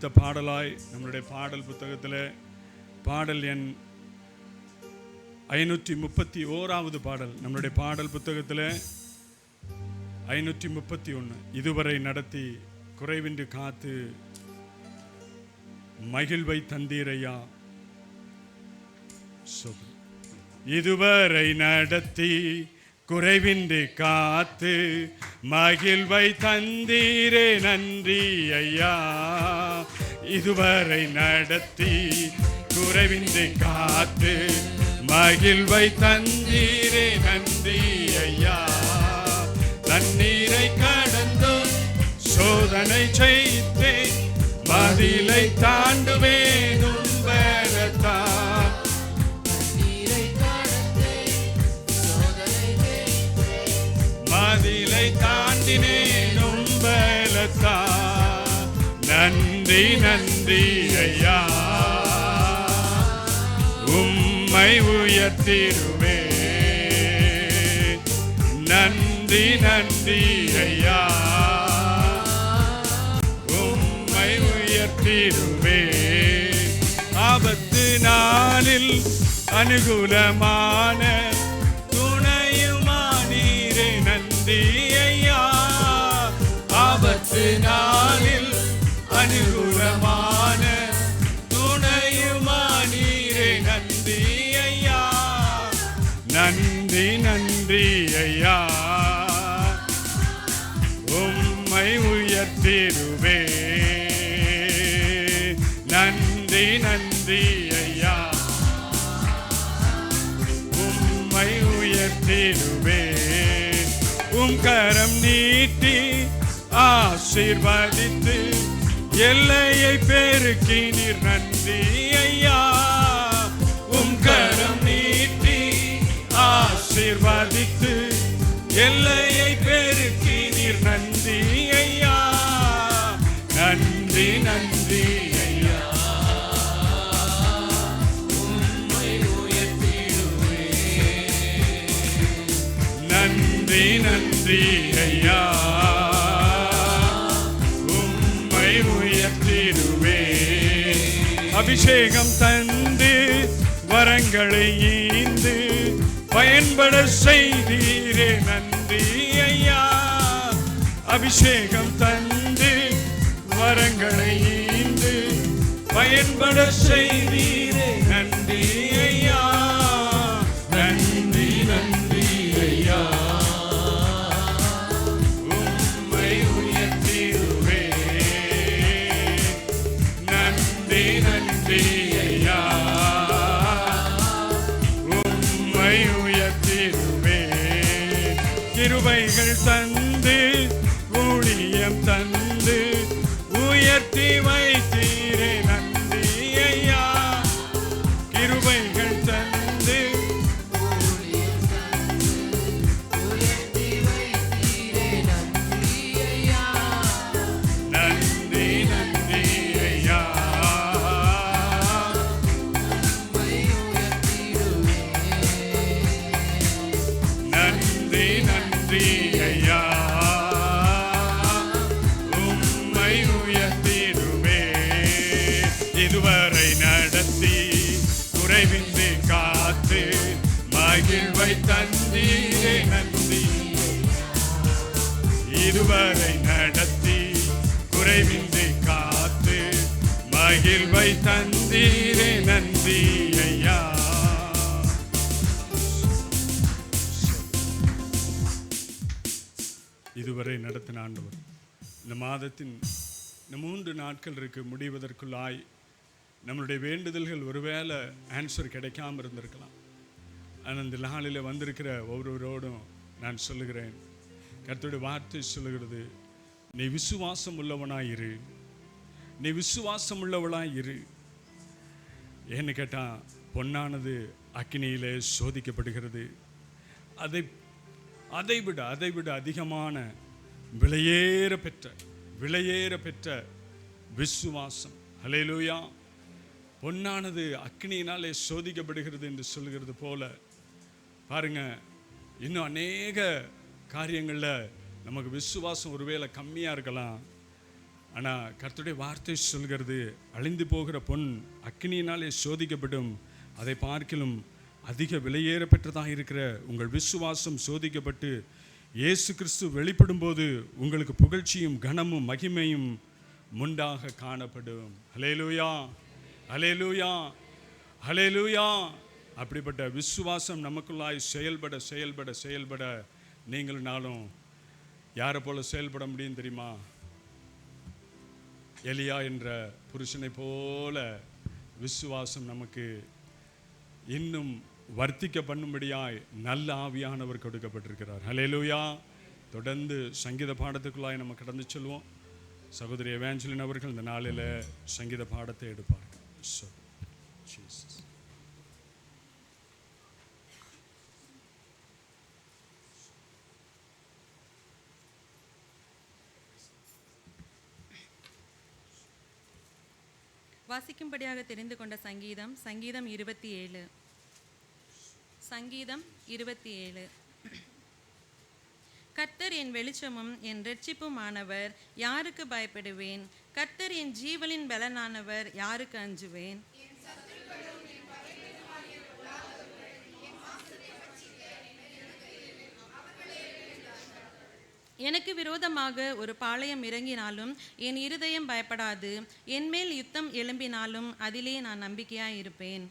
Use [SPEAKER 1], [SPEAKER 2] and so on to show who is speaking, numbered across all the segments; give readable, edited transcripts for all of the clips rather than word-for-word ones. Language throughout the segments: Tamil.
[SPEAKER 1] அடுத்த பாடலாய் நம்முடைய பாடல் புத்தகத்தில் பாடல் எண் 531 பாடல், நம்முடைய பாடல் புத்தகத்தில் 531. இதுவரை நடத்தி குறைவின்றி காத்து மகிழ்வை தந்தீரையா. இதுவரை நடத்தி குறைவின்றி காத்து மகிழ்வை தந்தீரே நன்றி ஐயா. இதுவரை நடத்தி குறைவின்றி காத்து மகிழ்வை தந்தீரே நன்றி ஐயா. தண்ணீரை கடந்தும் சோதனை செய்தே மதிலை தாண்டுவேன் உம்பரத்தான். மதிலை தாண்டினேன் உம்பரத்தான். நன்றி நன்றி ஐயா, உம்மை உயர்த்திடுவே. நன்றி நன்றி ஐயா, உம்மை உயர்த்திடுவே. ஆபத்து நாளில் அனுகூலமான துணையுமானீரே நன்றி ஐயா. ஆபத்து நாளில் அனுகூலமான துணையுமானீரே நன்றி ஐயா. நன்றி நன்றி ஐயா, உம்மை உயர்த்திடுவே. நன்றி நன்றி ஐயா, உம்மை உயர்த்திடுவே. உம் கரம் நீட்டி ஆசீர்வதித்து எல்லையை பெருக்கினீர் நன்றி ஐயா. உம் கரம் நீட்டி ஆசீர்வதித்து எல்லையை பெருக்கினீர் நன்றி ஐயா. நன்றி நன்றி ஐயா, உம்மை உயர்த்திடுவே. நன்றி நன்றி ஐயா, உம்மை உயர்த்திடுவே. அபிஷேகம் தந்து வரங்களை ஈந்து பயன்பட செய்தீரே நன்றி ஐயா. அபிஷேகம் தந்து வரங்களை ஈந்து பயன்பட செய்தீரே நன்றி ஐயா. நன்றி நன்றி ஐயா, உம்மை உயர்த்திடுவே. நன்றி நன்றி ஐயா, உம்மை உயர்த்திடுவே. கிருபைகள் தந்து ஊழியம் தந்து உயர்த்தி வைத்தீரே நன்றி ஐயா. கிருபைகள் தந்து நன்றி நன்றி ஐயா, நன்றி நன்றி ஐயா, உம்மை உயர்த்திடுவே. இதுவரை நடத்தி குறைவின்றி காத்து மகிழ்வை தந்தீரே நன்றி. இதுவரை நடத்தி குறைவின்றி காத்து மகிழ்வை தந்தீரே நன்றி ஐயா. இதுவரை நடத்தின ஆண்டவர் இந்த மாதத்தின் இந்த 3 நாட்கள் முடிவதற்குள்ளாய் நம்மளுடைய வேண்டுதல்கள் ஒருவேளை ஆன்சர் கிடைக்காமல் இருந்திருக்கலாம். ஆனால் இந்த நாளில் வந்திருக்கிற ஒவ்வொருவரோடும் நான் சொல்லுகிறேன், கர்த்தருடைய வார்த்தை சொல்லுகிறது, நீ விசுவாசம் உள்ளவனாயிரு, நீ விசுவாசம் உள்ளவளாயிரு. ஏன்னு கேட்டால், பொன்னானது அக்கினியிலே சோதிக்கப்படுகிறது. அதை விட அதிகமான விலையேற பெற்ற விசுவாசம். ஹல்லேலூயா. பொன்னானது அக்கினியினாலே சோதிக்கப்படுகிறது என்று சொல்கிறது போல பாருங்க, இன்னும் அநேக காரியங்களில் நமக்கு விசுவாசம் ஒருவேளை கம்மியாக இருக்கலாம். ஆனால் கர்த்தருடைய வார்த்தை சொல்கிறது, அழிந்து போகிற பொன் அக்கினியினாலே சோதிக்கப்படும், அதை பார்க்கிலும் அதிக விலையேற பெற்றதாக இருக்கிற உங்கள் விசுவாசம் சோதிக்கப்பட்டு இயேசு கிறிஸ்து வெளிப்படும் போது உங்களுக்கு புகழ்ச்சியும் கனமும் மகிமையும் முண்டாக காணப்படும். ஹல்லேலூயா, ஹல்லேலூயா, ஹல்லேலூயா. அப்படிப்பட்ட விசுவாசம் நமக்குள்ளாய் செயல்பட செயல்பட செயல்பட நீங்களும் நாளும் யாரை போல செயல்பட முடியும் தெரியுமா? எலியா என்ற புருஷனை போல விசுவாசம் நமக்கு இன்னும் வர்த்திக்க பண்ணும்படியாய் நல்ல ஆவியானவர் கொடுக்கப்பட்டிருக்கிறார். ஹல்லேலூயா. தொடர்ந்து சங்கீத பாடத்துக்குள்ளாய் நம்ம கடந்து செல்வோம். சகோதரி எவாஞ்சலின் அவர்கள் இந்த நாளில் சங்கீத பாடத்தை எடுப்பார்கள்.
[SPEAKER 2] வாசிக்கும்படியாக தெரிந்து கொண்ட சங்கீதம், சங்கீதம் 27. சங்கீதம் 27. கர்த்தர் என் வெளிச்சமும் என் இரட்சிப்புமானவர், யாருக்கு பயப்படுவேன்? கர்த்தர் என் ஜீவனின் பலனானவர், யாருக்கு அஞ்சுவேன்? எனக்கு விரோதமாக ஒரு பாளையம் இறங்கினாலும் என் இருதயம் பயப்படாது. என்மேல் யுத்தம் எழும்பினாலும் அதிலே நான் நம்பிக்கையாய் இருப்பேன்.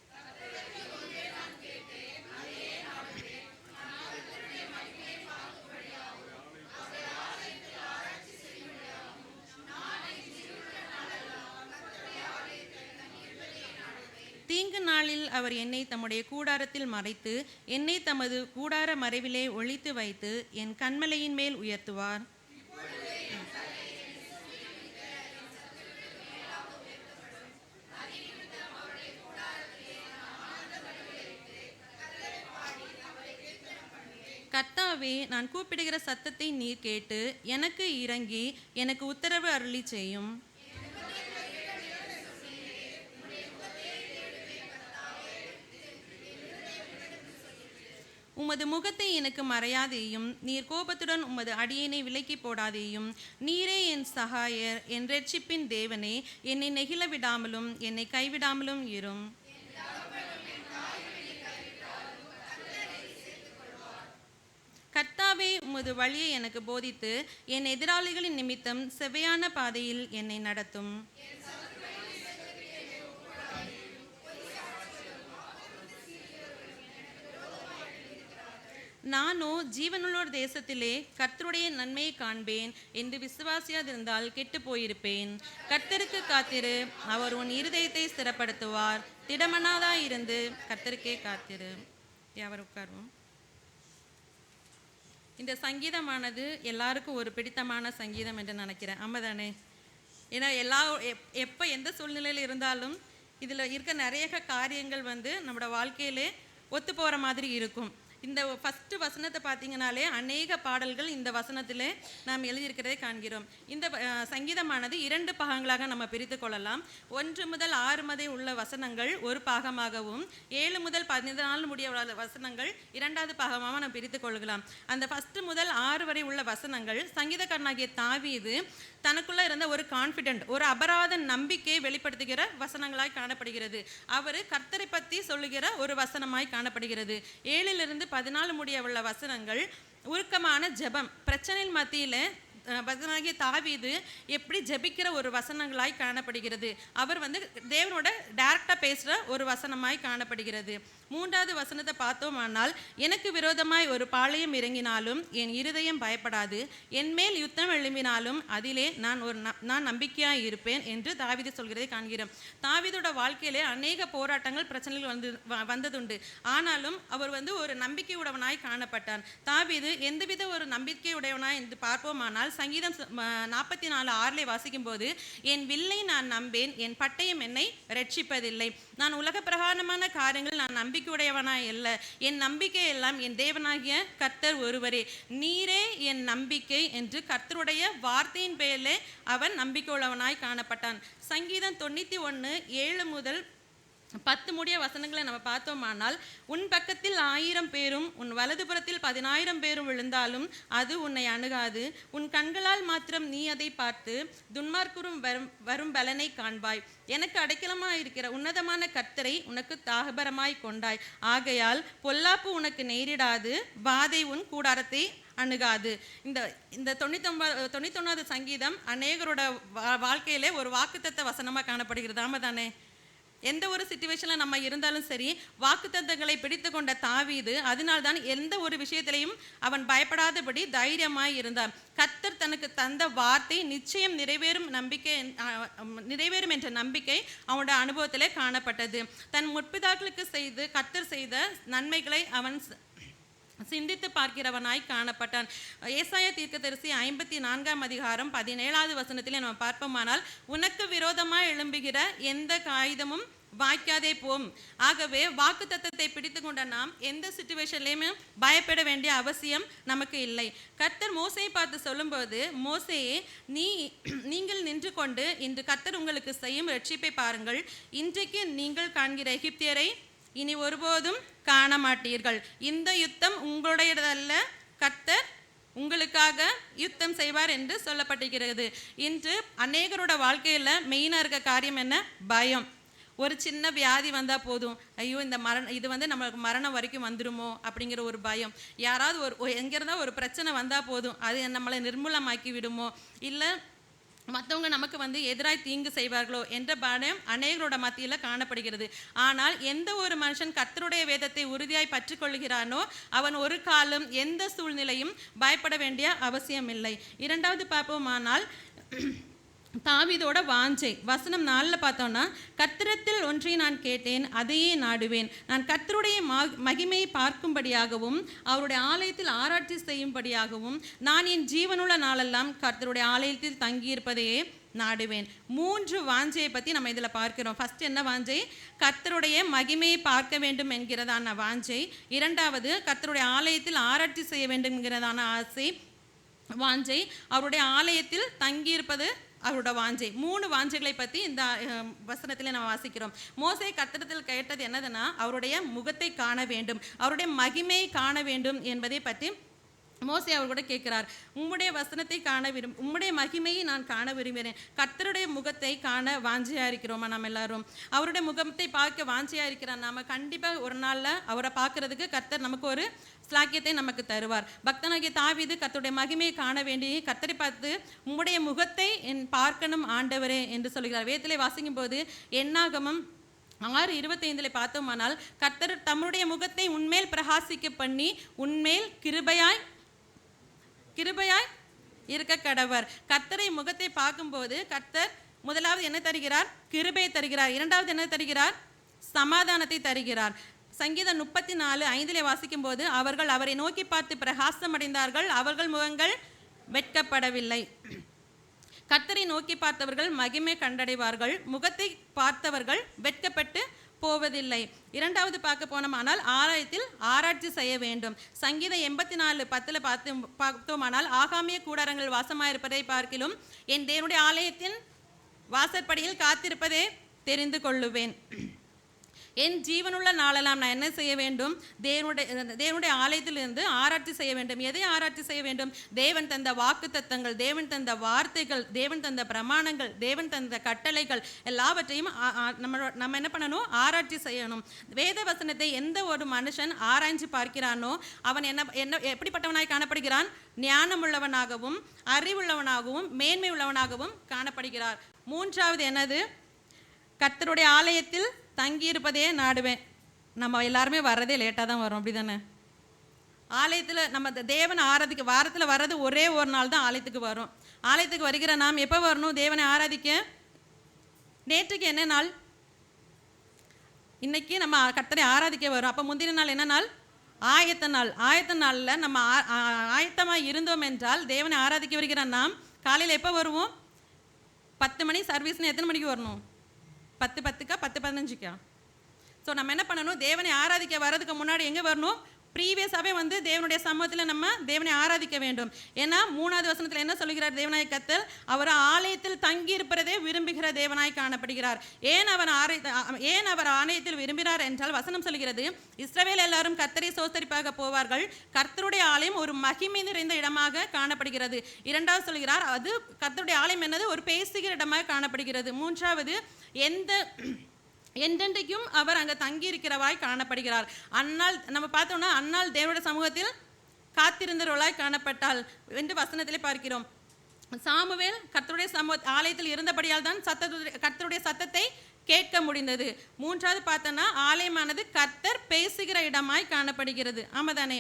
[SPEAKER 2] தீங்கு நாளில் அவர் என்னை தம்முடைய கூடாரத்தில் மறைத்து, என்னை தமது கூடார மறைவிலே ஒளித்து வைத்து, என் கன்மலையின் மேல் உயர்த்துவார். கர்த்தாவே, நான் கூப்பிடுகிற சத்தத்தை நீர் கேட்டு எனக்கு இறங்கி எனக்கு உத்தரவு அருளி செய்யும். உமது முகத்தை எனக்கு மறையாதேயும், நீர் கோபத்துடன் உமது அடியேனை விலக்கி போடாதேயும். நீரே என் சகாயர், என் இரட்சிப்பின் தேவனே, என்னை நெகிழ விடாமலும் என்னை கைவிடாமலும் இரும். கர்த்தாவே, உமது வழியை எனக்கு போதித்து என் எதிராளிகளின் நிமித்தம் செவ்வையான பாதையில் என்னை நடத்தும். நானோ ஜீவனுள்ளோர் தேசத்திலே கர்த்தருடைய நன்மையை காண்பேன் என்று விசுவாசியாதிருந்தால் கெட்டு போயிருப்பேன். கர்த்தருக்கு காத்திரு, அவர் உன் இருதயத்தை ஸ்திரப்படுத்துவார். திடமனாதாய் இருந்து கர்த்தருக்கே காத்திரு. யாவர் உட்காருவோம். இந்த சங்கீதமானது எல்லாருக்கும் ஒரு பிடித்தமான சங்கீதம் என்று நினைக்கிறேன். ஆமாதானே? ஏன்னா எப்போ எந்த சூழ்நிலையில் இருந்தாலும் இதில் இருக்க நிறைய காரியங்கள் நம்மளோட வாழ்க்கையிலே ஒத்து போகிற மாதிரி இருக்கும். இந்த ஃபஸ்ட்டு வசனத்தை பார்த்தீங்கனாலே அநேக பாடல்கள் இந்த வசனத்திலே நாம் எழுதியிருக்கிறதை காண்கிறோம். இந்த சங்கீதமானது 2 பாகங்களாக நம்ம பிரித்து கொள்ளலாம். 1 முதல் 6 வரை உள்ள வசனங்கள் ஒரு பாகமாகவும், 7 முதல் 14 முடிய வசனங்கள் 2வது பாகமாக நம்ம பிரித்து கொள்ளலாம். அந்த ஃபஸ்ட்டு முதல் 6 வரை உள்ள வசனங்கள் சங்கீதக்காரனாகிய தாவீது தனக்குள்ளே இருந்த ஒரு கான்ஃபிடென்ட், ஒரு அபராத நம்பிக்கையை வெளிப்படுத்துகிற வசனங்களாய் காணப்படுகிறது. அவர் கர்த்தரை பற்றி சொல்லுகிற ஒரு வசனமாய் காணப்படுகிறது. 7 14 முடிய உள்ள வசனங்கள் உருக்கமான ஜெபம், பிரச்சனையின் மத்தியில் பக்தனாகிய தாவீது எப்படி ஜெபிக்கிற ஒரு வசனங்களாய் காணப்படுகிறது. அவர் தேவனோட டைரக்டாக பேசுகிற ஒரு வசனமாய் காணப்படுகிறது. 3வது வசனத்தை பார்த்தோமானால், எனக்கு விரோதமாய் ஒரு பாளையம் இறங்கினாலும் என் இருதயம் பயப்படாது. என்மேல் யுத்தம் எழும்பினாலும் அதிலே நான் நம்பிக்கையாக இருப்பேன் என்று தாவீது சொல்கிறதை காண்கிறோம். தாவீதோட வாழ்க்கையிலே அநேக போராட்டங்கள், பிரச்சனைகள் வந்ததுண்டு. ஆனாலும் அவர் ஒரு நம்பிக்கை உடையவனாய் காணப்பட்டான். தாவீது எந்தவித ஒரு நம்பிக்கை உடையவனாய் என்று பார்ப்போமானால், சங்கீதம் 44:6 வாசிக்கும் போது, என் வில்லை நான் நம்பேன், என் பட்டயம் என்னை ரட்சிப்பதில்லை. நான் உலக பிரகாரமான காரியங்கள் நான் நம்பிக்கையுடையவனாய் அல்ல, என் நம்பிக்கை எல்லாம் என் தேவனாகிய கர்த்தர் ஒருவரே. நீரே என் நம்பிக்கை என்று கர்த்தருடைய வார்த்தையின் பேரிலே அவன் நம்பிக்கை உள்ளவனாய் காணப்பட்டான். சங்கீதம் 91:7 முதல் 10 முடிய வசனங்களை நம்ம பார்த்தோமானால், உன் பக்கத்தில் 1000 பேரும் உன் வலதுபுறத்தில் 10,000 பேரும் விழுந்தாலும் அது உன்னை அணுகாது. உன் கண்களால் மாத்திரம் நீ அதை பார்த்து துன்மார்க்கரும் வரும் பலனை காண்பாய். எனக்கு அடைக்கலமாய் இருக்கிற உன்னதமான கர்த்தரை உனக்கு தாகபரமாய் கொண்டாய். ஆகையால் பொல்லாப்பு உனக்கு நேரிடாது, வாதை உன் கூடாரத்தை அணுகாது. இந்த 99வது சங்கீதம் அநேகரோட வாழ்க்கையிலே ஒரு வாக்குத்தத்த வசனமாக காணப்படுகிறது. ஆமா தானே? எந்த ஒரு சிச்சுவேஷனில் நம்ம இருந்தாலும் சரி, வாக்குத்தத்தங்களை பிடித்து கொண்ட தாவீது அதனால்தான் எந்த ஒரு விஷயத்திலையும் அவன் பயப்படாதபடி தைரியமாய் இருந்தான். கர்த்தர் தனக்கு தந்த வார்த்தை நிச்சயம் நிறைவேறும் என்ற நம்பிக்கை அவனோட அனுபவத்திலே காணப்பட்டது. தன் முற்பிதாக்களுக்கு கர்த்தர் செய்த நன்மைகளை அவன் சிந்தித்து பார்க்கிறவனாய் காணப்பட்டான். ஏசாயா தீர்க்கதரிசி 54ஆம் அதிகாரம் 17வது வசனத்திலே நம்ம பார்ப்போமானால், உனக்கு விரோதமாய் எழும்புகிற எந்த காகிதமும் வாய்க்காதே போம். ஆகவே வாக்கு தத்தத்தை பிடித்து கொண்ட நாம் எந்த சிச்சுவேஷன்லையுமே பயப்பட வேண்டிய அவசியம் நமக்கு இல்லை. கர்த்தர் மோசையை பார்த்து சொல்லும்போது, மோசேயே நீங்கள் நின்று கொண்டு இன்று கர்த்தர் உங்களுக்கு செய்யும் ரட்சிப்பை பாருங்கள். இன்றைக்கு நீங்கள் காண்கிற எகிப்தியரை இனி ஒருபோதும் காண மாட்டீர்கள். இந்த யுத்தம் உங்களுடையதல்ல, கர்த்தர் உங்களுக்காக யுத்தம் செய்வார் என்று சொல்லப்பட்டிருக்கிறது. இன்று அநேகரோட வாழ்க்கையில் மெயினாக இருக்க காரியம் என்ன? பயம். ஒரு சின்ன வியாதி வந்தால் போதும், ஐயோ இந்த இது நம்மளுக்கு மரணம் வரைக்கும் வந்துடுமோ அப்படிங்கிற ஒரு பயம். யாராவது எங்கிருந்தா ஒரு பிரச்சனை வந்தால் போதும், அது நம்மளை நிர்மூலமாக்கி விடுமோ, இல்லை மற்றவங்க நமக்கு எதிராய் தீங்கு செய்வார்களோ என்ற பயம் அநேகரோட மத்தியில் காணப்படுகிறது. ஆனால் எந்த ஒரு மனுஷன் கர்த்தருடைய வேதத்தை உறுதியாய் பற்றி கொள்கிறானோ அவன் ஒரு காலம் எந்த சூழ்நிலையும் பயப்பட வேண்டிய அவசியம் இல்லை. 2வது பார்ப்போமானால், தாவீதோட வாஞ்சை. வசனம் 4 பார்த்தோம்னா, கர்த்தரிடத்தில் ஒன்றை நான் கேட்டேன், அதையே நாடுவேன். நான் கர்த்தருடைய மகிமையை பார்க்கும்படியாகவும் அவருடைய ஆலயத்தில் ஆராய்ச்சி செய்யும்படியாகவும் நான் என் ஜீவனுள்ள நாளெல்லாம் கர்த்தருடைய ஆலயத்தில் தங்கியிருப்பதையே நாடுவேன். 3 வாஞ்சையை பற்றி நம்ம இதில் பார்க்கிறோம். ஃபர்ஸ்ட் என்ன வாஞ்சை? கர்த்தருடைய மகிமையை பார்க்க வேண்டும் என்கிறதான வாஞ்சை. 2வது கர்த்தருடைய ஆலயத்தில் ஆராய்ச்சி செய்ய வேண்டும் என்கிறதான ஆசை வாஞ்சை. அவருடைய ஆலயத்தில் தங்கியிருப்பது அவரோட வாஞ்சை. 3 வாஞ்சைகளை பற்றி இந்த வசனத்தில் நம்ம வாசிக்கிறோம். மோசே கர்த்தரிடத்தில் கேட்டது என்னதுன்னா, அவருடைய முகத்தை காண வேண்டும், அவருடைய மகிமையை காண வேண்டும் என்பதை பற்றி மோசே அவர் கூட கேட்கிறார். உம்முடைய வசனத்தை காண உம்முடைய மகிமையை நான் காண விரும்புகிறேன். கர்த்தருடைய முகத்தை காண வாஞ்சையாக இருக்கிறோமா நம்ம எல்லாரும்? அவருடைய முகத்தை பார்க்க வாஞ்சையாக இருக்கிறார். நாம் கண்டிப்பாக ஒரு நாளில் அவரை பார்க்கறதுக்கு கர்த்தர் நமக்கு ஒரு ஸ்லாக்கியத்தை நமக்கு தருவார். பக்தனாகிய தாவீது கர்த்தருடைய மகிமையை காண வேண்டி கர்த்தரை பார்த்து, உம்முடைய முகத்தை பார்க்கணும் ஆண்டவரே என்று சொல்கிறார். வேதத்திலே வாசிக்கும் போது என்னாகமம் 6:25 பார்த்தோமானால், கர்த்தர் தம்முடைய முகத்தை உன்மேல் பிரகாசிக்க பண்ணி உன்மேல் கிருபையாய் இருக்க கடவர். கர்த்தரை முகத்தை பார்க்கும்போது கர்த்தர் முதலாவது என்ன தருகிறார்? கிருபையை தருகிறார். 2வது என்ன தருகிறார்? சமாதானத்தை தருகிறார். சங்கீதம் 34:5 வாசிக்கும் போது, அவர்கள் அவரை நோக்கி பார்த்து பிரகாசம் அடைந்தார்கள், அவர்கள் முகங்கள் வெட்கப்படவில்லை. கர்த்தரை நோக்கி பார்த்தவர்கள் மகிமை கண்டடைவார்கள், முகத்தை பார்த்தவர்கள் வெட்கப்பட்டு போவதில்லை. 2வது பார்க்க போனோமானால், ஆலயத்தில் ஆராய்ச்சி செய்ய வேண்டும். சங்கீதம் 84:10 பார்த்தோமானால், ஆகாமிய கூடாரங்கள் வாசமாயிருப்பதை பார்க்கிலும் என் தேவனுடைய ஆலயத்தின் வாசற்படியில் காத்திருப்பதே தெரிந்து கொள்ளுவேன். என் ஜீவனுள்ள நாளெல்லாம் நான் என்ன செய்ய வேண்டும்? தேவனுடைய ஆலயத்திலிருந்து ஆராய்ச்சி செய்ய வேண்டும். எதை ஆராய்ச்சி செய்ய வேண்டும்? தேவன் தந்த வாக்கு தத்தங்கள், தேவன் தந்த வார்த்தைகள், தேவன் தந்த பிரமாணங்கள், தேவன் தந்த கட்டளைகள் எல்லாவற்றையும் நம்ம என்ன பண்ணணும்? ஆராய்ச்சி செய்யணும். வேத வசனத்தை எந்த ஒரு மனுஷன் ஆராய்ச்சி பார்க்கிறானோ அவன் என்ன எப்படிப்பட்டவனாய் காணப்படுகிறான்? ஞானமுள்ளவனாகவும் அறிவுள்ளவனாகவும் மேன்மை உள்ளவனாகவும் காணப்படுகிறார். 3வது என்னது? கர்த்தருடைய ஆலயத்தில் தங்கியிருப்பதே நாடுவேன். நம்ம எல்லாருமே வர்றதே லேட்டாக தான் வரும், அப்படி தானே? ஆலயத்தில் நம்ம தேவனை ஆராதிக்க வாரத்தில் வர்றது ஒரே ஒரு நாள் தான் ஆலயத்துக்கு வரும். ஆலயத்துக்கு வருகிற நாம் எப்போ வரணும் தேவனை ஆராதிக்க? நேற்றுக்கு என்ன நாள்? இன்னைக்கு நம்ம கர்த்தரை ஆராதிக்க வரும். அப்போ முந்தின நாள் என்ன நாள்? ஆயத்த நாள். ஆயத்த நாளில் நம்ம ஆயத்தமாக இருந்தோம் என்றால் தேவனை ஆராதிக்க வருகிற நாம் காலையில் எப்போ வருவோம்? 10 மணி சர்வீஸ்னு எத்தனை மணிக்கு வரணும்? 10:10க்கா 10:15க்கா? ஸோ நம்ம என்ன பண்ணணும்? தேவனை ஆராதிக்க வர்றதுக்கு முன்னாடி எங்கே வரணும்? ப்ரீவியஸாகவே வந்து தேவனுடைய சமூகத்தில் நம்ம தேவனை ஆராதிக்க வேண்டும். ஏன்னா 3வது வசனத்தில் என்ன சொல்கிறார் தேவனாய் கர்த்தர்? அவர் ஆலயத்தில் தங்கி இருப்பதே விரும்புகிற தேவனாய் காணப்படுகிறார். ஏன் அவர் ஆலயத்தில் விரும்பினார் என்றால் வசனம் சொல்கிறது, இஸ்ரவேல் எல்லாரும் கர்த்தரை சோஸ்தரிப்பாக போவார்கள், கர்த்தருடைய ஆலயம் ஒரு மகிமை நிறைந்த இடமாக காணப்படுகிறது. 2வது சொல்கிறார், அது கர்த்தருடைய ஆலயம் என்னது? ஒரு பேசுகிற இடமாக காணப்படுகிறது. 3வது, என்றென்றைக்கும் அவர் அங்கே தங்கி இருக்கிறவாய் காணப்படுகிறார். அந்நாள் நம்ம பார்த்தோம்னா அந்நாள் தேவனுடைய சமூகத்தில் காத்திருந்தவர்களாய் காணப்பட்டால் என்று வசனத்திலே பார்க்கிறோம். சாமுவேல் கர்த்தருடைய ஆலயத்தில் இருந்தபடியால் தான் கர்த்தருடைய சத்தத்தை கேட்க முடிந்தது. 3வது பார்த்தோன்னா ஆலயமானது கர்த்தர் பேசுகிற இடமாய் காணப்படுகிறது. ஆமாதானே?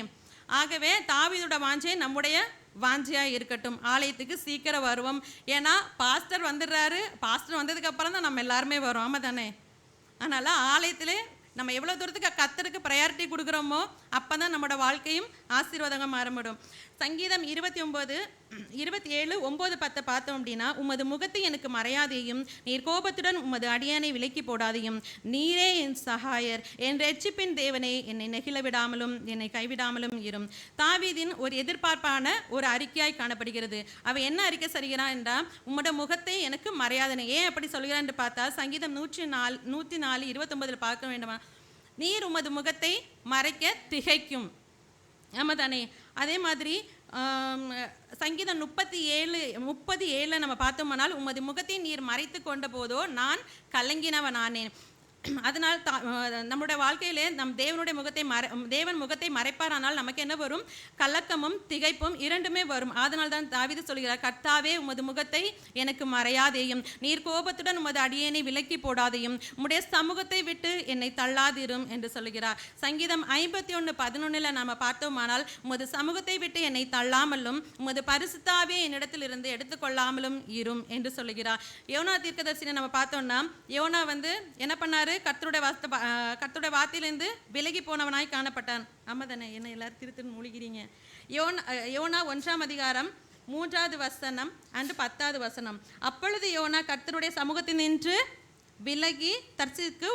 [SPEAKER 2] ஆகவே தாவீதோட வாஞ்சை நம்முடைய வாஞ்சியாக இருக்கட்டும். ஆலயத்துக்கு சீக்கிரம் வருவோம். ஏன்னா பாஸ்டர் வந்துடுறாரு. பாஸ்டர் வந்ததுக்கு அப்புறம் தான் நம்ம எல்லாருமே வரோம். ஆமாதானே? அதனால் ஆலயத்திலே நம்ம எவ்வளோ தூரத்துக்கு கர்த்தருக்கு ப்ரையாரிட்டி கொடுக்குறோமோ அப்போ தான் நம்மளோட வாழ்க்கையும் ஆசீர்வாதமாக மாறப்படும். சங்கீதம் 27:9-10 பார்த்தோம் அப்படின்னா, உமது முகத்தை எனக்கு மறையாதையும், நீர் கோபத்துடன் உமது அடியானை விலக்கி போடாதையும், நீரே என் சகாயர், என் ரட்சிப்பின் தேவனே, என்னை நெகிழ விடாமலும் என்னை கைவிடாமலும் இரும். தாவீதின் ஒரு எதிர்பார்ப்பான ஒரு அறிக்கையாய் காணப்படுகிறது. அவன் என்ன அறிக்கை செய்கிறான் என்றால், உம்மோட முகத்தை எனக்கு மறையாதனை. ஏன் அப்படி சொல்கிறான் என்று பார்த்தா சங்கீதம் 104:29 பார்க்க வேண்டுமா, நீர் உமது முகத்தை மறைக்க திகைக்கும். ஆமாதானே? அதே மாதிரி சங்கீதம் 30:7 நம்ம பார்த்தோம்னால், உமது முகத்தை நீர் மறைத்து கொண்ட போதோ நான் கலங்கினவனானேன். அதனால் நம்முடைய வாழ்க்கையிலே தேவன் முகத்தை மறைப்பாரானால் நமக்கு என்ன வரும்? கலக்கமும் திகைப்பும் இரண்டுமே வரும். அதனால் தான் தாவீது சொல்கிறார், கர்த்தாவே உமது முகத்தை எனக்கு மறையாதேயும், நீர் கோபத்துடன் உமது அடியேனை விலக்கி போடாதையும், உம்முடைய சமூகத்தை விட்டு என்னை தள்ளாதிரும் என்று சொல்கிறார். சங்கீதம் 51:11 நாம் பார்த்தோமானால், உமது சமூகத்தை விட்டு என்னை தள்ளாமலும் உமது பரிசுத்தாவே என்னிடத்தில் இருந்து எடுத்துக்கொள்ளாமலும் இரும் என்று சொல்கிறார். யோனா தீர்க்கதரிசியை நம்ம பார்த்தோம்னா, யோனா வந்து என்ன பண்ணாரு? கர்த்தருடைய வார்த்தையிலிருந்து விலகி போனவனாய் காணப்பட்டான். ஆமாதானே? என்ன எல்லாரும் திருத்தின்னு மூழ்கிறீங்க? யோனா 1ஆம் அதிகாரம் 3வது வசனம் அன்று 10வது வசனம். அப்பொழுது யோனா கர்த்தருடைய சமூகத்தில் நின்று விலகி தர்சீசுக்கு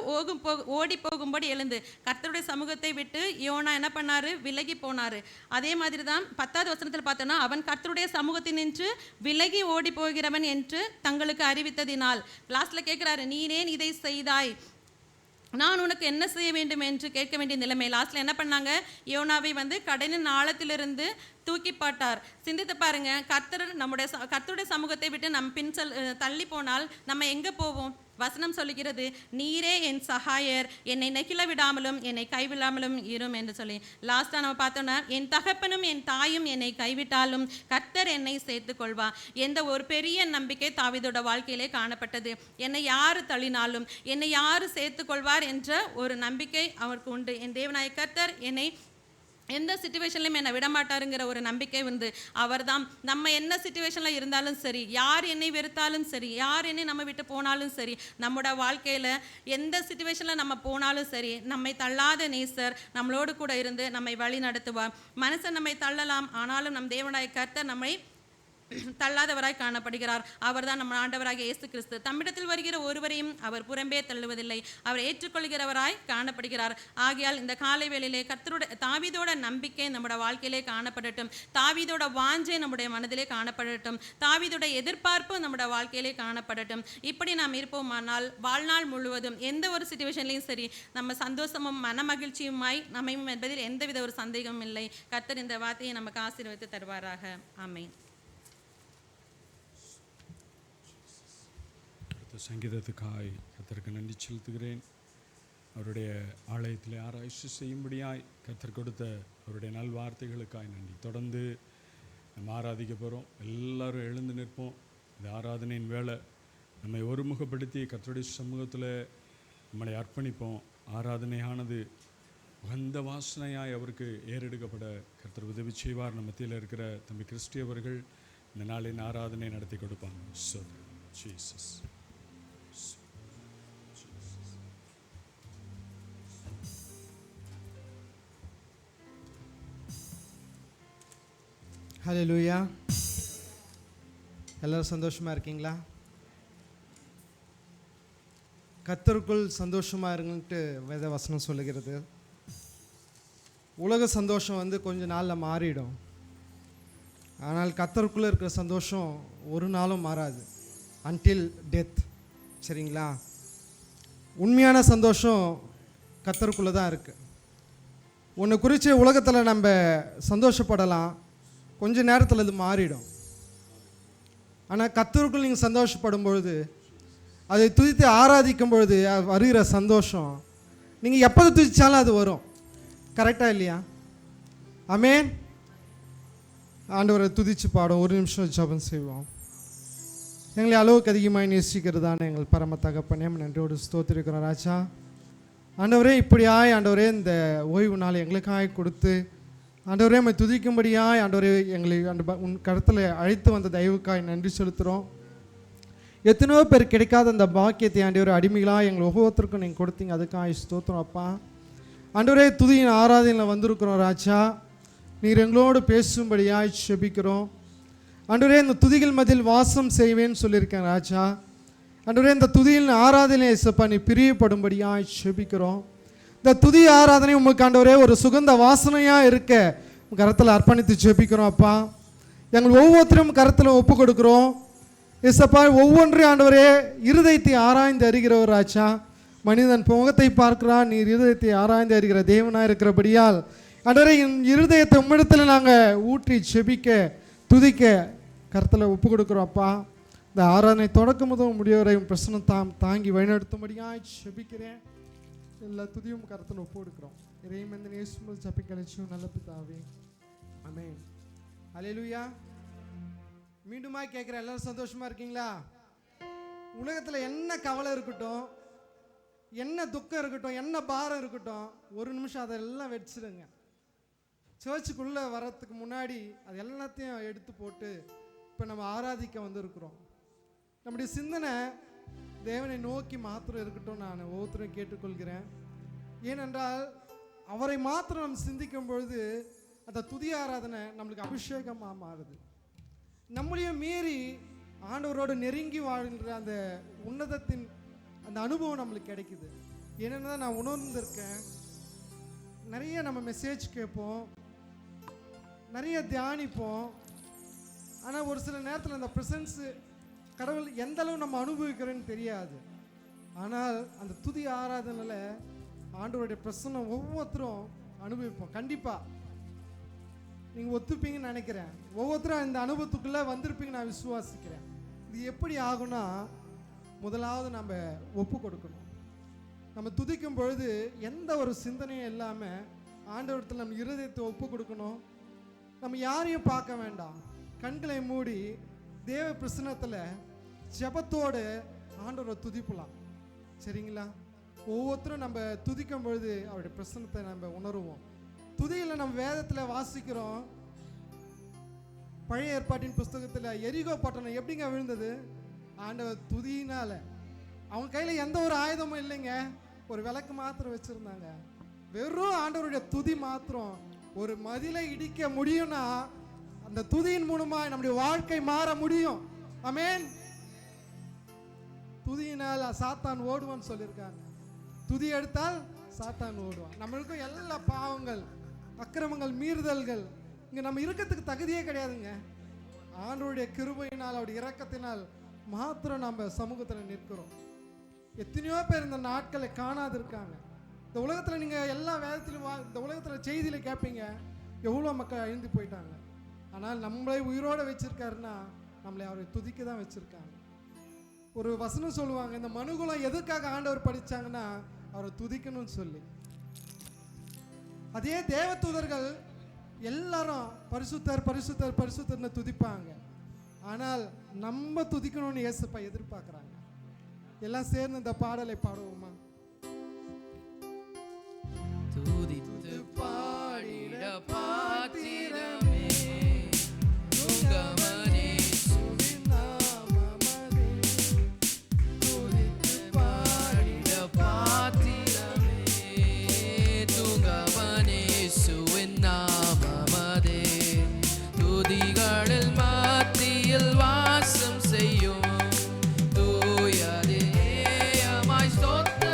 [SPEAKER 2] ஓடி போகும்படி எழுந்து. கர்த்தருடைய சமூகத்தை விட்டு யோனா என்ன பண்ணாரு? விலகி போனாரு. அதே மாதிரி தான் 10வது வசனத்தில் பார்த்தோன்னா, அவன் கர்த்தருடைய சமூகத்தில் நின்று விலகி ஓடி போகிறவன் என்று தங்களுக்கு அறிவித்ததினால். லாஸ்ட்ல கேட்கிறாரு, நீனேன் இதை செய்தாய், நான் உனக்கு என்ன செய்ய வேண்டும் என்று கேட்க வேண்டிய நிலைமை. லாஸ்ட்ல என்ன பண்ணாங்க? யோனாவை வந்து கடலின் ஆழத்திலிருந்து தூக்கி போட்டார். சிந்தித்து பாருங்க, கர்த்தருடைய சமூகத்தை விட்டு நம்ம தள்ளி போனால் நம்ம எங்கே போவோம்? வசனம் சொல்லுகிறது, நீரே என் சகாயர், என்னை நெகிழ விடாமலும் என்னை கைவிடாமலும் இரும் என்று சொல்லி. லாஸ்ட்டாக நம்ம பார்த்தோன்னா, என் தகப்பனும் என் தாயும் என்னை கைவிட்டாலும் கர்த்தர் என்னை சேர்த்து கொள்வா. எந்த ஒரு பெரிய நம்பிக்கை தாவீதோட வாழ்க்கையிலே காணப்பட்டது. என்னை யார் தள்ளினாலும் என்னை யார் சேர்த்து கொள்வார் என்ற ஒரு நம்பிக்கை அவருக்கு உண்டு. என் தேவனாய கர்த்தர் என்னை எந்த சிச்சுவேஷன்லையும் என்னை விடமாட்டாருங்கிற ஒரு நம்பிக்கை வந்து அவர் தான். நம்ம என்ன சிச்சுவேஷனில் இருந்தாலும் சரி, யார் என்னை வெறுத்தாலும் சரி, யார் என்னை நம்ம விட்டு போனாலும் சரி, நம்மளோட வாழ்க்கையில் எந்த சிச்சுவேஷனில் நம்ம போனாலும் சரி, நம்மை தள்ளாத நேசர் நம்மளோடு கூட இருந்து நம்மை வழி நடத்துவார். மனுஷன் நம்மை தள்ளலாம், ஆனாலும் நம் தேவனாய கர்த்தர் நம்மை தள்ளாதவராய் காணப்படுகிறார். அவர் தான் நம்ம ஆண்டவராகிய இயேசு கிறிஸ்து. தம்மிடத்தில் வருகிற ஒருவரையும் அவர் புறம்பே தள்ளுவதில்லை, அவர் ஏற்றுக்கொள்கிறவராய் காணப்படுகிறார். ஆகையால் இந்த காலை வேளையிலே தாவீதோட நம்பிக்கை நம்முடைய வாழ்க்கையிலே காணப்படட்டும், தாவீதோட வாஞ்சை நம்முடைய மனதிலே காணப்படட்டும், தாவீதோட எதிர்பார்ப்பு நம்முடைய வாழ்க்கையிலே காணப்படட்டும். இப்படி நாம் இருப்போமானால் வாழ்நாள் முழுவதும் எந்த ஒரு சிச்சுவேஷன்லையும் சரி நம்ம சந்தோஷமும் மன மகிழ்ச்சியுமாய் அமையும் என்பதில் எந்தவித ஒரு சந்தேகமும் இல்லை. கர்த்தர் இந்த வார்த்தையை நமக்கு ஆசீர்வதித்து தருவாராக. ஆமென்.
[SPEAKER 1] சங்கீதத்துக்காய் கர்த்தருக்கு நன்றி செலுத்துகிறேன். அவருடைய ஆலயத்தில் ஆராய்ச்சி செய்யும்படியாய் கர்த்தர் கொடுத்த அவருடைய நல்வார்த்தைகளுக்காய் நன்றி. தொடர்ந்து நம்ம ஆராதிக்க போகிறோம். எல்லாரும் எழுந்து நிற்போம். இந்த ஆராதனையின் வேலை நம்மை ஒருமுகப்படுத்தி கர்த்தருடைய சமூகத்தில் நம்மளை அர்ப்பணிப்போம். ஆராதனையானது உகந்த வாசனையாய் அவருக்கு ஏறெடுக்கப்பட கர்த்தர் உதவி செய்வார். நம்ம மத்தியில் இருக்கிற தம்பி கிறிஸ்டி அவர்கள் இந்த நாளின் ஆராதனை நடத்தி கொடுப்பாங்க. So Jesus.
[SPEAKER 3] ஹல்லேலூயா. எல்லாரும் சந்தோஷமாக இருக்கீங்களா? கர்த்தருக்குள் சந்தோஷமாக இருங்கன்ட்டு வேத வசனம் சொல்லுகிறது. உலக சந்தோஷம் வந்து கொஞ்ச நாளில் மாறிடும். ஆனால் கர்த்தருக்குள்ளே இருக்கிற சந்தோஷம் ஒரு நாளும் மாறாது. Until death. சரிங்களா? உண்மையான சந்தோஷம் கர்த்தருக்குள்ளே தான் இருக்குது. ஒன்று குறித்து உலகத்தில் நம்ம சந்தோஷப்படலாம், கொஞ்ச நேரத்தில் அது மாறிடும். ஆனால் கர்த்தருக்குள் நீங்கள் சந்தோஷப்படும் பொழுது, அதை துதித்து ஆராதிக்கும் பொழுது வருகிற சந்தோஷம் நீங்கள் எப்போது துதிச்சாலும் அது வரும். கரெக்டாக இல்லையா? ஆமென். ஆண்டவரை துதித்து பாடும். ஒரு நிமிஷம் ஜெபம் செய்வோம். எங்களை அளவுக்கு அதிகமாக நேசிக்கிறதான எங்கள் பரம தகப்பனே, நன்றியோடு ஸ்தோத்திரிக்கிறோம் ராஜா. ஆண்டவரே, இப்படியாய் ஆண்டவரே இந்த ஓய்வு நாள் எங்களுக்காக கொடுத்து ஆண்டவரே நம்மை துதிக்கும்படியாய் ஆண்டவரே எங்களை உன் கருத்தில் அழைத்து வந்த தயவுக்காய் நன்றி செலுத்துகிறோம். எத்தனையோ பேர் கிடைக்காத அந்த பாக்கியத்தை ஆண்டவரே அடிமைகளாக எங்கள் ஒவ்வொருத்தருக்கும் நீங்கள் கொடுத்தீங்க. அதுக்காக ஸ்தோத்திரம் அப்பா. ஆண்டவரே, துதியின் ஆராதனையில் வந்திருக்கிறோம் ராஜா. நீர் எங்களோடு பேசும்படியாய் செபிக்கிறோம். ஆண்டவரே, இந்த துதிகள் மத்தியில் வாசம் செய்வேன்னு சொல்லியிருக்கேன் ராஜா. ஆண்டவரே, இந்த துதியின் ஆராதனை இயேசுப்பா நீ பிரியப்படும்படியாய் செபிக்கிறோம். இந்த துதி ஆராதனை உமக்கு ஆண்டவரே ஒரு சுகந்த வாசனையாக இருக்க கரத்தில் அர்ப்பணித்து செபிக்கிறோம் அப்பா. எங்கள் ஒவ்வொருத்தரும் கரத்தில் ஒப்பு கொடுக்குறோம் இயேசுப்பா. ஒவ்வொன்றையும் ஆண்டவரே இருதயத்தை ஆராய்ந்து அறிகிறவர் ராஜா. மனிதன் முகத்தை பார்க்கிறான், நீர் இருதயத்தை ஆராய்ந்து அறிகிற தேவனாக இருக்கிறபடியால் ஆண்டவரே என் இருதயத்தை உம்மிடத்தில் நாங்கள் ஊற்றி செபிக்க துதிக்க கரத்தில் ஒப்பு கொடுக்குறோம் அப்பா. இந்த ஆராதனை தொடக்கம் முதல் முடிவரை பிரசனம் தாங்கி வழிநடத்தும்படியாக செபிக்கிறேன். எல்லா துதியும் கரத்தில் ஒப்பு கொடுக்குறோம். இறைவன் இயேசுவில் ஜெபி கழிச்சும் நல்ல பிதாவே, ஆமென். அல்லேலூயா. மீண்டுமா கேட்குறேன், எல்லாரும் சந்தோஷமா இருக்கீங்களா? உலகத்தில் என்ன கவலை இருக்கட்டும், என்ன துக்கம் இருக்கட்டும், என்ன பாரம் இருக்கட்டும், ஒரு நிமிஷம் அதெல்லாம் வச்சிடுங்க. சர்ச்சுக்குள்ளே வர்றதுக்கு முன்னாடி அது எல்லாத்தையும் எடுத்து போட்டு இப்போ நம்ம ஆராதிக்க வந்திருக்கிறோம். நம்முடைய சிந்தனை தேவனை நோக்கி மாத்திரம் இருக்கட்டும். நான் ஒவ்வொருத்தரும் கேட்டுக்கொள்கிறேன். ஏனென்றால் அவரை மாத்திரம் நம்ம சிந்திக்கும் பொழுது அந்த துதி ஆராதனை நம்மளுக்கு அபிஷேகமாக மாறுது. நம்மளையும் மீறி ஆண்டவரோடு நெருங்கி வாழ்கின்ற அந்த உன்னதத்தின் அந்த அனுபவம் நம்மளுக்கு கிடைக்குது. ஏன்னா நான் உணர்ந்திருக்கேன், நிறைய நம்ம மெசேஜ் கேட்போம், நிறைய தியானிப்போம். ஆனால் ஒரு சில நேரத்தில் அந்த ப்ரெசன்ஸு கடவுள் எந்த அளவு நம்ம அனுபவிக்கிறோன்னு தெரியாது. ஆனால் அந்த துதி ஆராதனையில் ஆண்டவருடைய பிரசன்னம் ஒவ்வொருத்தரும் அனுபவிப்போம். கண்டிப்பாக நீங்கள் ஒத்துப்பீங்கன்னு நினைக்கிறேன். ஒவ்வொருத்தரும் இந்த அனுபவத்துக்குள்ளே வந்திருப்பீங்கன்னு நான் விசுவாசிக்கிறேன். இது எப்படி ஆகும்னா, முதலாவது நம்ம ஒப்பு கொடுக்கணும். நம்ம துதிக்கும் பொழுது எந்த ஒரு சிந்தனையும் இல்லாமல் ஆண்டவரத்தில் நம்ம இருதயத்தை ஒப்பு கொடுக்கணும். நம்ம யாரையும் பார்க்க வேண்டாம், கண்களை மூடி தேவ பிரசன்னத்தில் ஜெபத்தோடு ஆண்டவரை துதிப்பலாம். சரிங்களா? ஒவ்வொருத்தரும் நம்ம துதிக்கும் பொழுது அவருடைய பிரசன்னத்தை நம்ம உணருவோம். துதியில் நம்ம வேதத்தில் வாசிக்கிறோம், பழைய ஏற்பாட்டின் புஸ்தகத்தில் எரிகோ பட்டணம் எப்படிங்க விழுந்தது? ஆண்டவர் துதியினால. அவங்க கையில் எந்த ஒரு ஆயுதமும் இல்லைங்க, ஒரு விளக்கு மாத்திரம் வச்சுருந்தாங்க. வெறும் ஆண்டவருடைய துதி மாத்திரம் ஒரு மதிலை இடிக்க முடியும்னா அந்த துதியின் மூலமாக நம்முடைய வாழ்க்கை மாற முடியும். ஆமென். துதியினால் சாத்தான் ஓடுவான்னு சொல்லியிருக்காங்க. துதி எடுத்தால் சாத்தான் ஓடுவான். நம்மளுக்கும் எல்லா பாவங்கள், அக்கிரமங்கள், மீறுதல்கள் இங்கே நம்ம இருக்கிறதுக்கு தகுதியே கிடையாதுங்க. ஆண்டவருடைய கிருபையினால் அவருடைய இரக்கத்தினால் மாத்திரம் நம்ம சமூகத்தில் நிற்கிறோம். எத்தனையோ பேர் இந்த நாட்களை காணாது இருக்காங்க. இந்த உலகத்தில் நீங்கள் எல்லா வேதத்திலும் இந்த உலகத்தில் செய்தியில் கேட்பீங்க, எவ்வளோ மக்கள் அழிந்து போயிட்டாங்க. ஆனால் நம்மளை உயிரோடு வச்சிருக்காருன்னா நம்மளை அவரை துதிக்க தான் வச்சிருக்காங்க. ஒரு வசனம் சொல்லுவாங்க, இந்த மனுகுலம் எதுக்காக ஆண்டவர் படித்தாங்கன்னா அவரை துதிக்கணும்னு சொல்லி. அதே தேவதூதர்கள் எல்லாரும் பரிசுத்தர் பரிசுத்தர் பரிசுத்தர்னு துதிப்பாங்க. ஆனால் நம்ம துதிக்கணும்னு இயேசுப்பா எதிர்பார்க்குறாங்க. எல்லாம் சேர்ந்து இந்த பாடலை பாடுவோமா?
[SPEAKER 4] துதித்து பாடிட பாத்திரமே துங்கமனே சுவிநாமமதே. துதித்து பாடிட பாத்திரமே துங்கமனே சுவிநாமமதே. துதிகளில் மத்தியில் வாசம் செய்யும் தூயதேயமாய் ஸ்தோத்திர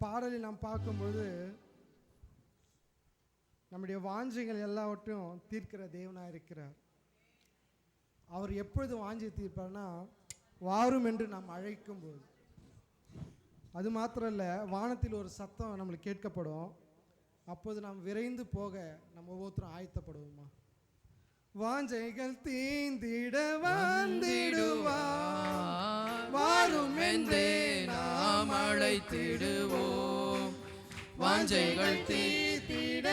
[SPEAKER 3] பாடலில் நாம் பார்க்கும்போது நம்முடைய வாஞ்சைகள் எல்லாவற்றையும் தீர்க்கிற தேவனாக இருக்கிறார். அவர் எப்பொழுது வாஞ்சி தீர்ப்பார்னா வாரும் என்று நாம் அழைக்கும்போது. அது மாத்திரம் இல்லை, வானத்தில் ஒரு சத்தம் நம்மளுக்கு கேட்கப்படும். அப்போது நாம் விரைந்து போக நம்ம ஒவ்வொருத்தரும் ஆயத்தப்படுவோமா? வாஞ்சைகள் தீந்திட வந்திடுவார், வாரும் என்றே
[SPEAKER 4] நாம் அழைத்திடுவோம். வாஞ்சைகள்
[SPEAKER 3] தீந்திட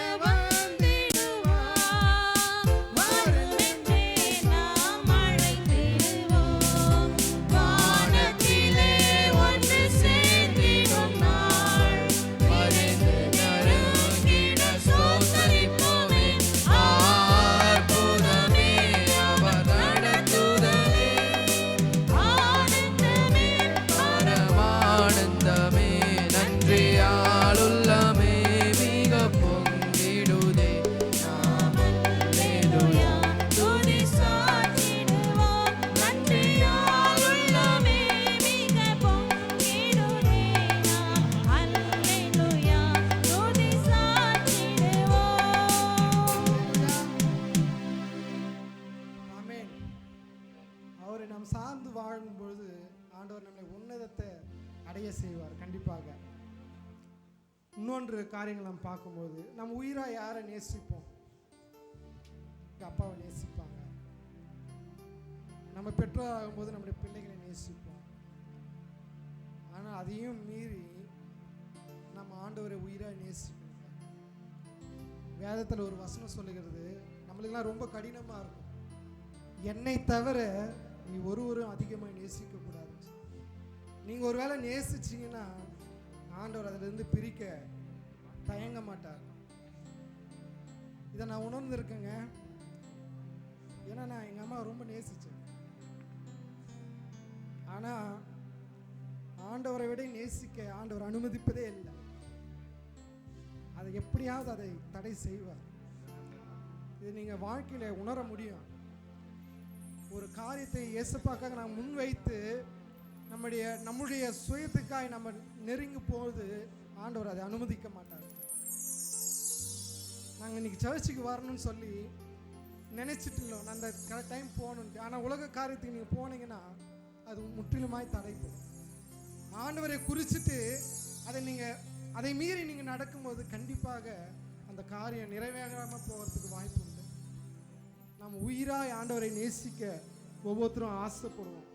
[SPEAKER 3] சார்ந்து வாழும்பொழுது ஆண்டவர் நம்மை உன்னதத்தை அடைய செய்வார் கண்டிப்பாக. இன்னொன்று காரியங்கள் நாம் பார்க்கும்போது நம்ம உயிராக யாரை நேசிப்போம்? அப்பாவை நேசிப்பாங்க. நம்ம பெற்றோர் ஆகும்போது நம்முடைய பிள்ளைகளை நேசிப்போம். ஆனால் அதையும் மீறி நம்ம ஆண்டவரை உயிராக நேசிப்போம். வேதத்தில் ஒரு வசனம் சொல்லுகிறது, நம்மளுக்கெல்லாம் ரொம்ப கடினமாக இருக்கும். என்னை தவிர நீ ஒருவரும் அதிகமாக நேசிக்கக்கூடாது. நீங்கள் ஒரு வேளை நேசிச்சிங்கன்னா ஆண்டவர் அதிலிருந்து பிரிக்க தயங்க மாட்டார். இதை நான் உணர்ந்திருக்கேங்க. ஏன்னா நான் எங்கள் அம்மா ரொம்ப நேசித்தேன். ஆனால் ஆண்டவரை விட நேசிக்க ஆண்டவர் அனுமதிப்பதே இல்லை. அதை எப்படியாவது அதை தடை செய்வார். இது நீங்கள் வாழ்க்கையில் உணர முடியும். ஒரு காரியத்தை இயேசுவுக்காக நாம் முன்வைத்து நம்முடைய சுயத்துக்காய் நம்ம நெருங்கி போது ஆண்டவர் அதை அனுமதிக்க மாட்டார். நாங்கள் இன்னைக்கு சர்ச்சுக்கு வரணும்னு சொல்லி நினைச்சிட்டு இல்லை, நான் அந்த கரெக்ட் டைம் போகணுன்ட்டு. ஆனால் உலக காரியத்துக்கு நீங்கள் போனீங்கன்னா அது முற்றிலுமாய் தடைப்படும். ஆண்டவரை குறிச்சிட்டு அதை மீறி நீங்கள் நடக்கும்போது கண்டிப்பாக அந்த காரியம் நிறைவேறாமல் போகிறதுக்கு வாய்ப்பு உண்டு. நம்ம உயிராய் ஆண்டவரை நேசிக்க ஒவ்வொருத்தரும் ஆசைப்படுவோம்.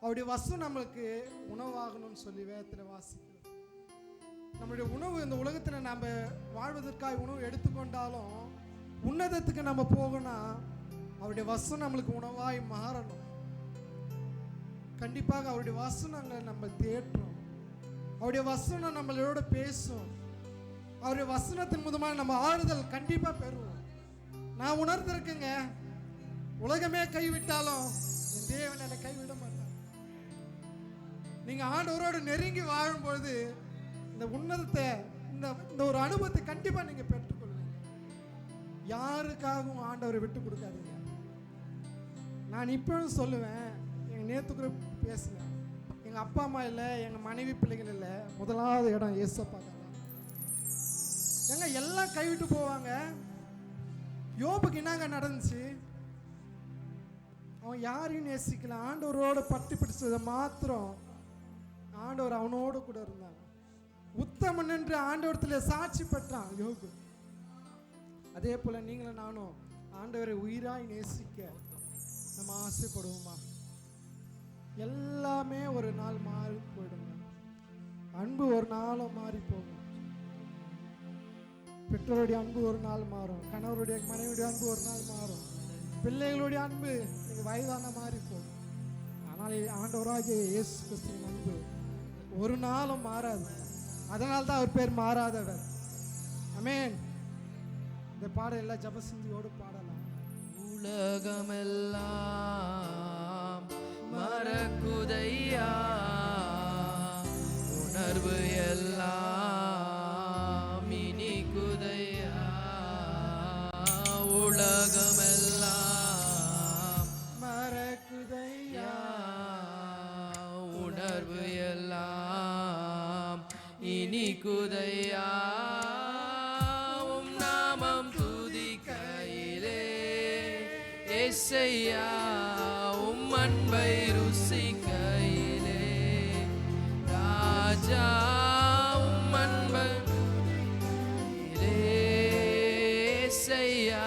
[SPEAKER 3] அவருடைய வசனம் நம்மளுக்கு உணவாகணும்னு சொல்லி வேதத்தில் வாசிக்கிறோம். நம்மளுடைய உணவு இந்த உலகத்தில் நம்ம வாழ்வதற்காக உணவு எடுத்துக்கொண்டாலும் உன்னதத்துக்கு நம்ம போகணும். அவருடைய வசனம் நம்மளுக்கு உணவாய் மாறணும். கண்டிப்பாக அவருடைய வசனங்களை நம்ம தேற்றோம். அவருடைய வசனம் நம்மளோட பேசும். அவருடைய வசனத்தின் மூலமாக நம்ம ஆறுதல் கண்டிப்பாக பெறுவோம். நான் உணர்ந்திருக்கேங்க, உலகமே கைவிட்டாலும் என் தேவன் என்னை கைவிட மாட்டார். நீங்க ஆண்டவரோடு நெருங்கி வாழும்பொழுது இந்த உன்னதத்தை இந்த ஒரு அனுபவத்தை கண்டிப்பா நீங்க பெற்றுக்கொள்வீங்க. யாருக்காகவும் ஆண்டவரை விட்டு கொடுக்காதீங்க. நான் இப்பவும் சொல்லுவேன், எங்க நேத்து கூட பேசுவேன், எங்க அப்பா அம்மா இல்லை, எங்க மனைவி பிள்ளைகள் இல்லை, முதலாவது இடம் இயேசப்பா தான். எங்க எல்லாம் கைவிட்டு போவாங்க. யோபுக்கு என்னங்க நடந்துச்சு? அவன் யாரையும் நேசிக்கல, ஆண்டவரோட பட்டு பிடிச்சதை மாத்திரம் ஆண்டவர் அவனோடு கூட இருந்தாங்க. உத்தமன் என்று ஆண்டவரத்தில் சாட்சி பெற்றான் யோபு. அதே போல நீங்களும் நானும் ஆண்டவரை உயிராய் நேசிக்க நம்ம ஆசைப்படுவோமா? எல்லாமே ஒரு நாள் மாறி போயிடுங்க. அன்பு ஒரு நாளும் மாறி போகும். பெற்றோருடைய அன்பு ஒரு நாள் மாறும், கணவருடைய மனைவியுடைய அன்பு ஒரு நாள் மாறும், பிள்ளைகளுடைய அன்பு வயதான மாறி போகும். ஆனால் ஆண்டவராகிய இயேசு கிறிஸ்துவின் அன்பு ஒரு நாளும் மாறாது. அதனால்தான் அவர் பேர் மாறாதவர். ஆமென். இந்த பாடல் எல்லாம் ஜபசிந்தியோடு பாடலாம்.
[SPEAKER 4] உலகமெல்லாம் மறக்குதையா, உணர்வு எல்லாம் இனிக்குதையா. உலகமெல்லாம்
[SPEAKER 3] மறக்குதையா,
[SPEAKER 4] உணர்வு எல்லாம் இனிக்குதையா உம் நாமம் துதிக்கையிலே ஏசையா உம் அன்பை ருசிக்கையிலே ராஜா உம் அன்பை ஏசையா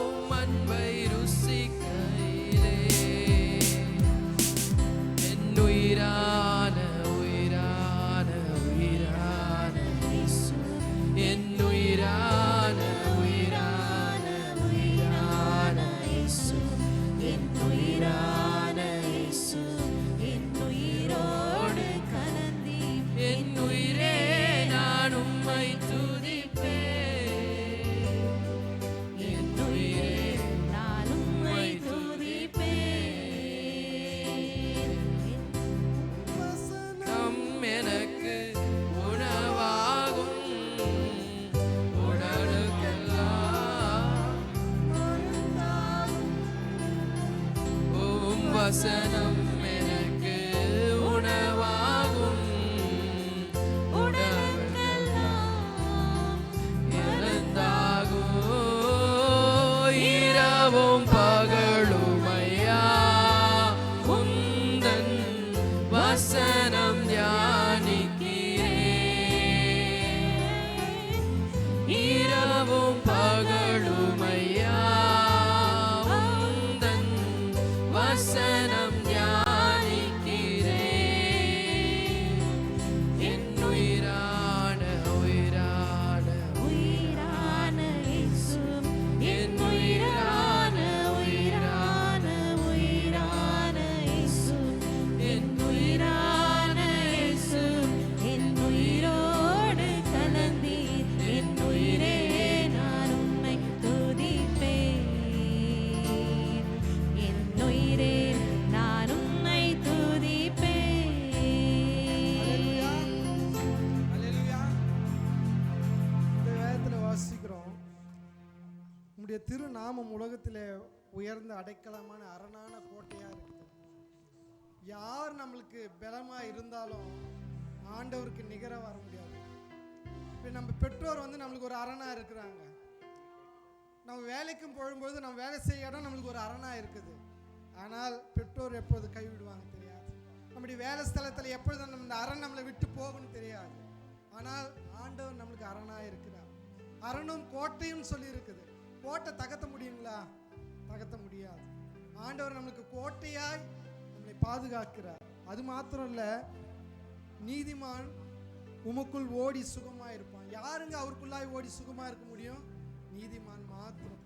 [SPEAKER 4] உம் அன்பை ருசிக்கையிலே என் உயிரான உயிரான உயிரான இயேசு என் உயிரான உயிரான உயிரான இயேசு என் உயிரான இயேசு என் உயிரோடு கலந்தி என் உயிரே நான் உம்மை துதிப்பேன் என் உயிரே நான் உம்மை துதிப்பேன் நம் எனக்கு உணவாகும் உடலுக்கெல்லாம் உம் வசனம் எனக்கு உணவாகும் உடலுக்கெல்லாம் எழுந்தாகும் இரவும் பகலுமையா உந்தன் வசனம் தியானிக்கிறேன் இரவும் பகலுமையா உந்தன் வசனம் தியானிக்கிறேன் என் உயிரான உயிரான
[SPEAKER 5] உயிரான இயேசு என் உயிரான உயிரான உயிரான இயேசு என் உயிரான இயேசு என் உயிரோடு கலந்தி என் உயிரே நான் உம்மை துதிப்பேன் என் உயிரே நான் உம்மை துதிப்பேன்
[SPEAKER 3] அல்லேலூயா. இந்த வேதத்தில் வாசிக்கிறோம், உம்முடைய திருநாமம் உலகத்திலே உயர்ந்த அடைக்கலமான அரணான கோட்டையா இருக்குது. யார் நம்மளுக்கு பலமா இருந்தாலும் ஆண்டவருக்கு நிகர வர முடியாது. இப்போ நம்ம பெற்றோர் வந்து நம்மளுக்கு ஒரு அரணா இருக்கிறாங்க. நம்ம வேலைக்கும் போகும்போது நம்ம வேலை செய்ய இடம் நம்மளுக்கு ஒரு அரணா இருக்குது. ஆனால் பெற்றோர் எப்போது கைவிடுவாங்க தெரியாது. நம்முடைய வேலை ஸ்தலத்தில் எப்பொழுது நம்ம இந்த அரண் நம்மளை விட்டு போகணும் தெரியாது. ஆனால் ஆண்டவர் நம்மளுக்கு அரணா இருக்கிறார். அரணும் கோட்டையும் சொல்லி இருக்குது. கோட்டை தகர்த்த முடியுங்களா? தகர்த்த முடியாது. ஆண்டவர் நம்மளுக்கு கோட்டையாய் நம்மளை பாதுகாக்கிறார். அது மாத்திரம் இல்லை, நீதிமான் உமக்குள் ஓடி சுகமாக இருப்பான். யாருங்க அவருக்குள்ளாய் ஓடி சுகமாக இருக்க முடியும்? நீதிமான் மாத்திரம்.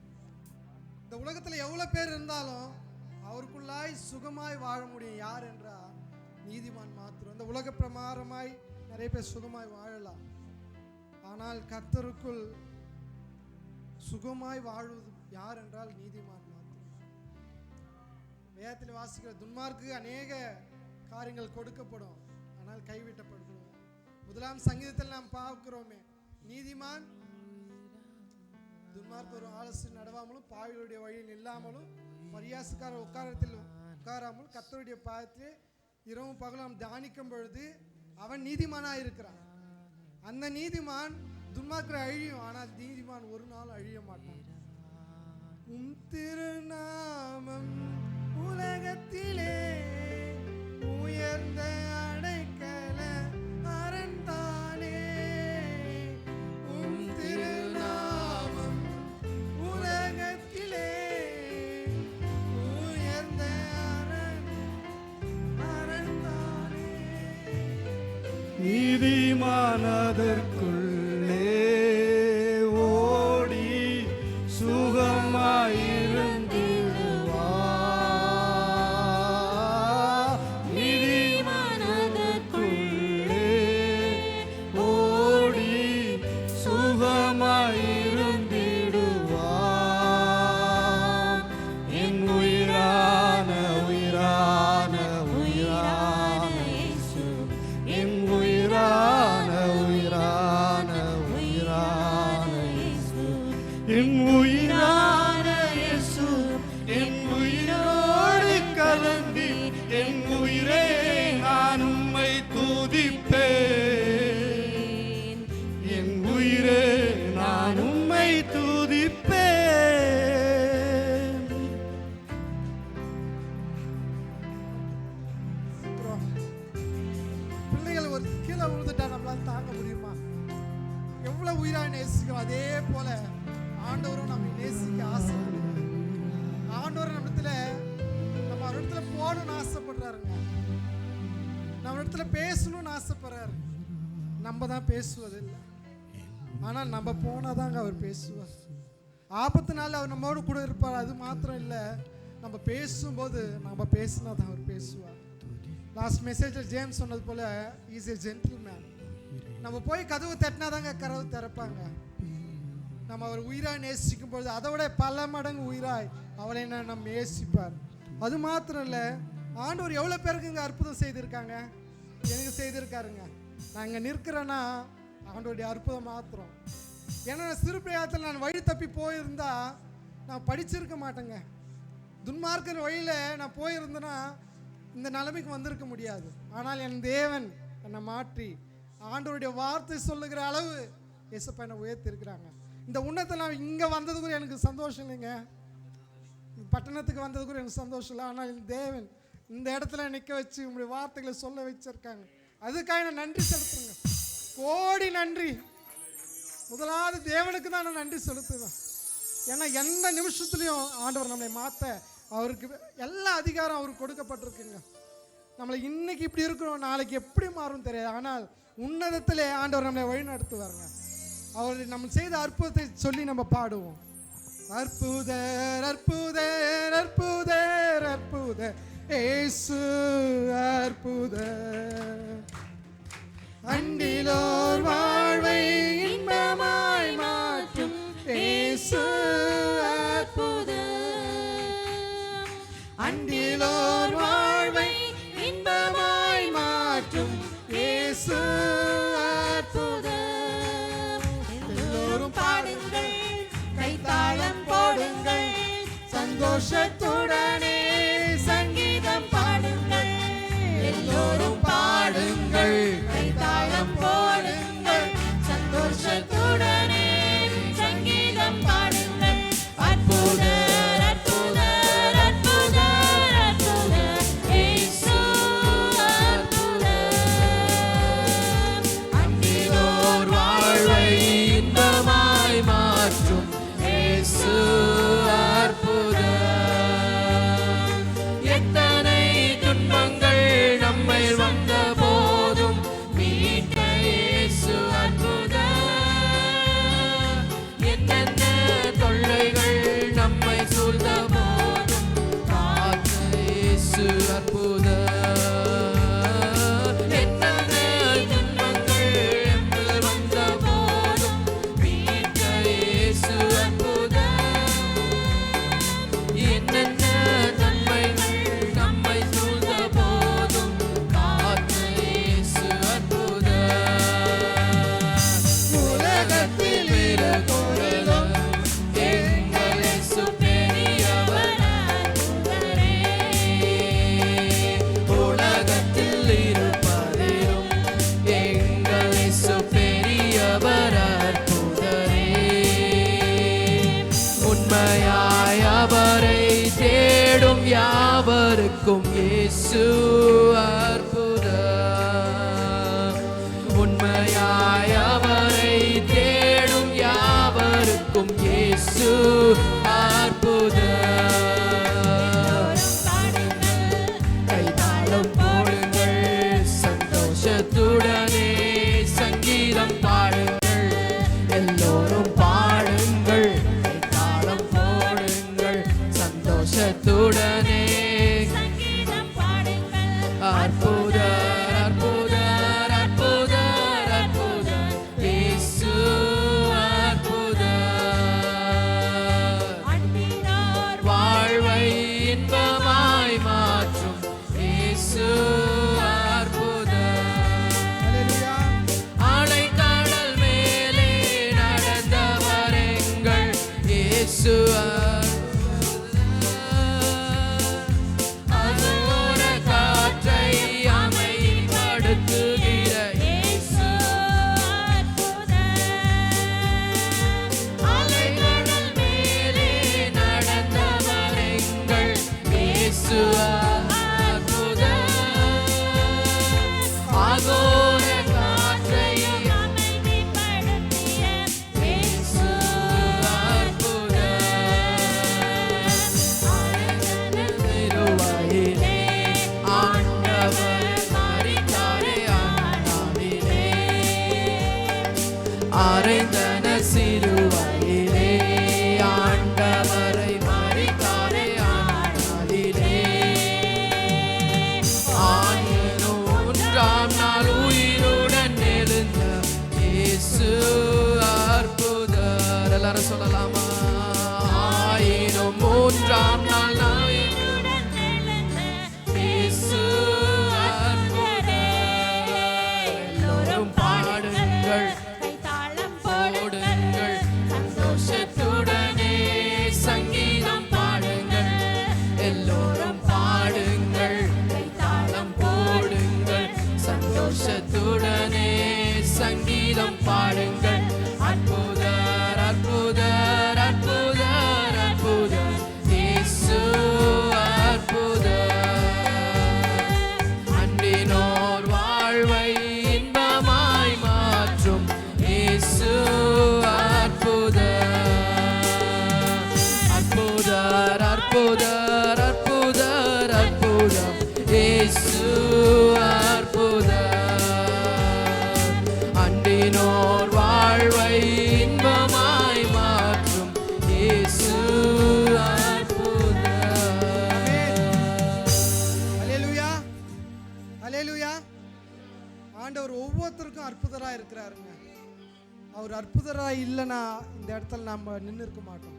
[SPEAKER 3] இந்த உலகத்தில் எவ்வளோ பேர் இருந்தாலும் அவருக்குள்ளாய் சுகமாய் வாழ முடியும். யார் என்றால் நீதிமான் மாத்திரம். இந்த உலக பிரமாரமாய் நிறைய பேர் சுகமாய் வாழலாம். ஆனால் கர்த்தருக்குள் சுகமாய் வாழ்வது யார் என்றால் நீதிமான் மாத்திரம். வேதத்தில் வாசிக்கிற துன்மார்க்கு அநேக காரியங்கள் கொடுக்கப்படும், ஆனால் கைவிட்டப்படுகிறோம். முதலாம் சங்கீதத்தில் நாம் பார்க்கிறோமே, நீதிமான் துன்மார்க்கு ஒரு ஆலோசனை நடவாமலும் பாவிகளுடைய வழியில் இல்லாமலும் பரியாசக்கார உட்காரத்தில் உட்காராமலும் கர்த்தருடைய பாதத்திலே இரவும் பகலும் தியானிக்கும் பொழுது அவன் நீதிமானாக இருக்கிறான். அந்த நீதிமான் துன்மார்க்கரை அழியும், ஆனால் நீதிமான் ஒரு நாள் அழிய மாட்டான். உம் திருநாமம் உலகத்திலே உயர்ந்த அடைக்கல அரண்தானே. உம் திருநாமம் உலகத்திலே உயர்ந்த அரண்தானே.
[SPEAKER 6] நீதிமானதற்குள்ளே ஓடி சுகமாயிருந்திடுவார். நீதிமானதற்குள்ளே ஓடி சுகமாயிருந்திடுவார். என் உயிரான உயிரான உயிரான இயேசு என் உயிரான உயிரான உயிரான இயேசு என் உயிரான இயேசு என் உயிரோடு கலந்தி என் உயிரே நான் உம்மை துதிப்பேன்
[SPEAKER 3] கீழே விழுந்துட்டா நம்மளால தாங்க முடியுமா? எவ்வளவு உயிராய் நேசிக்கிறோம் அதே போல ஆண்டவரும் நம்மை நேசிக்க ஆசைப்படுறாரு. ஆண்டவர் நம்மிடத்துல நம்ம அவரிடத்துல போகணும்னு ஆசைப்படுறாருங்க. நம்ம இடத்துல பேசணும்னு ஆசைப்படுறாரு. நம்ம தான் பேசுவதில்லை, ஆனால் நம்ம போனாதாங்க அவர் பேசுவார். ஆபத்து நாள் அவர் நம்மோடு கூட இருப்பார். அது மாத்திரம் இல்லை, நம்ம பேசும்போது நம்ம பேசினா தான் அவர் பேசுவார். லாஸ்ட் மெசேஜில் ஜேம்ஸ் சொன்னது போல இஸ் ஏ ஜென்டில்மேன். நம்ம போய் கதவு தட்டினா தாங்க கதவு திறப்பாங்க. நம்ம அவர் உயிராய் நேசிக்கும் பொழுது அதை விட பல மடங்கு உயிராய் அவரை நம்ம நேசிப்பார். அது மாத்திரம் இல்லை, ஆண்டவர் எவ்வளோ பேருக்கு இங்கே அற்புதம் செய்திருக்காங்க. எனக்கு செய்திருக்காருங்க. நான் இங்கே நிற்கிறேன்னா ஆண்டவருடைய அற்புதம் மாத்திரம். ஏன்னா சிறு பிராயத்தில் நான் வழி தப்பி போயிருந்தா நான் படிச்சிருக்க மாட்டேங்க. துன்மார்க்கிற வழியில் நான் போயிருந்தேன்னா இந்த நிலைமைக்கு வந்திருக்க முடியாது. ஆனால் என் தேவன் என்னை மாற்றி ஆண்டவருடைய வார்த்தை சொல்லுகிற அளவு இயேசுப்பா என்னை உயர்த்திருக்கிறாங்க. இந்த உன்னத்தில் நான் இங்கே வந்தது கூட எனக்கு சந்தோஷம் இல்லைங்க. பட்டணத்துக்கு வந்தது கூட எனக்கு சந்தோஷம் இல்லை. ஆனால் என் தேவன் இந்த இடத்துல நிற்க வச்சு உங்களுடைய வார்த்தைகளை சொல்ல வச்சிருக்காங்க. அதுக்காக நான் நன்றி செலுத்துங்க. கோடி நன்றி. முதலாவது தேவனுக்கு தான் நான் நன்றி செலுத்துவேன். ஏன்னா எந்த நிமிஷத்துலையும் ஆண்டவர் நம்மளை மாற்ற அவருக்கு எல்லா அதிகாரம் அவருக்கு கொடுக்கப்பட்டிருக்குங்க. நம்மளை இன்னைக்கு இப்படி இருக்கிறோம், நாளைக்கு எப்படி மாறும் தெரியாது. ஆனால் உன்னதத்திலே ஆண்டவர் நம்மளை வழி நடத்துவாருங்க. அவர் நம்ம செய்த அற்புதத்தை சொல்லி நம்ம பாடுவோம். அற்புதர் அற்புதர் அற்புதர் அற்புதர் இயேசு அற்புதர். அண்டிலோர் வாழ்வை இன்பமாய் மாற்றும் இயேசு அற்புதர். அண்டிலோர் வாழ்வை இன்பமாய் மாற்றும் இயேசு அற்புதர். எல்லோரும் பாடுங்கள், கைத்தாளம் போடுங்கள், சந்தோஷத்துடனே சங்கீதம் பாடுங்கள். எல்லோரும் பாடுங்கள், கைத்தாளம் போடுங்கள், சந்தோஷத்துடனே சங்கீதம் பாடுங்கள். அற்புதர் அற்புதர் அற்புதர் அற்புதர் இயேசு அற்புதர். அன்பிலோர் வாழ்வை இன்பமாய் மாற்றும் இயேசு அற்புதர். எத்தனை துன்பங்கள் நம்மை வந்த போதும் மீட்க இயேசு அற்புதர். என்னென்ன தொல்லைகள் நம்மை சூழ்ந்த போதும் காத்த இயேசு அற்புதர். என்னென்ன துன்பங்கள் நம்மில் வந்த போதும் மீட்க இயேசு அற்புதர். என்னென்ன நன்மைகள் நம்மை சூழ்ந்த போதும் காத்த இயேசு அற்புதர். உலகத்தில் இருக்கிறதும் எங்கள் இயேசு பெரியவர் அற்புதரே. உலகத்தில் இருப்பதிலும் எங்கள் இயேசு பெரியவர் அற்புதரே. உண்மையாய் அவரை தேடும் யாவருக்கும் இயேசு அற்புதர். உண்மையாய் அவரை தேடும் யாவருக்கும் இயேசு அற்புதர். கைதாளம் போடுங்கள், சந்தோஷத்துடனே சங்கீதம் பாடுங்கள். எல்லோரும் பாடுங்கள், கைதாளம் போடுங்கள், சந்தோஷத்துடனே
[SPEAKER 5] சங்கீதம் பாடுங்கள்.
[SPEAKER 3] அற்புதர் அற்புதர் அற்புதர் அற்புதர் இயேசு அற்புதர்.
[SPEAKER 5] அன்பினார்
[SPEAKER 3] வாழ்வை இன்பமாய் மாற்றும் இயேசு
[SPEAKER 4] சொல்லலாமா? ஆயினும் மூன்றாம் நாள்
[SPEAKER 5] என்னுடன் எழுந்த
[SPEAKER 4] இயேசு அற்புதர். எல்லோரும் பாடுங்கள்,
[SPEAKER 5] கைத்தாளம்
[SPEAKER 4] போடுங்கள், சந்தோஷத்துடனே சங்கீதம் பாடுங்கள். எல்லோரும் பாடுங்கள், கைத்தாளம் போடுங்கள், சந்தோஷத்துடனே சங்கீதம் பாடுங்கள். அற்புதர் அற்புதர் அற்புதர் அற்புதர் இயேசு அற்புதர். அன்பினோர் வாழ்வை இன்பமாய் மாற்றும் இயேசு அற்புதர். அற்புதர் அற்புதர் அற்புதர் அற்புதர் இயேசு அற்புதர். அன்பினோர் வாழ்வை இன்பமாய் மாற்றும் இயேசு அற்புதர்.
[SPEAKER 3] அல்லேலூயா, அல்லேலூயா. ஆண்டவர் ஒவ்வொருத்தருக்கும் அற்புதராக இருக்கிறாருங்க. அவர் அற்புதராக இல்லைன்னா இந்த இடத்துல நம்ம நின்று இருக்க மாட்டோம்.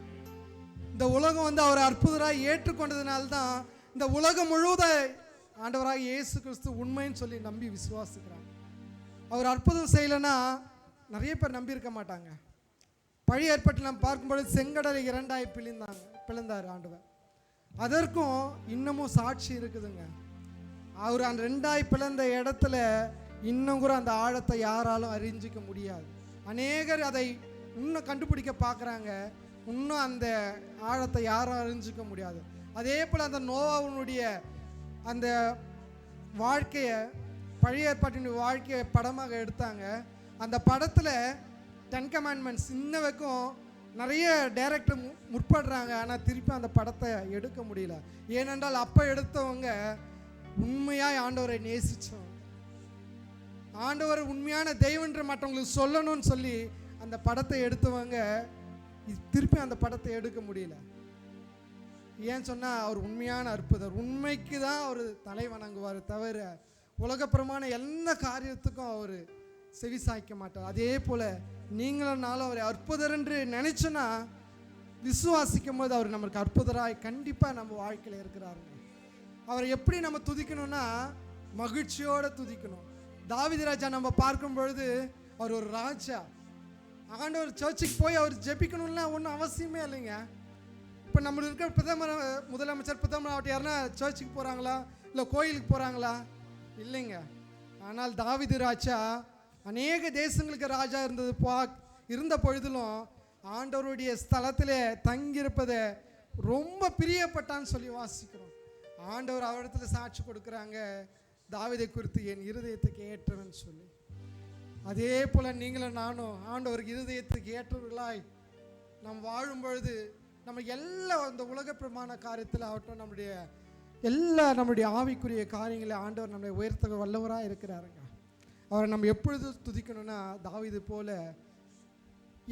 [SPEAKER 3] இந்த உலகம் வந்து அவர் அற்புதராக ஏற்றுக்கொண்டதுனால தான் இந்த உலகம் முழுவதும் ஆண்டவராக இயேசு கிறிஸ்து உண்மைன்னு சொல்லி நம்பி விசுவாசிக்கிறாங்க. அவர் அற்புதம் செய்யலைன்னா நிறைய பேர் நம்பி இருக்க மாட்டாங்க. பழைய ஏற்பாட்டில் நம்ம பார்க்கும்பொழுது செங்கடலை இரண்டாய் பிளந்தார் ஆண்டவர். அதற்கும் இன்னமும் சாட்சி இருக்குதுங்க. அவர் அந்த ரெண்டாய் பிளந்த இடத்துல இன்னும் கூட அந்த ஆழத்தை யாராலும் அறிஞ்சிக்க முடியாது. அநேகர் அதை இன்னும் கண்டுபிடிக்க பார்க்குறாங்க. இன்னும் அந்த ஆழத்தை யாரும் அறிஞ்சிக்க முடியாது. அதே போல் அந்த நோவாவுடைய அந்த வாழ்க்கையை, பழைய ஏற்பாட்டினுடைய வாழ்க்கையை படமாக எடுத்தாங்க. அந்த படத்தில் 10 கமாண்ட்மெண்ட்ஸ் இன்ன வரைக்கும் நிறைய டைரக்டர் முற்படுறாங்க. ஆனால் திருப்பி அந்த படத்தை எடுக்க முடியல. ஏனென்றால் அப்போ எடுத்தவங்க உண்மையாக ஆண்டவரை நேசித்தவங்க, ஆண்டவர் உண்மையான தெய்வன்ற மற்றவங்களுக்கு சொல்லணும்னு சொல்லி அந்த படத்தை எடுத்தவங்க திருப்பி அந்த படத்தை எடுக்க முடியல. ஏன் சொன்னால் அவர் உண்மையான அற்புதர். உண்மைக்கு தான் அவர் தலை வணங்குவார் தவிர உலகப்புறமான எல்லா காரியத்துக்கும் அவர் செவி சாய்க்க மாட்டார். அதே போல் நீங்களும் அவரை அற்புதர் என்று நினைச்சோன்னா விசுவாசிக்கும் போது அவர் நமக்கு அற்புதராய் கண்டிப்பாக நம்ம வாழ்க்கையில் இருக்கிறாருங்க. அவரை எப்படி நம்ம துதிக்கணும்னா மகிழ்ச்சியோடு துதிக்கணும். தாவீது ராஜா நம்ம பார்க்கும் பொழுது அவர் ஒரு ராஜா. ஆண்டவர் சர்ச்சுக்கு போய் அவர் ஜெபிக்கணும்லாம் ஒன்றும் அவசியமே இல்லைங்க. இப்போ நம்ம இருக்கிற முதலமைச்சர் பிரதமர் ஆகட்டும் யாருன்னா சர்ச்சுக்கு போகிறாங்களா இல்லை கோயிலுக்கு போகிறாங்களா? இல்லைங்க. ஆனால் தாவீது ராஜா அநேக தேசங்களுக்கு ராஜா இருந்த பொழுதிலும் ஆண்டவருடைய ஸ்தலத்தில் தங்கியிருப்பதை ரொம்ப பிரியப்பட்டான்னு சொல்லி வாசிக்கிறோம். ஆண்டவர் அவரிடத்துல சாட்சி கொடுக்குறாங்க, தாவீதை குறித்து என் இருதயத்துக்கு ஏற்றவன் சொல்லி. அதே போல் நீங்களும் நானும் ஆண்டவருக்கு இருதயத்துக்கு ஏற்றவர்களாய் நாம் வாழும் பொழுது நம்ம எல்லா இந்த உலக பிரமாண காரியத்தில் ஆகட்டும் நம்முடைய ஆவிக்குரிய காரியங்களை ஆண்டவர் நம்மளை உயர்த்த வல்லவராக இருக்கிறாருங்க. அவரை நம்ம எப்பொழுது துதிக்கணும்னா தாவீது போல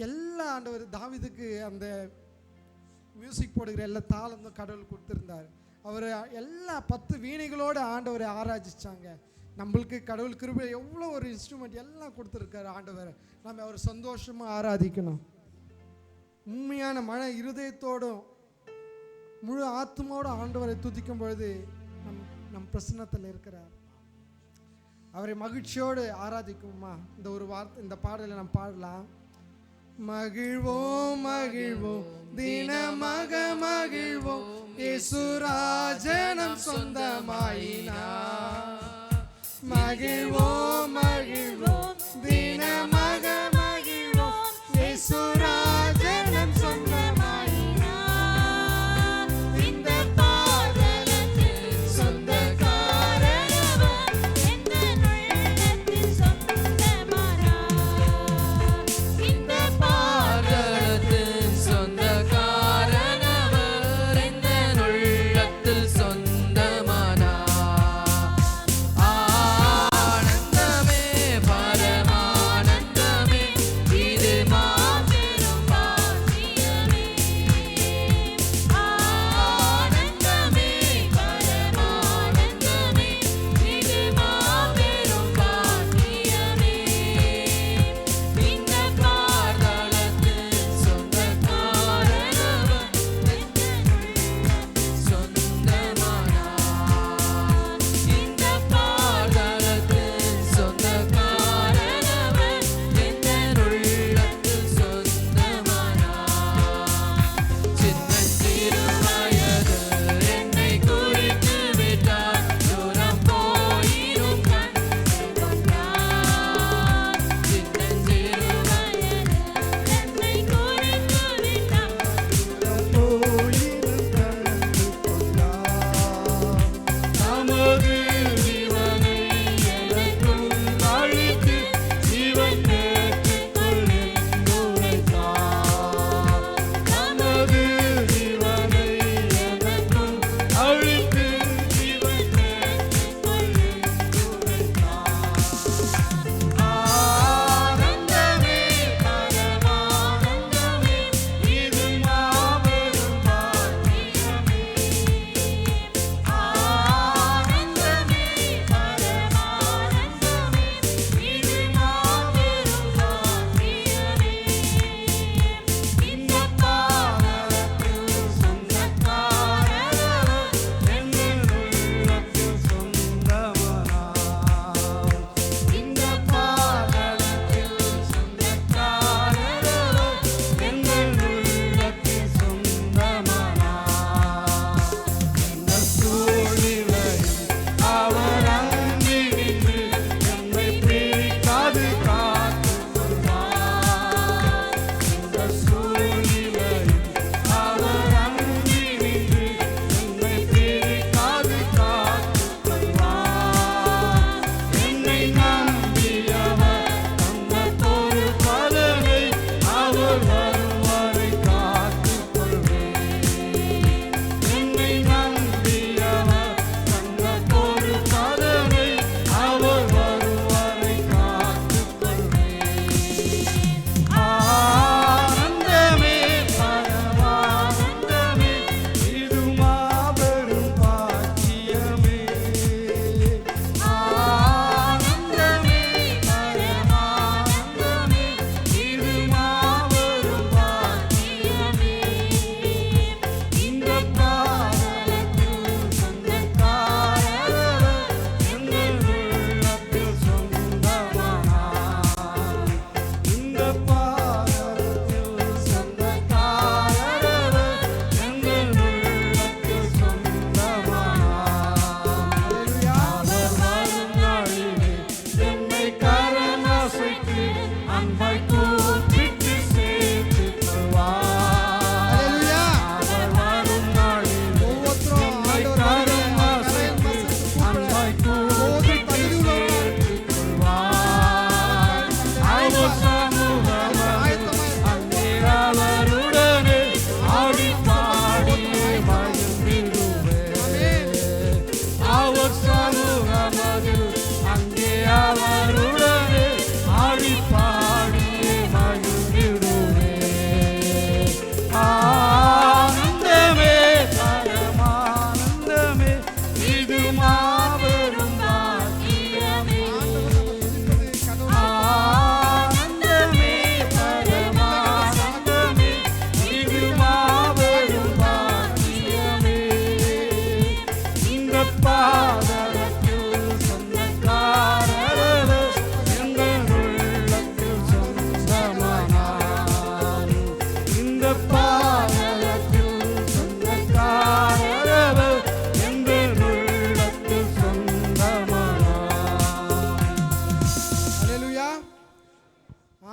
[SPEAKER 3] எல்லா ஆண்டவர் தாவீதுக்கு அந்த மியூசிக் போடுகிற எல்லா தாளமும் கடவுள் கொடுத்துருந்தார். அவர் எல்லா 10 வீணைகளோடு ஆண்டவரை ஆராய்ச்சாங்க. நம்மளுக்கு கடவுள் கிருபை எவ்வளோ ஒரு இன்ஸ்ட்ருமெண்ட் எல்லாம் கொடுத்துருக்காரு ஆண்டவர். நம்ம அவர் சந்தோஷமாக ஆராதிக்கணும். உண்மையான மன இருதயத்தோடும் முழு ஆத்மாவோடு ஆண்டவரை துதிக்கும் பொழுது நம் பிரசன்னத்தில் இருக்கிறார். அவரை மகிழ்ச்சியோடு ஆராதிக்குமா? இந்த பாடலை நாம் பாடலாம். மகிழ்வோம் மகிழ்வோம் தினமாக மகிழ்வோம், இயேசுராஜனம் சொந்தமாயினார். மகிழ்வோம் மகிழ்வோம் தினமாக மகிழ்வோம், இயேசுராஜனம் சொந்தமாயினார்.
[SPEAKER 5] இந்த பாடலுக்கு சொந்தக்காரனவர், எந்த உள்ளத்தில் சொந்தமானார். இந்த
[SPEAKER 4] பாடலுக்கு சொந்தக்காரனவர், இந்த உள்ளத்தில் சொந்தமானார். ஆனந்த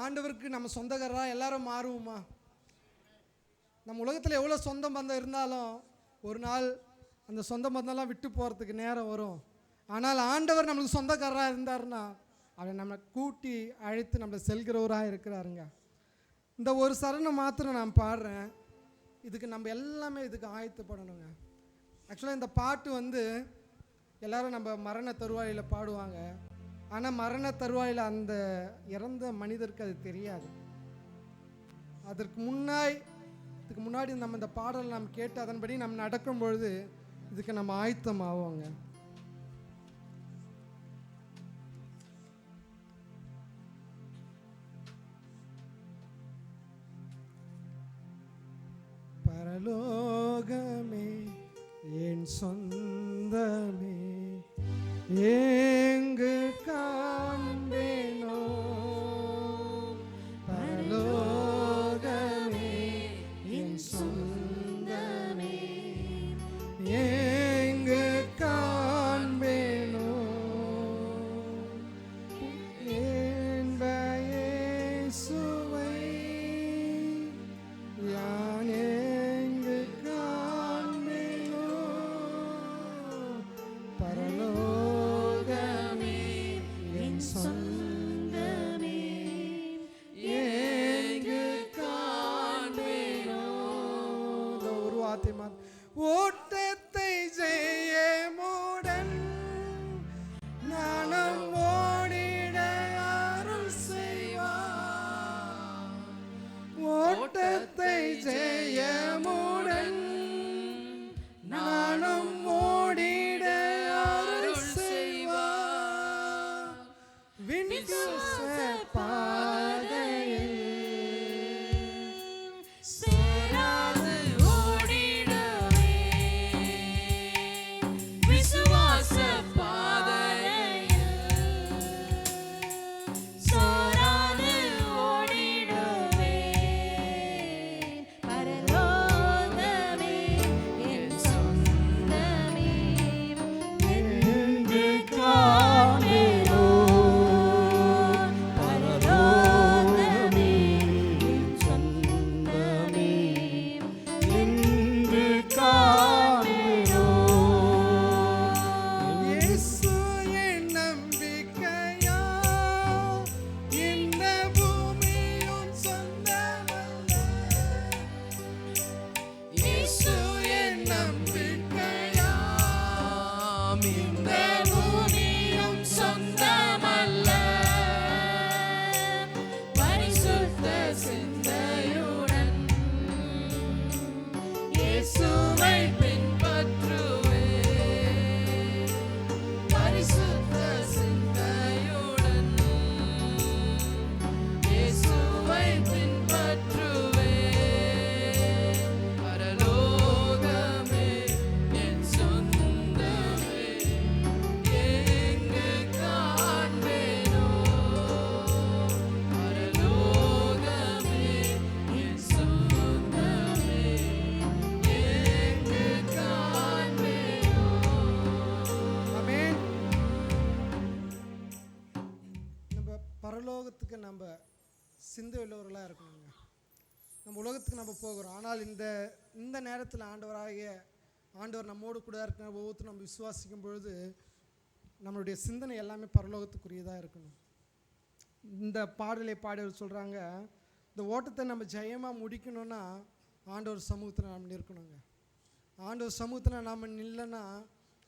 [SPEAKER 3] ஆண்டவருக்கு நம்ம சொந்தக்காரராக எல்லாரும் மாறுவோமா? நம்ம உலகத்தில் எவ்வளோ சொந்த பந்தம் இருந்தாலும் ஒரு நாள் அந்த சொந்த பந்தம்லாம் விட்டு போகிறதுக்கு நேரம் வரும். ஆனால் ஆண்டவர் நம்மளுக்கு சொந்தக்காரராக இருந்தாருன்னா அவர் நம்மளை கூட்டி அழைத்து நம்மளை செல்கிறவராக இருக்கிறாருங்க. இந்த ஒரு சரணம் மாத்திரம் நான் பாடுறேன். இதுக்கு நம்ம எல்லாமே இதுக்கு ஆயத்தப்படணுங்க. ஆக்சுவலாக இந்த பாட்டு வந்து எல்லோரும் நம்ம மரண தருவாயில் பாடுவாங்க. ஆனால் மரண தருவாயில் அந்த இறந்த மனிதருக்கு அது தெரியாது. இதுக்கு முன்னாடி நம்ம இந்த பாடலை நம்ம கேட்டு அதன்படி நம்ம நடக்கும் பொழுது இதுக்கு நம்ம ஆயத்தம் ஆவோங்க. பரலோகமே என் சொந்தமே எங்கு காண்பேனோ, பரலோகமே என் சொந்தமே எங்கு காண்பேனோ, என்ப இயேசுவை யான் எங்கு காண்பேனோ, பரலோகமே என் சொந்தமே எங்கு காண்பேனோ. ஒரு வார்த்தை ஓட்டத்தை ஜெயமுடன் நானும் ஓடிட அருள் செய்வார். ஓட்டத்தை ஜெயமுடன் நானும் ஓடிட அருள் செய்வார். விசுவாச பாதையில்
[SPEAKER 5] சேராது ஓடிடவே விசுவாச பாதையில் சோராது ஓடிடவே பரலோகமே என் சொந்தமே
[SPEAKER 3] எங்கு காண்பேனோ,
[SPEAKER 5] பரலோகமே என் சொந்தமே
[SPEAKER 3] எங்கு காண்பேனோ. இயேசு என் நம்பிக்கையா, இந்த பூமியும் சொந்தமல்ல. இயேசு என் நம்பிக்கையா, இந்த பூமியும் சொந்தமல்ல.
[SPEAKER 5] பரிசுத்த சிந்தையுடன் இயேசுவை பின்பற்றுவேன். பரிசுத்த சிந்தையுடன் இயேசுவை பின்பற்றுவேன். பரலோகமே என் சொந்தமே எங்கு காண்பேனோ, பரலோகமே என் சொந்தமே எங்கு காண்பேனோ.
[SPEAKER 3] ஆமென். நம்ம பரலோகத்துக்கு நம்ம சிந்தை உள்ளவர்களாக இருக்கணுங்க. நம்ம உலகத்துக்கு நம்ம போகிறோம். ஆனால் இந்த நேரத்தில் ஆண்டவர் நம்மோடு கூட இருக்கிற ஒவ்வொருத்தரும் நம்ம விசுவாசிக்கும் பொழுது நம்மளுடைய சிந்தனை எல்லாமே பரலோகத்துக்குரியதாக இருக்கணும். இந்த பாடலை பாடவர் சொல்கிறாங்க, இந்த ஓட்டத்தை நம்ம ஜெயமாக முடிக்கணும்னா ஆண்டவர் சமூகத்தில் நம்ம நிற்கணுங்க. ஆண்டவர் சமூகத்தில் நாம் நில்லனா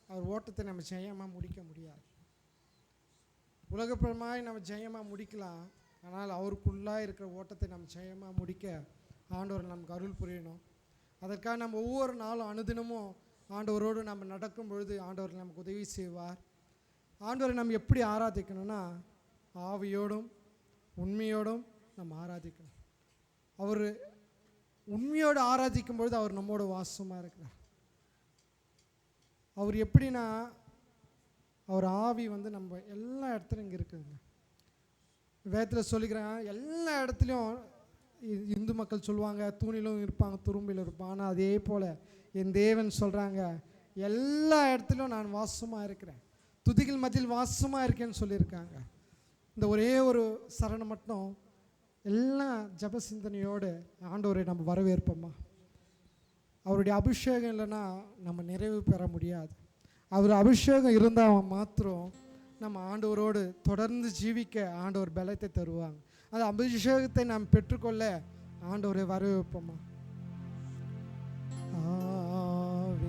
[SPEAKER 3] அவர் ஓட்டத்தை நம்ம ஜெயமாக முடிக்க முடியாது. உலகப்பிரமாய் நம்ம ஜெயமாக முடிக்கலாம். ஆனால் அவருக்குள்ளாக இருக்கிற ஓட்டத்தை நம்ம ஜெயமாக முடிக்க ஆண்டவர் நமக்கு அருள் புரியணும். அதற்காக நம்ம ஒவ்வொரு நாளும் அனுதினமும் ஆண்டவரோடு நம்ம நடக்கும் பொழுது ஆண்டவர் நமக்கு உதவி செய்வார். ஆண்டவரை நம்ம எப்படி ஆராதிக்கணும்னா ஆவியோடும் உண்மையோடும் நம்ம ஆராதிக்கணும். அவர் உண்மையோடு ஆராதிக்கும் பொழுது அவர் நம்மோட வாசமாக இருக்கிறார். அவர் எப்படின்னா அவர் ஆவி வந்து நம்ம எல்லா இடத்துலையும் இங்கே இருக்குதுங்க. வேதத்தில் சொல்லிக்கிறேன், எல்லா இடத்துலையும் இந்து மக்கள் சொல்லுவாங்க தூணிலும் இருப்பாங்க துரும்பிலும் இருப்பாங்க. ஆனால் அதே போல் என் தேவன் சொல்கிறாங்க எல்லா இடத்துலையும் நான் வாசமாக இருக்கிறேன், துதிகள் மத்தியில் வாசமாக இருக்கேன்னு சொல்லியிருக்காங்க. இந்த ஒரே ஒரு சரணம் மட்டும் எல்லாம் ஜப சிந்தனையோடு ஆண்டவரை நம்ம வரவேற்போம்மா. அவருடைய அபிஷேகம் இல்லைன்னா நம்ம நிறைவு பெற முடியாது. அவர் அபிஷேகம் இருந்தால் மாத்திரம் நம்ம ஆண்டவரோடு தொடர்ந்து ஜீவிக்க ஆண்டவர் பலத்தை தருவாங்க. அந்த அபிஷேகத்தை நாம் பெற்றுக்கொள்ள ஆண்டவரை வரவேற்போம்மா.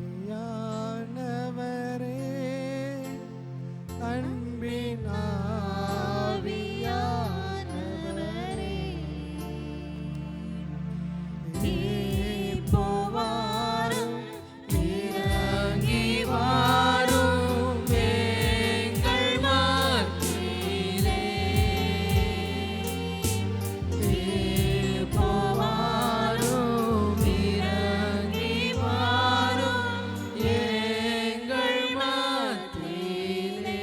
[SPEAKER 3] ஆவியானவரே, அன்பின் ஆவியானவரே, இப்போ வாரும்,
[SPEAKER 4] இறங்கி வாரும் எங்கள் மத்தியிலே. இப்போ வாரும், இறங்கி வாரும் எங்கள் மத்தியிலே.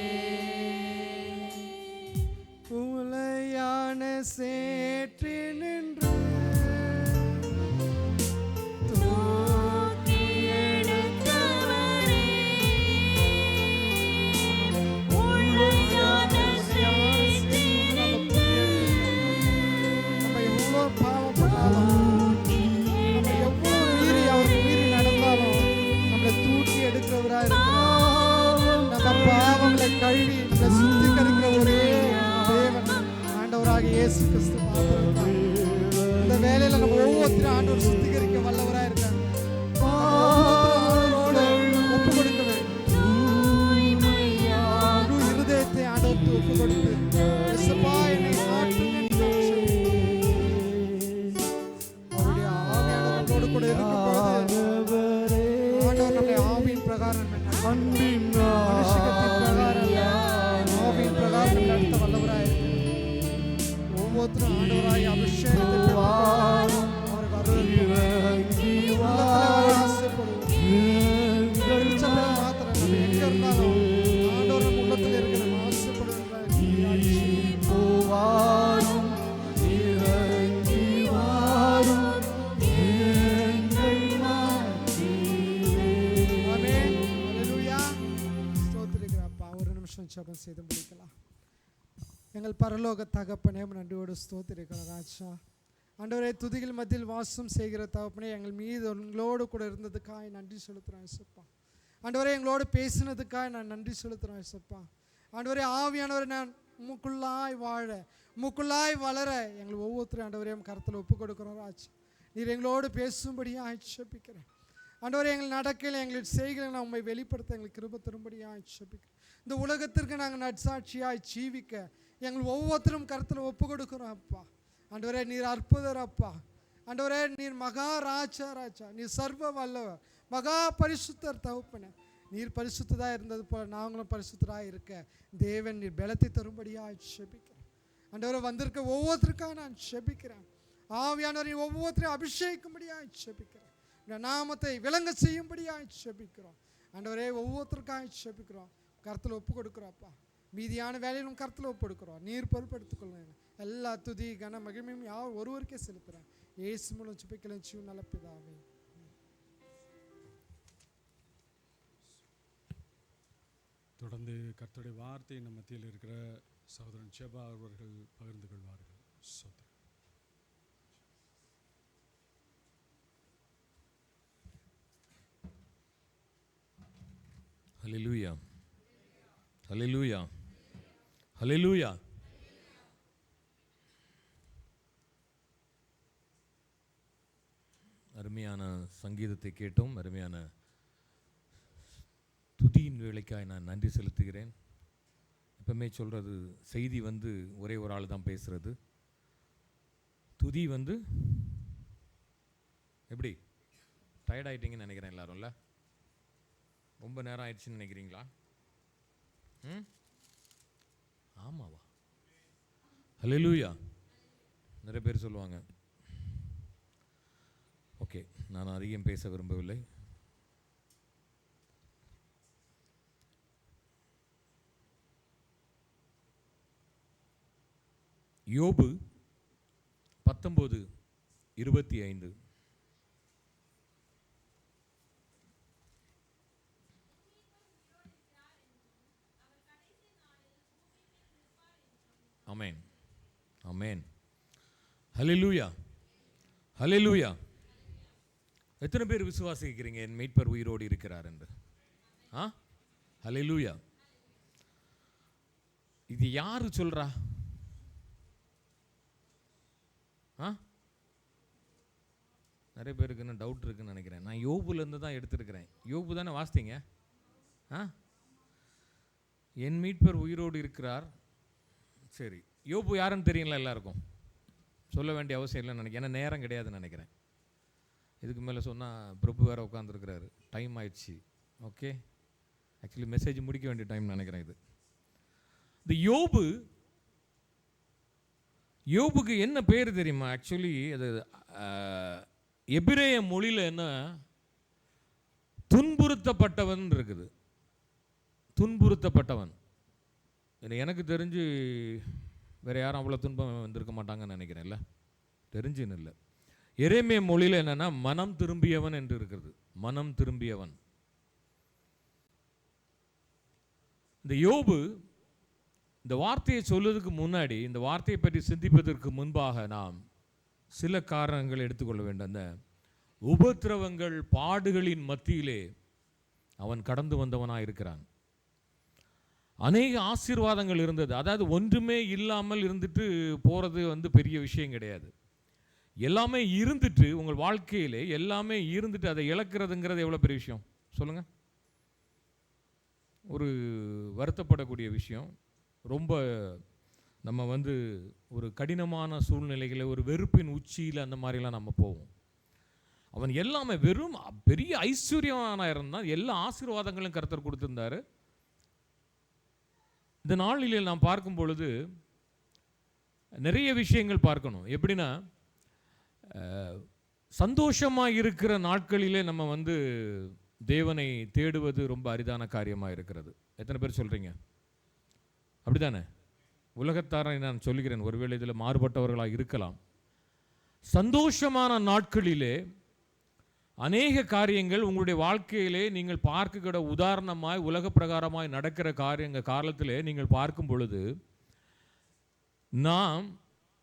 [SPEAKER 3] உலையான சேற்றில் நின்று
[SPEAKER 5] தூக்கி எடுத்தவரே, உழையான சேற்றினின்று
[SPEAKER 3] நம்ம எவ்வளோ பாவம் பண்ணாலும், நம்ம எவ்வளோ அவருக்கு மீறி நடந்தாலும் நம்மளை தூக்கி எடுக்கிறவராக இருக்கிறார். நம்ம பாவங்களை கழுவி நம்மளை சுத்திகரிக்கிற ஒரே தேவன் ஆண்டவராக இயேசு கிறிஸ்து மாத்திரம்தான். இந்த வேலையில நம்ம ஒவ்வொருத்தரும் ஆண்டவர் சுத்திகரிக்க வல்லவராக இருக்காங்க. ஆண்டவரோடு ஒப்பு கொடுக்க வேண்டும். முழு இருதயத்தை ஆண்டவருக்கு ஒப்பு கொடுத்து, இயேசுப்பா, என்னை மாற்றுங்க என்று நாம் சொல்லுவோம். அவருடைய ஆவியானவர் நம்மளோடு கூட இருக்கும்போது ஆண்டவர் நம்மை ஆவியின் பிரகாரம் மனுஷகத்தின் பிரகாரம் ஆவியின் பிரகாரம் நம்மை நடத்த வல்லவராக இருக்கிறார். ஒவ்வொருத்தரும் ஆண்டவராய் அபிஷேகத்தை பெற்றுக்கொண்டு அவரை வரவேற்போம். ஆசைப்படுவோம். திருச்சபையில மாத்திரம் நம்ம எங்க இருந்தாலும் ஆண்டவர் நம்ம உள்ளத்தில் இருக்க நம்ம ஆசைப்படுவோம். ஆமென். அல்லேலூயா. ஸ்தோத்திரிக்கிறப்பா. ஒரு நிமிஷம் ஜெபம் செய்து முடிக்கலாம். எங்கள் பரலோக தகப்பனே, நன்றியோடு ஸ்தோத்திரிக்கிறோம் ராஜா. ஆண்டவரே, துதிகள் மத்தியில் வாசம் செய்கிற தகப்பனே, எங்கள் மீது உங்களோடு கூட இருந்ததுக்காக நன்றி செலுத்துகிறோம் இயேசுப்பா. ஆண்டவரே, எங்களோடு பேசினதுக்காக நான் நன்றி செலுத்துகிறோம் இயேசுப்பா. ஆண்டவரே, ஆவியானவரை நான் உமக்குள்ளாய் வாழ, உமக்குள்ளாய் வளர எங்கள் ஒவ்வொருத்தரும் ஆண்டவரையும் கருத்தில் ஒப்பு கொடுக்குறோம் ராஜா. நீர் எங்களோடு பேசும்படியாக ஆட்சேபிக்கிறேன். ஆண்டவரே, எங்கள் நடக்கையில் எங்கள் செய்களை நான் உண்மை வெளிப்படுத்த எங்களுக்கு கிருபை தரும்படியாக ஆட்சேபிக்கிறேன். இந்த உலகத்திற்கு நாங்கள் நற்சாட்சியாய் ஜீவிக்க எங்கள் ஒவ்வொருத்தரும் கருத்தில் ஒப்பு கொடுக்குறோம் அப்பா. ஆண்டவரே, நீர் அற்புதர் அப்பா. ஆண்டவரே, நீர் மகா ராஜா, நீர் சர்வ வல்லவர், மகா பரிசுத்தர் தகப்பனே. நீர் பரிசுத்ததாக இருந்தது போல நாங்களும் பரிசுத்தராக இருக்க தேவன் நீர் பலத்தை தரும்படியாக ஜெபிக்கிறேன். ஆண்டவரை, வந்திருக்க ஒவ்வொருத்தருக்காக நான் ஜெபிக்கிறேன். ஆவியானவரை ஒவ்வொருத்தரையும் அபிஷேகிக்கும்படியாக ஜெபிக்கிறேன். இந்த நாமத்தை விளங்க செய்யும்படியாக ஜெபிக்கிறோம். ஆண்டவரே, ஒவ்வொருத்தருக்காக ஜெபிக்கிறோம். கருத்தில் ஒப்பு கொடுக்குறோம்ப்பா. மீதியான வேலையிலும் கருத்தில் ஒப்பு கொடுக்குறோம். நீர் பொறுப்படுத்திக்கொள்ளுங்க. எல்லா துதி கன மகிமையும் யார் ஒருவருக்கே செலுத்துகிறேன். இயேசு மூலம் ஜெபிக்கிறேன் ஜீவன் நல்ல பிதாவே.
[SPEAKER 1] தொடர்ந்து கர்த்தருடைய வார்த்தை நம்ம மத்தியில் இருக்கிற சகோதரன் செபா அவர்கள் பகிர்ந்து கொள்வார்கள். சோதரன்.
[SPEAKER 7] ஹல்லேலூயா, ஹல்லேலூயா, ஹல்லேலூயா. அருமையான சங்கீதத்தை கேட்டோம். அருமையான துதியின் வேலைக்காய் நான் நன்றி செலுத்துகிறேன். எப்பவுமே சொல்கிறது, செய்தி ஒரே ஒரு ஆள் தான் பேசுகிறது. துதி எப்படி டயர்ட் ஆகிட்டீங்கன்னு நினைக்கிறேன் எல்லாரும்ல. ரொம்ப நேரம் ஆயிடுச்சுன்னு நினைக்கிறீங்களா? ஆமாவா? ஹல்லேலூயா. நிறைய பேர் சொல்லுவாங்க. ஓகே, நான் அதிகம் பேச விரும்பவில்லை. யோபு 19:25. ஆமென், ஆமென். ஹல்லேலூயா, ஹல்லேலூயா. எத்தனை பேர் விசுவாசிக்கிறீங்க என் மீட்பர் உயிரோடு இருக்கிறார் என்று? ஹல்லேலூயா. இது யாரு சொல்றா? நிறைய பேருக்கு இன்னும் டவுட் இருக்குன்னு நினைக்கிறேன். நான் யோபுலேருந்து தான் எடுத்திருக்கிறேன். யோபு தானே வாசித்தீங்க? என் மீட்பர் உயிரோடு இருக்கிறார். சரி, யோபு யாருன்னு தெரியுங்களா எல்லாருக்கும்? சொல்ல வேண்டிய அவசியம் இல்லைன்னு நினைக்கிறேன். ஏன்னா நேரம் கிடையாதுன்னு நினைக்கிறேன். இதுக்கு மேலே சொன்னால் பிரபு வேறு உட்காந்துருக்கிறாரு. டைம் ஆயிடுச்சு. ஓகே, ஆக்சுவலி மெசேஜ் முடிக்க வேண்டிய டைம் நினைக்கிறேன். இது யோபுக்கு என்ன பேர் தெரியுமா? ஆக்சுவலி அது எபிரேய மொழியில் என்ன, துன்புறுத்தப்பட்டவன் இருக்குது. துன்புறுத்தப்பட்டவன். எனக்கு தெரிஞ்சு வேறு யாரும் அவ்வளோ துன்பம் வந்திருக்க மாட்டாங்கன்னு நினைக்கிறேன்ல, தெரிஞ்சுன்னு இல்லை. எரேமிய மொழியில் என்னென்னா மனம் திரும்பியவன் என்று இருக்கிறது. மனம் திரும்பியவன். இந்த யோபு இந்த வார்த்தையை சொல்வதற்கு முன்னாடி, இந்த வார்த்தையை பற்றி சிந்திப்பதற்கு முன்பாக நாம் சில காரணங்கள் எடுத்துக்கொள்ள வேண்டும். அந்த உபத்திரவங்கள், பாடுகளின் மத்தியிலே அவன் கடந்து வந்தவனாக இருக்கிறான். அநேக ஆசீர்வாதங்கள் இருந்தது. அதாவது ஒன்றுமே இல்லாமல் இருந்துட்டு போகிறது பெரிய விஷயம் கிடையாது. எல்லாமே இருந்துட்டு, உங்கள் வாழ்க்கையிலே எல்லாமே இருந்துட்டு அதை இழக்கிறதுங்கிறது எவ்வளோ பெரிய விஷயம் சொல்லுங்கள். ஒரு வருத்தப்படக்கூடிய விஷயம். ரொம்ப நம்ம ஒரு கடினமான சூழ்நிலைகளை, ஒரு வெறுப்பின் உச்சியில் அந்த மாதிரிலாம் நம்ம போவோம். அவன் எல்லாமே வெறும் பெரிய ஐஸ்வர்யமான இருந்தான். எல்லா ஆசீர்வாதங்களும் கர்த்தர் கொடுத்திருந்தாரு. இந்த நாளிலே நாம் பார்க்கும் பொழுது நிறைய விஷயங்கள் பார்க்கணும். எப்படின்னா, சந்தோஷமாக இருக்கிற நாட்களிலே நம்ம தேவனை தேடுவது ரொம்ப அரிதான காரியமாக இருக்கிறது. எத்தனை பேர் சொல்கிறீங்க? அப்படிதானே? உலகத்தாரை நான் சொல்லுகிறேன், ஒருவேளை இதில் மாறுபட்டவர்களாக இருக்கலாம். சந்தோஷமான நாட்களிலே அநேக காரியங்கள் உங்களுடைய வாழ்க்கையிலே நீங்கள் பார்க்கிற உதாரணமாய் உலக பிரகாரமாய் நடக்கிற காலத்திலே நீங்கள் பார்க்கும் பொழுது, நாம்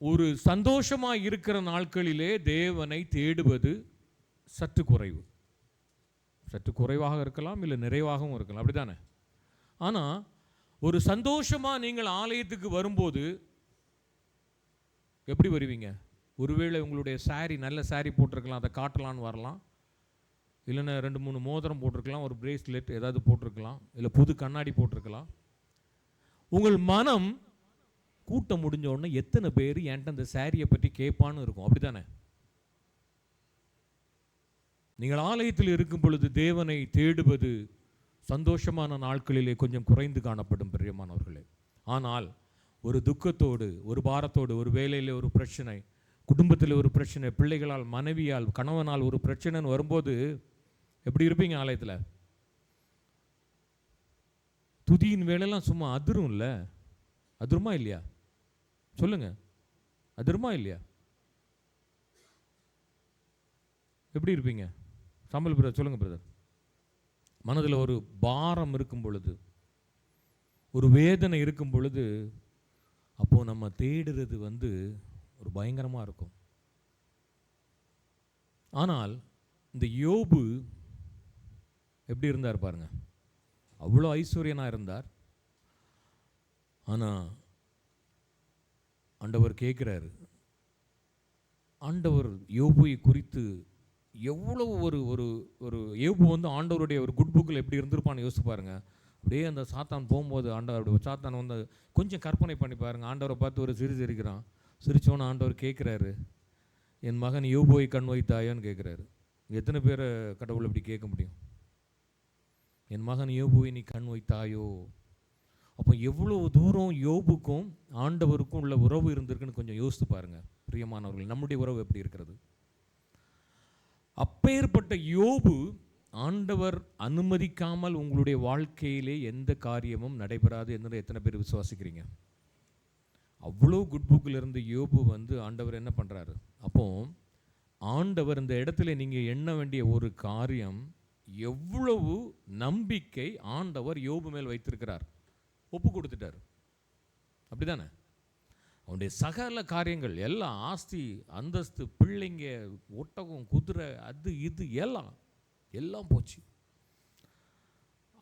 [SPEAKER 7] ஒரு சந்தோஷமாய் இருக்கிற நாட்களிலே தேவனை தேடுவது சற்று குறைவு. சற்று குறைவாக இருக்கலாம், இல்லை நிறைவாகவும் இருக்கலாம். அப்படிதானே? ஆனால் ஒரு சந்தோஷமாக நீங்கள் ஆலயத்துக்கு வரும்போது எப்படி வருவீங்க? ஒருவேளை உங்களுடைய சாரி, நல்ல சாரி போட்டிருக்கலாம், அதை காட்டலான்னு வரலாம். இல்லைன்னா 2-3 மோதிரம் போட்டிருக்கலாம், ஒரு பிரேஸ்லெட் ஏதாவது போட்டிருக்கலாம், இல்லை புது கண்ணாடி போட்டிருக்கலாம். உங்கள் மனம் கூட்டம் முடிஞ்ச உடனே எத்தனை பேர் என்கிட்ட அந்த சாரியை பற்றி கேட்பான்னு இருக்கும். அப்படித்தானே? நீங்கள் ஆலயத்தில் இருக்கும் பொழுது தேவனை தேடுவது சந்தோஷமான நாட்களிலே கொஞ்சம் குறைந்து காணப்படும் பிரியமானவர்களே. ஆனால் ஒரு துக்கத்தோடு, ஒரு பாரத்தோடு, ஒரு வேலையில் ஒரு பிரச்சனை, குடும்பத்தில் ஒரு பிரச்சனை, பிள்ளைகளால், மனைவியால், கணவனால் ஒரு பிரச்சனைன்னு வரும்போது எப்படி இருப்பீங்க ஆலயத்தில்? துதியின் வேலையெல்லாம் சும்மா அதிரும் இல்லை? அதிருமா இல்லையா? சொல்லுங்க, அதிருமா இல்லையா? எப்படி இருப்பீங்க? சாம்பல் பிரதர் சொல்லுங்க பிரதர். மனதில் ஒரு பாரம் இருக்கும் பொழுது, ஒரு வேதனை இருக்கும் பொழுது, அப்போது நம்ம தேடுறது ஒரு பயங்கரமாக இருக்கும். ஆனால் இந்த யோபு எப்படி இருந்தார் பாருங்க. அவ்வளோ ஐஸ்வர்யனாக இருந்தார். ஆனால் ஆண்டவர் கேட்குறாரு, ஆண்டவர் யோபுவை குறித்து எவ்வளவு ஒரு யோபு ஆண்டவருடைய ஒரு குட் புக்கில் எப்படி இருந்திருப்பான்னு யோசிச்சு பாருங்க. அப்படியே அந்த சாத்தான் போகும்போது ஆண்டவர் சாத்தான் கொஞ்சம் கற்பனை பண்ணி பாருங்க. ஆண்டவரை பார்த்து ஒரு சிரிக்கிறான். சிரிச்சோன்னு ஆண்டவர் கேட்குறாரு, என் மகன் யோபுவை கண் வைத்தாயோன்னு கேட்குறாரு. எத்தனை பேரை கடவுள் அப்படி கேட்க முடியும்? என் மகன் யோபுவை நீ கண் வைத்தாயோ? அப்போ எவ்வளோ தூரம் யோபுக்கும் ஆண்டவருக்கும் உள்ள உறவு இருந்திருக்குன்னு கொஞ்சம் யோசித்து பாருங்க பிரியமானவர்கள். நம்முடைய உறவு எப்படி இருக்கிறது? அப்பேற்பட்ட யோபு, ஆண்டவர் அனுமதிக்காமல் உங்களுடைய வாழ்க்கையிலே எந்த காரியமும் நடைபெறாது என்று எத்தனை பேர் விசுவாசிக்கிறீங்க? அவ்வளோ குட் புக்கில் இருந்து யோபு ஆண்டவர் என்ன பண்ணுறாரு? அப்போ ஆண்டவர் இந்த இடத்துல நீங்கள் எண்ண வேண்டிய ஒரு காரியம், எவ்வளவு நம்பிக்கை ஆண்டவர் யோபு மேல் வைத்திருக்கிறார். ஒப்பு கொடுத்துட்டார். அப்படிதானே? அவனுடைய சகல காரியங்கள் எல்லாம், ஆஸ்தி அந்தஸ்து, பிள்ளைங்க, ஒட்டகம், குதிரை, அது இது எல்லாம் போச்சு.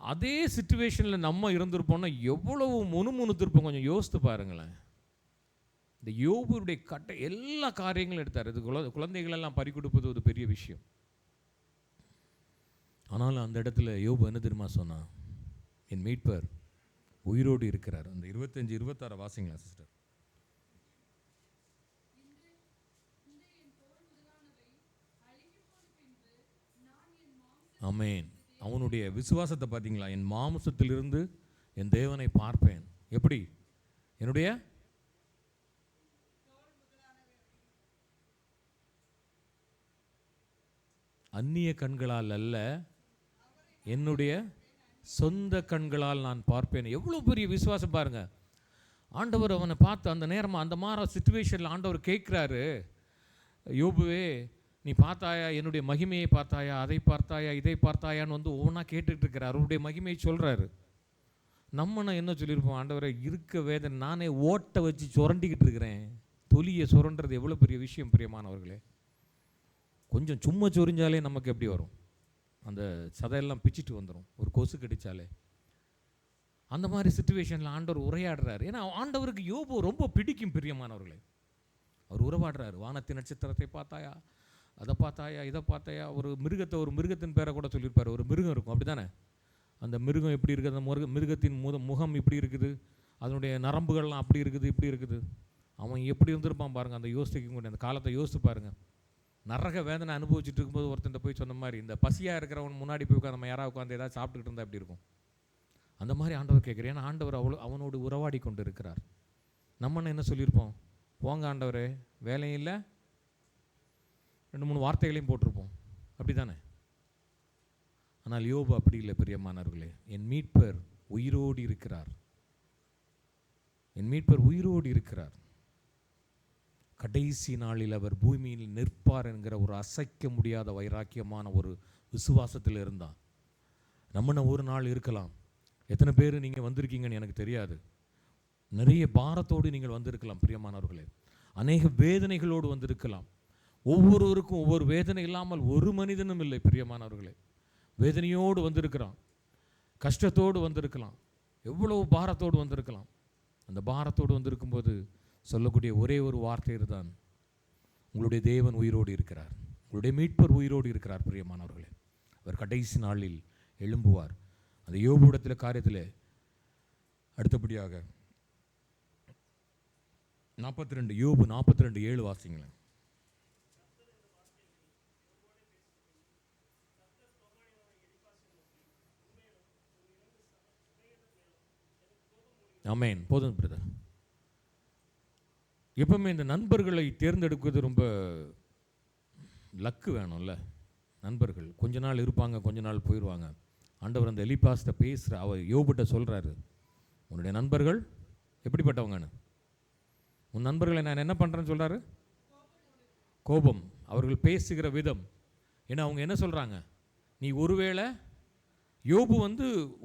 [SPEAKER 7] அதே சிச்சுவேஷனில் நம்ம இருந்திருப்போம்னா எவ்வளவு முணுமுணுத்திருப்போம். கொஞ்சம் யோசித்து பாருங்களேன். இந்த யோபுடைய எல்லா காரியங்களும் எடுத்தார். இது குழந்தைகளெல்லாம் பறி கொடுப்பது ஒரு பெரிய விஷயம். ஆனாலும் அந்த இடத்துல யோபு என்ன தெரியுமா சொன்னான்? என் மீட்பர் உயிரோடு இருக்கிறார். அந்த 25-26 வாசிங்களா சிஸ்டர்? ஆமென். அவனுடைய விசுவாசத்தை பார்த்தீங்களா? என் மாம்சத்திலிருந்து என் தேவனை பார்ப்பேன். எப்படி? என்னுடைய அந்நிய கண்களால் அல்ல, என்னுடைய சொந்த கண்களால் நான் பார்ப்பேன். எவ்வளோ பெரிய விசுவாசம் பாருங்க. ஆண்டவர் அவனை பார்த்து அந்த நேரமாக அந்த மாதிரி சிச்சுவேஷனில் ஆண்டவர் கேட்குறாரு, யோபுவே நீ பார்த்தாயா, என்னுடைய மகிமையை பார்த்தாயா, அதை பார்த்தாயா, இதை பார்த்தாயான்னு வந்து ஒவ்வொன்றா கேட்டுட்டு இருக்கிறார். அவருடைய மகிமையை சொல்கிறாரு. நம்மனா என்ன சொல்லியிருப்போம்? ஆண்டவரை இருக்க வேதனை நானே ஓட்டை வச்சு சுரண்டிக்கிட்டு இருக்கிறேன். தொலியை சுரண்டுறது எவ்வளோ பெரிய விஷயம் பிரியமானவர்களே. கொஞ்சம் சும்மா சொரிஞ்சாலே நமக்கு எப்படி வரும்? அந்த சதையெல்லாம் பிச்சுட்டு வந்துடும் ஒரு கொசு கடிச்சாலே. அந்த மாதிரி சிச்சுவேஷனில் ஆண்டவர் உரையாடுறாரு. ஏன்னா ஆண்டவருக்கு யோபு ரொம்ப பிடிக்கும் பிரியமானவர்களே. அவர் உறவாடுறாரு. வானத்தின் நட்சத்திரத்தை பார்த்தாயா, அதை பார்த்தாயா, இதை பார்த்தாயா. ஒரு மிருகத்தின் பேரை கூட சொல்லியிருப்பார். ஒரு மிருகம் இருக்கும், அப்படி தானே? அந்த மிருகம் எப்படி இருக்குது, அந்த மிருகத்தின் முகம் இப்படி இருக்குது, அதனுடைய நரம்புகள்லாம் அப்படி இருக்குது, இப்படி இருக்குது. அவன் எப்படி இருந்திருப்பான் பாருங்கள். அந்த யோசிக்க முடியும், அந்த காலத்தை யோசித்து பாருங்கள். நரக வேதனை அனுபவிச்சுட்டு இருக்கும்போது ஒருத்தன் போய் சொன்ன மாதிரி, இந்த பசியாக இருக்கிறவன் முன்னாடி போய் உட்காந்து நம்ம யாராவது உட்காந்து ஏதாவது சாப்பிட்டுக்கிட்டு இருந்தால் எப்படி இருக்கும்? அந்த மாதிரி ஆண்டவர் கேட்குறேன். ஏன்னா ஆண்டவர் அவனோடு உறவாடி கொண்டு இருக்கிறார். நம்ம என்ன சொல்லியிருப்போம்? போங்க ஆண்டவரே, வேலையும் இல்லை, 2-3 வார்த்தைகளையும் போட்டிருப்போம், அப்படி தானே? ஆனால் யோபு அப்படி இல்லை பிரியமானவர்களே. என் மீட்பர் உயிரோடு இருக்கிறார். என் மீட்பர் உயிரோடு இருக்கிறார். கடைசி நாளில் அவர் பூமியில் நிற்பார் என்கிற ஒரு அசைக்க முடியாத வைராக்கியமான ஒரு விசுவாசத்தில் இருந்தான். நம்மன ஒரு நாள் இருக்கலாம். எத்தனை பேர் நீங்கள் வந்திருக்கீங்கன்னு எனக்கு தெரியாது. நிறைய பாரத்தோடு நீங்கள் வந்திருக்கலாம் பிரியமானவர்களே. அநேக வேதனைகளோடு வந்திருக்கலாம். ஒவ்வொருவருக்கும் ஒவ்வொரு வேதனை இல்லாமல் ஒரு மனிதனும் இல்லை பிரியமானவர்களே. வேதனையோடு வந்திருக்கிறான், கஷ்டத்தோடு வந்திருக்கலாம், எவ்வளவு பாரத்தோடு வந்திருக்கலாம். அந்த பாரத்தோடு வந்திருக்கும்போது சொல்லக்கூடிய ஒரே ஒரு வார்த்தை இதுதான், உங்களுடைய தேவன் உயிரோடு இருக்கிறார், உங்களுடைய மீட்பர் உயிரோடு இருக்கிறார் பிரியமானவர்களே. அவர் கடைசி நாளில் எழும்புவார். அந்த யோபுடத்தில் காரியத்தில் அடுத்தபடியாக 42 யோபு 42:7 வாசிங்களேன். ஆமென். போதும் பிரதர். எப்பவுமே இந்த நண்பர்களை தேர்ந்தெடுக்கிறது ரொம்ப லக்கு வேணும்ல. நண்பர்கள் கொஞ்ச நாள் இருப்பாங்க, கொஞ்ச நாள் போயிடுவாங்க. ஆண்டவர் அந்த எலிப்பாஸ்ட பேசுகிற அவர் யோபுட்ட சொல்கிறாரு, உன்னுடைய நண்பர்கள் எப்படிப்பட்டவங்கன்னு. உன் நண்பர்களை நான் என்ன பண்ணுறேன்னு சொல்கிறாரு? கோபம், அவர்கள் பேசுகிற விதம். ஏன்னா அவங்க என்ன சொல்கிறாங்க, நீ ஒருவேளை யோபு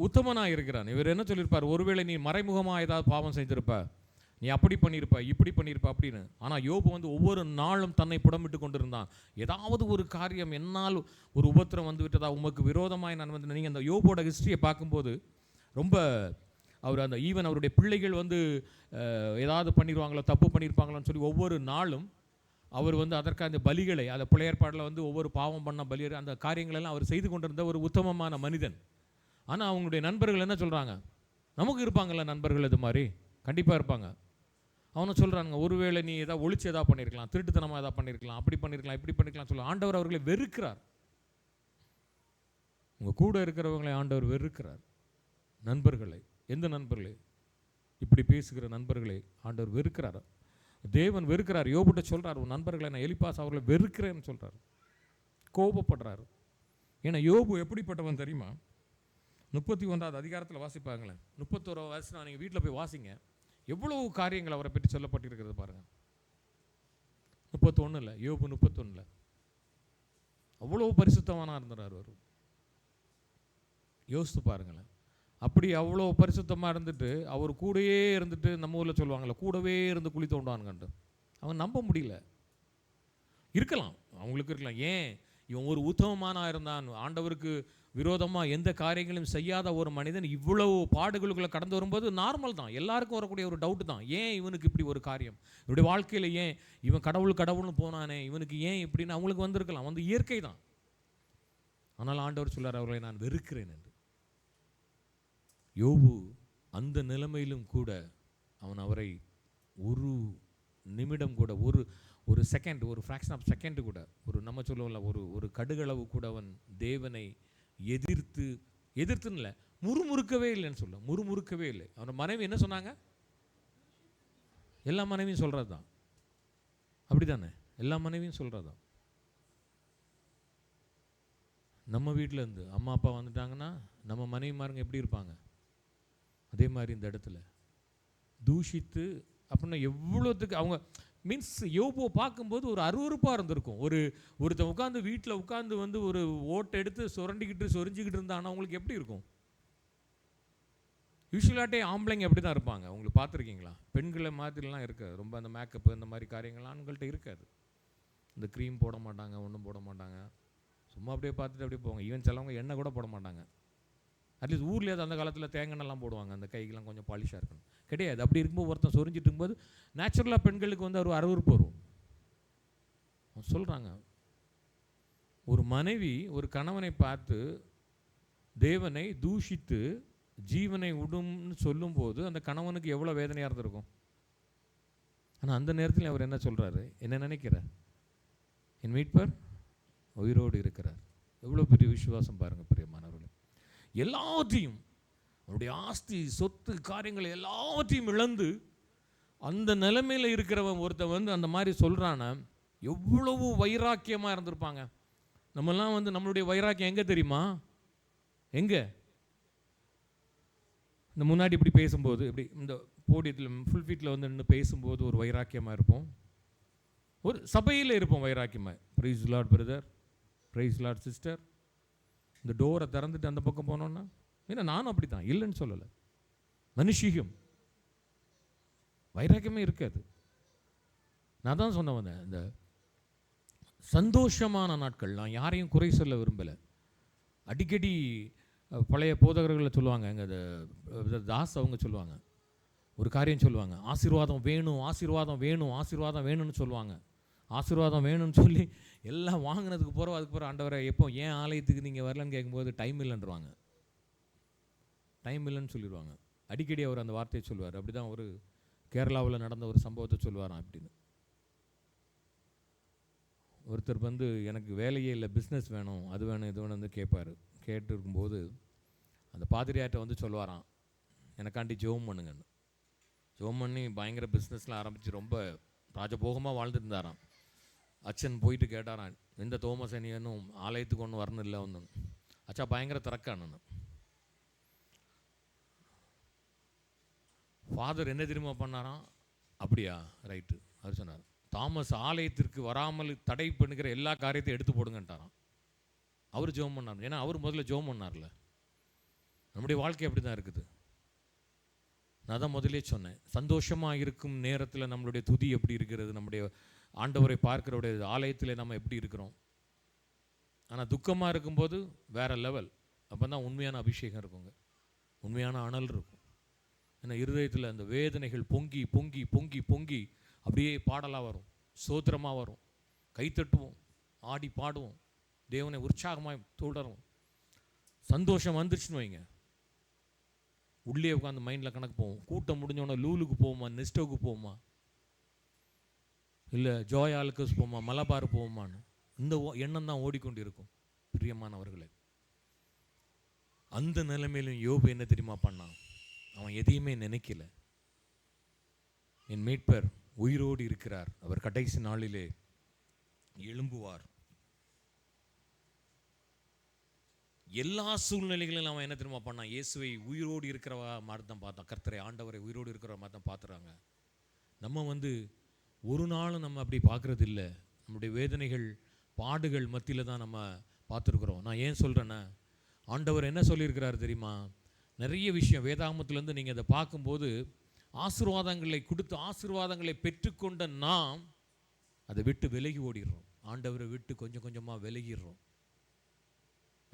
[SPEAKER 7] உத்தமனாக இருக்கிறான். இவர் என்ன சொல்லியிருப்பார், ஒருவேளை நீ மறைமுகமாக ஏதாவது பாவம் செஞ்சிருப்ப, நீ அப்படி பண்ணியிருப்ப, இப்படி பண்ணியிருப்ப அப்படின்னு. ஆனால் யோபு ஒவ்வொரு நாளும் தன்னை புடமிட்டு கொண்டிருந்தான். ஏதாவது ஒரு காரியம், என்னால் ஒரு உபத்திரம் விட்டதா, உமக்கு விரோதமாய் நான் நீங்கள் அந்த யோபோட ஹிஸ்ட்ரியை பார்க்கும்போது ரொம்ப அவர் அந்த ஈவன் அவருடைய பிள்ளைகள் ஏதாவது பண்ணிடுவாங்களோ, தப்பு பண்ணியிருப்பாங்களோன்னு சொல்லி ஒவ்வொரு நாளும் அவர் அதற்காக அந்த பலிகளை, அந்த பழைய ஏற்பாடில் ஒவ்வொரு பாவம் பண்ண பலி, அந்த காரியங்களெல்லாம் அவர் செய்து கொண்டிருந்த ஒரு உத்தமமான மனிதன். ஆனால் அவங்களுடைய நண்பர்கள் என்ன சொல்கிறாங்க, நமக்கு இருப்பாங்கள்ல நண்பர்கள், இது மாதிரி கண்டிப்பாக இருப்பாங்க. அவனை சொல்கிறாங்க, ஒருவேளை நீ ஏதாவது ஒழிச்சு ஏதாவது பண்ணியிருக்கலாம், திருட்டுத்தனமாக ஏதாவது பண்ணியிருக்கலாம், அப்படி பண்ணியிருக்கலாம், இப்படி பண்ணிக்கலாம் சொல்ல ஆண்டவர் அவர்களை வெறுக்கிறார். உங்கள் கூட இருக்கிறவங்களை ஆண்டவர் வெறுக்கிறார். நண்பர்களை, எந்த நண்பர்களை? இப்படி பேசுகிற நண்பர்களை ஆண்டவர் வெறுக்கிறார். தேவன் வெறுக்கிறார். யோபுட்ட சொல்கிறார், உன் நண்பர்களை நான் எலிப்பாஸ் அவர்களை வெறுக்கிறேன்னு சொல்கிறார். கோபப்படுறாரு. ஏன்னா யோபு எப்படிப்பட்டவன் தெரியுமா? 31வது அதிகாரத்தில் வாசிப்பாங்களேன். 31வது வருஷம் நீங்கள் வீட்டில் போய் வாசிங்க. எவ்வளவு காரியங்கள் அவரை பற்றி சொல்லப்பட்டிருக்கிறது பாருங்கள். 31 யோபு 31 அவ்வளோ பரிசுத்தவானாக இருந்தார் அவர். யோசித்து பாருங்களேன். அப்படி அவ்வளோ பரிசுத்தமாக இருந்துட்டு அவர் கூடவே இருந்துட்டு, நம்ம ஊரில் சொல்லுவாங்கள்ல, கூடவே இருந்து குழி தோண்டானுங்கன்ட்டு. அவங்க நம்ப முடியல. இருக்கலாம், அவங்களுக்கு இருக்கலாம். ஏன் இவன் ஒரு உத்தமமான இருந்தான், ஆண்டவருக்கு விரோதமாக எந்த காரியங்களும் செய்யாத ஒரு மனிதன் இவ்வளவு பாடுகளுக்குள்ளே கடந்து வரும்போது நார்மல் தான், எல்லாருக்கும் வரக்கூடிய ஒரு டவுட்டு தான். ஏன் இவனுக்கு இப்படி ஒரு காரியம், இவருடைய வாழ்க்கையில் ஏன் இவன் கடவுள்னு போனானே, இவனுக்கு ஏன் இப்படின்னு அவங்களுக்கு வந்திருக்கலாம், வந்து இயற்கை தான். ஆனால் ஆண்டவர் சொல்றார், அவர்களை நான் வெறுக்கிறேன் என்று. யோபு அந்த நிலைமையிலும் கூட அவரை ஒரு நிமிடம் கூட, ஒரு செகண்ட், ஒரு ஃப்ராக்ஷன் ஆஃப் செகண்ட் கூட, நம்ம சொல்லுவோம்ல, ஒரு கடுகளவு கூட அவன் தேவனை எதிர்த்துன்னு இல்லை, முறுமுறுக்கவே இல்லைன்னு சொல்ல, முறுமுறுக்கவே இல்லை. அவன் மனைவி என்ன சொன்னாங்க? எல்லா மனைவியும் சொல்கிறது தான், அப்படி தானே? எல்லா மனைவியும் சொல்கிறது தான். நம்ம வீட்டில் இருந்து அம்மா அப்பா வந்துட்டாங்கன்னா நம்ம மனைவிமாருங்க எப்படி இருப்பாங்க? அதே மாதிரி இந்த இடத்துல தூஷித்து அப்படின்னா எவ்வளோத்துக்கு அவங்க மீன்ஸ் யோபுவை பார்க்கும்போது ஒரு அருவருப்பாக இருந்திருக்கும். ஒருத்தன் உட்காந்து வீட்டில் உட்காந்து வந்து ஒரு ஓட்டை எடுத்து சொரிஞ்சிக்கிட்டு இருந்தாங்கன்னா அவங்களுக்கு எப்படி இருக்கும்? யூஸ்வலாட்டே ஆம்பளைங்க எப்படி தான் இருப்பாங்க, உங்களுக்கு பார்த்துருக்கீங்களா? பெண்களை மாதிரிலாம் இருக்காது, ரொம்ப அந்த மேக்கப்பு இந்த மாதிரி காரியங்கள்லாம் ஆண்கள்கிட்ட இருக்காது. இந்த க்ரீம் போட மாட்டாங்க, ஒன்றும் போட மாட்டாங்க, சும்மா அப்படியே பார்த்துட்டு அப்படியே போவாங்க. ஈவன் சிலவங்க எண்ணெய் கூட போட மாட்டாங்க. அட்லீஸ்ட் ஊர்லேயே அந்த காலத்தில் தேங்காய்லாம் போடுவாங்க, அந்த கைக்கெல்லாம் கொஞ்சம் பாலிஷாக இருக்கணும். கிடையாது. அப்படி இருக்கும்போது ஒருத்தன் சொரிஞ்சிட்டு இருக்கும்போது நேச்சுரலாக பெண்களுக்கு வந்து ஒரு அருவருப்பு வரும். சொல்கிறாங்க, ஒரு மனைவி ஒரு கணவனை பார்த்து தேவனை தூஷித்து ஜீவனை விடும்னு சொல்லும்போது அந்த கணவனுக்கு எவ்வளோ வேதனையாக இருந்திருக்கும். ஆனால் அந்த நேரத்தில் அவர் என்ன சொல்கிறாரு? என்ன நினைக்கிறார்? என் மீட்பர் உயிரோடு இருக்கிறார். எவ்வளோ பெரிய விசுவாசம் பாருங்கள் பிரியமானவர்களே. எல்லாத்தையும், அவருடைய ஆஸ்தி சொத்து காரியங்கள் எல்லாத்தையும் இழந்து அந்த நிலைமையில் இருக்கிறவன் ஒருத்தன் வந்து அந்த மாதிரி சொல்கிறான, எவ்வளவு வைராக்கியமாக இருந்திருப்பாங்க. நம்மெல்லாம் வந்து நம்மளுடைய வைராக்கியம் எங்கே தெரியுமா? எங்கே? இந்த முன்னாடி இப்படி பேசும்போது, இப்படி இந்த போடியத்தில் ஃபுல் ஃபீட்டில் வந்து நின்று பேசும்போது ஒரு வைராக்கியமாக இருப்போம். ஒரு சபையில் இருப்போம் வைராக்கியமாக. Praise lord brother, praise lord sister. இந்த டோரை திறந்துட்டு அந்த பக்கம் போனோன்னா, ஏன்னா நானும் அப்படி தான், இல்லைன்னு சொல்லலை. மனுஷீகம், வைராக்கியமே இருக்காது. நான் தான் சொன்ன வந்தேன், இந்த சந்தோஷமான நாட்கள், நான் யாரையும் குறை சொல்ல விரும்பலை. அடிக்கடி பழைய போதகர்களை சொல்லுவாங்க, எங்கள் தாஸ் அவங்க சொல்லுவாங்க, ஒரு காரியம் சொல்லுவாங்க, ஆசீர்வாதம் வேணும், ஆசீர்வாதம் வேணும், ஆசீர்வாதம் வேணும்னு சொல்லுவாங்க. ஆசீர்வாதம் வேணும்னு சொல்லி எல்லாம் வாங்கினதுக்கு போகிறோம். அதுக்கு போகிற ஆண்டவரை எப்போ ஏன் ஆலயத்துக்கு நீங்கள் வரலன்னு கேட்கும்போது டைம் இல்லைன்றவாங்க, டைம் இல்லைன்னு சொல்லிடுவாங்க. அடிக்கடி அவர் அந்த வார்த்தையை சொல்லுவார். அப்படி தான் ஒரு கேரளாவில் நடந்த ஒரு சம்பவத்தை சொல்லுவாராம். அப்படின்னு ஒருத்தர் வந்து எனக்கு வேலையே இல்லை, பிஸ்னஸ் வேணும், அது வேணும், இது வேணும் வந்து கேட்பார். கேட்டு இருக்கும்போது அந்த பாதிரியார்ட்ட வந்து சொல்லுவாராம், எனக்காண்டி ஜெபம் பண்ணுங்கன்னு. ஜெபம் பண்ணி பயங்கர பிஸ்னஸ்லாம் ஆரம்பித்து ரொம்ப ராஜபோகமாக வாழ்ந்துருந்தாராம். அச்சன் போயிட்டு கேட்டாரான், எந்த தோமசனியனும் ஆலயத்துக்கு ஒன்று வரணும் இல்லை ஒன்று. அச்சா பயங்கர திறக்கானு. ஃபாதர் என்ன தெரியுமா பண்ணாராம்? அப்படியா, ரைட்டு. அவர் சொன்னார், தாமஸ் ஆலயத்திற்கு வராமல் தடை பண்ணுகிற எல்லா காரியத்தையும் எடுத்து போடுங்கன்ட்டாராம். அவர் ஜெபம் பண்ணார். ஏன்னா அவர் முதல்ல ஜெபம் பண்ணார்ல. நம்முடைய வாழ்க்கை அப்படி தான் இருக்குது. நான் தான் முதலே சொன்னேன், சந்தோஷமாக இருக்கும் நேரத்தில் நம்மளுடைய துதி எப்படி இருக்கிறது, நம்முடைய ஆண்டவரை பார்க்கிறவுடைய ஆலயத்தில் நம்ம எப்படி இருக்கிறோம். ஆனால் துக்கமாக இருக்கும்போது வேறு லெவல். அப்போ தான் உண்மையான அபிஷேகம் இருக்குங்க, உண்மையான அனல் இருக்கும். ஏன்னா இருதயத்தில் அந்த வேதனைகள் பொங்கி பொங்கி பொங்கி பொங்கி அப்படியே பாடலாக வரும், சோத்திரமாக வரும், கைத்தட்டுவோம், ஆடி பாடுவோம், தேவனை உற்சாகமாக தொடரும். சந்தோஷம் வந்துருச்சுன்னு வைங்க, உள்ளே உட்காந்து மைண்டில் கணக்கு போவோம். கூட்டம் முடிஞ்சோன்னா லூலுக்கு போவோமா, நெஸ்டோவுக்கு போவோமா, இல்லை ஜோய் ஆல்கஸ் போவோமா, மலபார் போவோமான்னு இந்த எண்ணம் தான் ஓடிக்கொண்டு இருக்கும். பிரியமானவர்களே, அந்த நிலைமையிலும் யோபு என்ன தெரியுமா பண்ணான்? அவன் எதையுமே நினைக்கல. என் மீட்பர் உயிரோடு இருக்கிறார், அவர் கடைசி நாளிலே எழும்புவார். எல்லா சூழ்நிலைகளிலும் அவன் என்ன தெரியுமா பண்ணான்? இயேசுவை உயிரோடு இருக்கிறவா மாதிரி தான் பார்த்தான். கர்த்தரை, ஆண்டவரை உயிரோடு இருக்கிற மாதிரி தான் பார்த்துறாங்க. நம்ம வந்து ஒரு நாளும் நம்ம அப்படி பார்க்குறது இல்லை. நம்முடைய வேதனைகள் பாடுகள் மத்தியில் தான் நம்ம பார்த்துருக்குறோம். நான் ஏன் சொல்கிறேன்னா, ஆண்டவர் என்ன சொல்லியிருக்கிறார் தெரியுமா? நிறைய விஷயம் வேதாகமத்திலேருந்து நீங்கள் அதை பார்க்கும்போது ஆசீர்வாதங்களை கொடுத்து ஆசீர்வாதங்களை பெற்றுக்கொண்ட நாம் அதை விட்டு விலகி ஓடிடுறோம். ஆண்டவரை விட்டு கொஞ்சம் கொஞ்சமாக விலகிடுறோம்.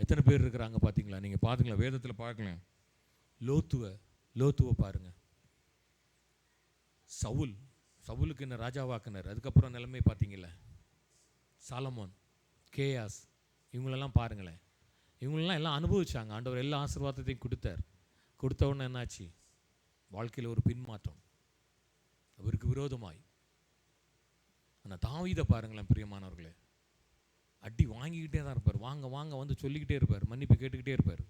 [SPEAKER 7] எத்தனை பேர் இருக்கிறாங்க பார்த்தீங்களா? நீங்கள் பார்த்தீங்களா? வேதத்தில் பார்க்கலாம். லோத்துவை பாருங்கள். சவுலுக்கு என்ன ராஜாவாக்குனார். அதுக்கப்புறம் நிலைமை பார்த்தீங்களா? சாலமோன், கேயாஸ், இவங்களெல்லாம் பாருங்களேன். இவங்களெல்லாம் எல்லாம் அனுபவிச்சாங்க. ஆண்டவர் எல்லா ஆசீர்வாதத்தையும் கொடுத்தார். கொடுத்த உடனே என்னாச்சு? வாழ்க்கையில் ஒரு பின்மாற்றம், அவருக்கு விரோதமாய். ஆனால் தாவீதை பாருங்களேன் பிரியமானவர்களே, அடி வாங்கிக்கிட்டே தான் இருப்பார். வாங்க வாங்க வந்து சொல்லிக்கிட்டே இருப்பார், மன்னிப்பு கேட்டுக்கிட்டே இருப்பார்.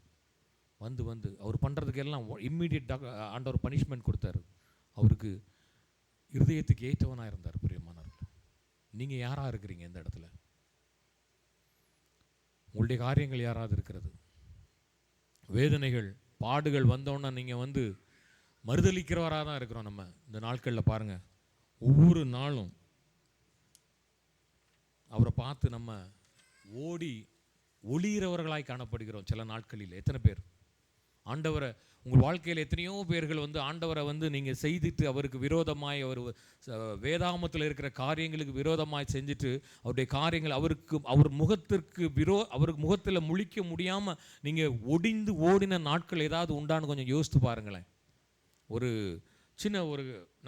[SPEAKER 7] வந்து அவர் பண்ணுறதுக்கு எல்லாம் இம்மீடியட் ஆண்டவர் பனிஷ்மெண்ட் கொடுத்தாரு. அவருக்கு இருதயத்துக்கு ஏற்றவனாக இருந்தார். பிரியமானவர்களே, நீங்கள் யாராக இருக்கிறீங்க இந்த இடத்துல? உங்களுடைய காரியங்கள் யாராவது இருக்கிறது? வேதனைகள் பாடுகள் வந்தோன்னா நீங்கள் வந்து மறுதளிக்கிறவராக தான் இருக்கிறோம். நம்ம இந்த நாட்களில் பாருங்கள், ஒவ்வொரு நாளும் அவரை பார்த்து நம்ம ஓடி ஒளிகிறவர்களாய் காணப்படுகிறோம். சில நாட்களில் எத்தனை பேர் ஆண்டவரை, உங்கள் வாழ்க்கையில் எத்தனையோ பேர்கள் வந்து ஆண்டவரை வந்து நீங்கள் செய்துட்டு அவருக்கு விரோதமாய், அவர் வேதாகமத்தில் இருக்கிற காரியங்களுக்கு விரோதமாய் செஞ்சுட்டு அவருடைய காரியங்கள் அவர் அவருக்கு முகத்தில் முழிக்க முடியாமல் நீங்கள் ஒடிந்து ஓடின நாட்கள் ஏதாவது உண்டான்னு கொஞ்சம் யோசித்து பாருங்களேன். ஒரு சின்ன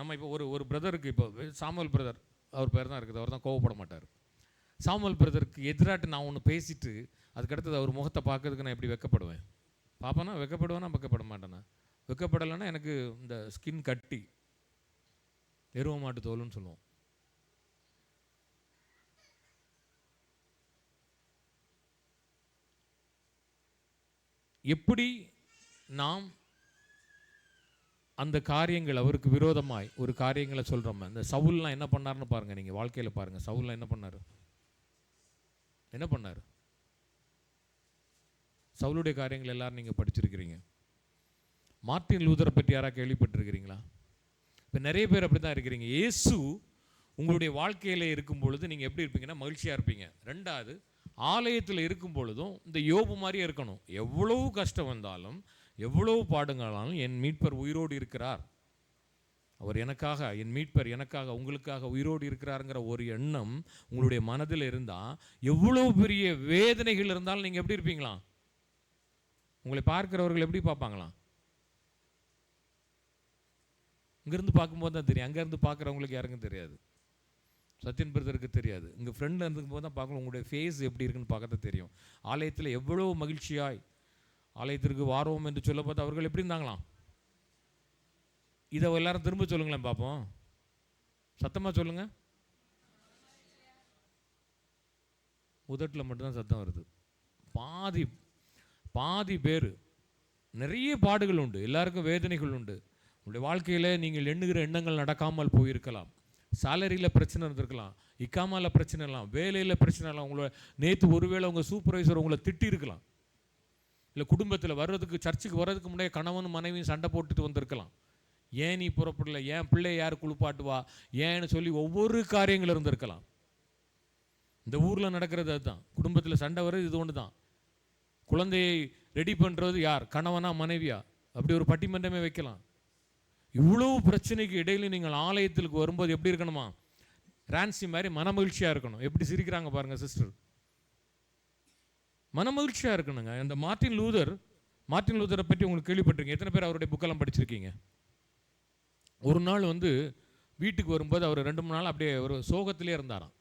[SPEAKER 7] நம்ம இப்போ ஒரு பிரதருக்கு, இப்போ சாமுவேல் பிரதர், அவர் பேர் தான் இருக்குது, அவர் தான் கோவப்பட மாட்டார். சாமுவேல் பிரதருக்கு எதிராட்டு நான் ஒன்று பேசிட்டு அதுக்கடுத்தது அவர் முகத்தை பார்க்கறதுக்கு நான் எப்படி வெக்கப்படுவேன்? பாப்பானா வெக்கப்படுவேனா? வெக்கப்பட மாட்டேனா? வெக்கப்படலைன்னா எனக்கு இந்த ஸ்கின் கட்டி எருவ மாட்டு தோலுன்னு சொல்லுவோம். எப்படி நாம் அந்த காரியங்கள் அவருக்கு விரோதமாய் ஒரு காரியங்களை சொல்கிறோம். இந்த சவுல்லாம் என்ன பண்ணார்னு பாருங்கள். நீங்கள் வாழ்க்கையில் பாருங்கள், சவுல்லாம் என்ன பண்ணார்? சவுலுடைய காரியங்கள் எல்லாரும் நீங்கள் படிச்சிருக்கிறீங்க. மார்ட்டின் லூதரை பற்றி யாராவது கேள்விப்பட்டிருக்கிறீங்களா? இப்போ நிறைய பேர் அப்படி தான் இருக்கிறீங்க. இயேசு உங்களுடைய வாழ்க்கையில் இருக்கும் பொழுது நீங்கள் எப்படி இருப்பீங்கன்னா மகிழ்ச்சியாக இருப்பீங்க. ரெண்டாவது, ஆலயத்தில் இருக்கும் பொழுதும் இந்த யோபு மாதிரியே இருக்கணும். எவ்வளவு கஷ்டம் வந்தாலும் எவ்வளவு பாடுங்களாலும் என் மீட்பர் உயிரோடு இருக்கிறார், அவர் எனக்காக, என் மீட்பர் எனக்காக உங்களுக்காக உயிரோடு இருக்கிறாருங்கிற ஒரு எண்ணம் உங்களுடைய மனதில் இருந்தால் எவ்வளோ பெரிய வேதனைகள் இருந்தாலும் நீங்கள் எப்படி இருப்பீங்களா? உங்களை பார்க்கிறவர்கள் எப்படி பார்ப்பாங்களாம்? இங்கேருந்து பார்க்கும்போது தான் தெரியும். அங்கேருந்து பார்க்குறவங்களுக்கு யாருக்கும் தெரியாது. சத்யன் பிரதருக்கு தெரியாது. இங்கே ஃப்ரெண்டில் இருந்துக்கும் தான் பார்க்கணும். உங்களுடைய ஃபேஸ் எப்படி இருக்குன்னு பார்க்கறது தெரியும். ஆலயத்தில் எவ்வளோ மகிழ்ச்சியாய் ஆலயத்திற்கு வாரோம் என்று சொல்ல பார்த்து அவர்கள் எப்படி இருந்தாங்களாம்? இதை எல்லாரும் திரும்ப சொல்லுங்களேன் பார்ப்போம். சத்தமாக சொல்லுங்கள். உதட்டில் மட்டும்தான் சத்தம் வருது. பாதி பேர் நிறைய பாடுகள் உண்டு, எல்லாருக்கும் வேதனைகள் உண்டு. உங்களுடைய வாழ்க்கையில் நீங்கள் எண்ணுகிற எண்ணங்கள் நடக்காமல் போயிருக்கலாம். சேலரியில் பிரச்சனை இருந்திருக்கலாம், இக்காமாவில் பிரச்சனை இருக்கலாம், வேலையில் பிரச்சனை இருக்கலாம். உங்களை நேற்று ஒருவேளை உங்கள் சூப்பர்வைசர் உங்களை திட்டி இருக்கலாம். இல்லை குடும்பத்தில் சர்ச்சுக்கு வர்றதுக்கு முன்னாடியே கணவனும் மனைவியும் சண்டை போட்டுட்டு வந்திருக்கலாம். ஏன் நீ புறப்படல, ஏன் பிள்ளையை யார் குளிப்பாட்டுவா, ஏன்னு சொல்லி ஒவ்வொரு காரியங்கள் இருந்திருக்கலாம். இந்த ஊரில் நடக்கிறது அதுதான். குடும்பத்தில் சண்டை வர்றது இது ஒன்று தான். குழந்தையை ரெடி பண்ணுறது யார், கணவனா மனைவியா, அப்படி ஒரு பட்டிமன்றமே வைக்கலாம். இவ்வளவு பிரச்சனைக்கு இடையில நீங்கள் ஆலயத்திற்கு வரும்போது எப்படி இருக்கணுமா? ரான்சி மாதிரி மனமகிழ்ச்சியாக இருக்கணும். எப்படி சிரிக்கிறாங்க பாருங்கள் சிஸ்டர். மனமகிழ்ச்சியாக இருக்கணுங்க. அந்த மார்ட்டின் லூதரை பற்றி உங்களுக்கு கேள்விப்பட்டிருக்கீங்க. எத்தனை பேர் அவருடைய புக்கெல்லாம் படிச்சிருக்கீங்க? ஒரு நாள் வீட்டுக்கு வரும்போது அவர் 2-3 நாள் அப்படியே ஒரு சோகத்திலே இருந்தாராம்.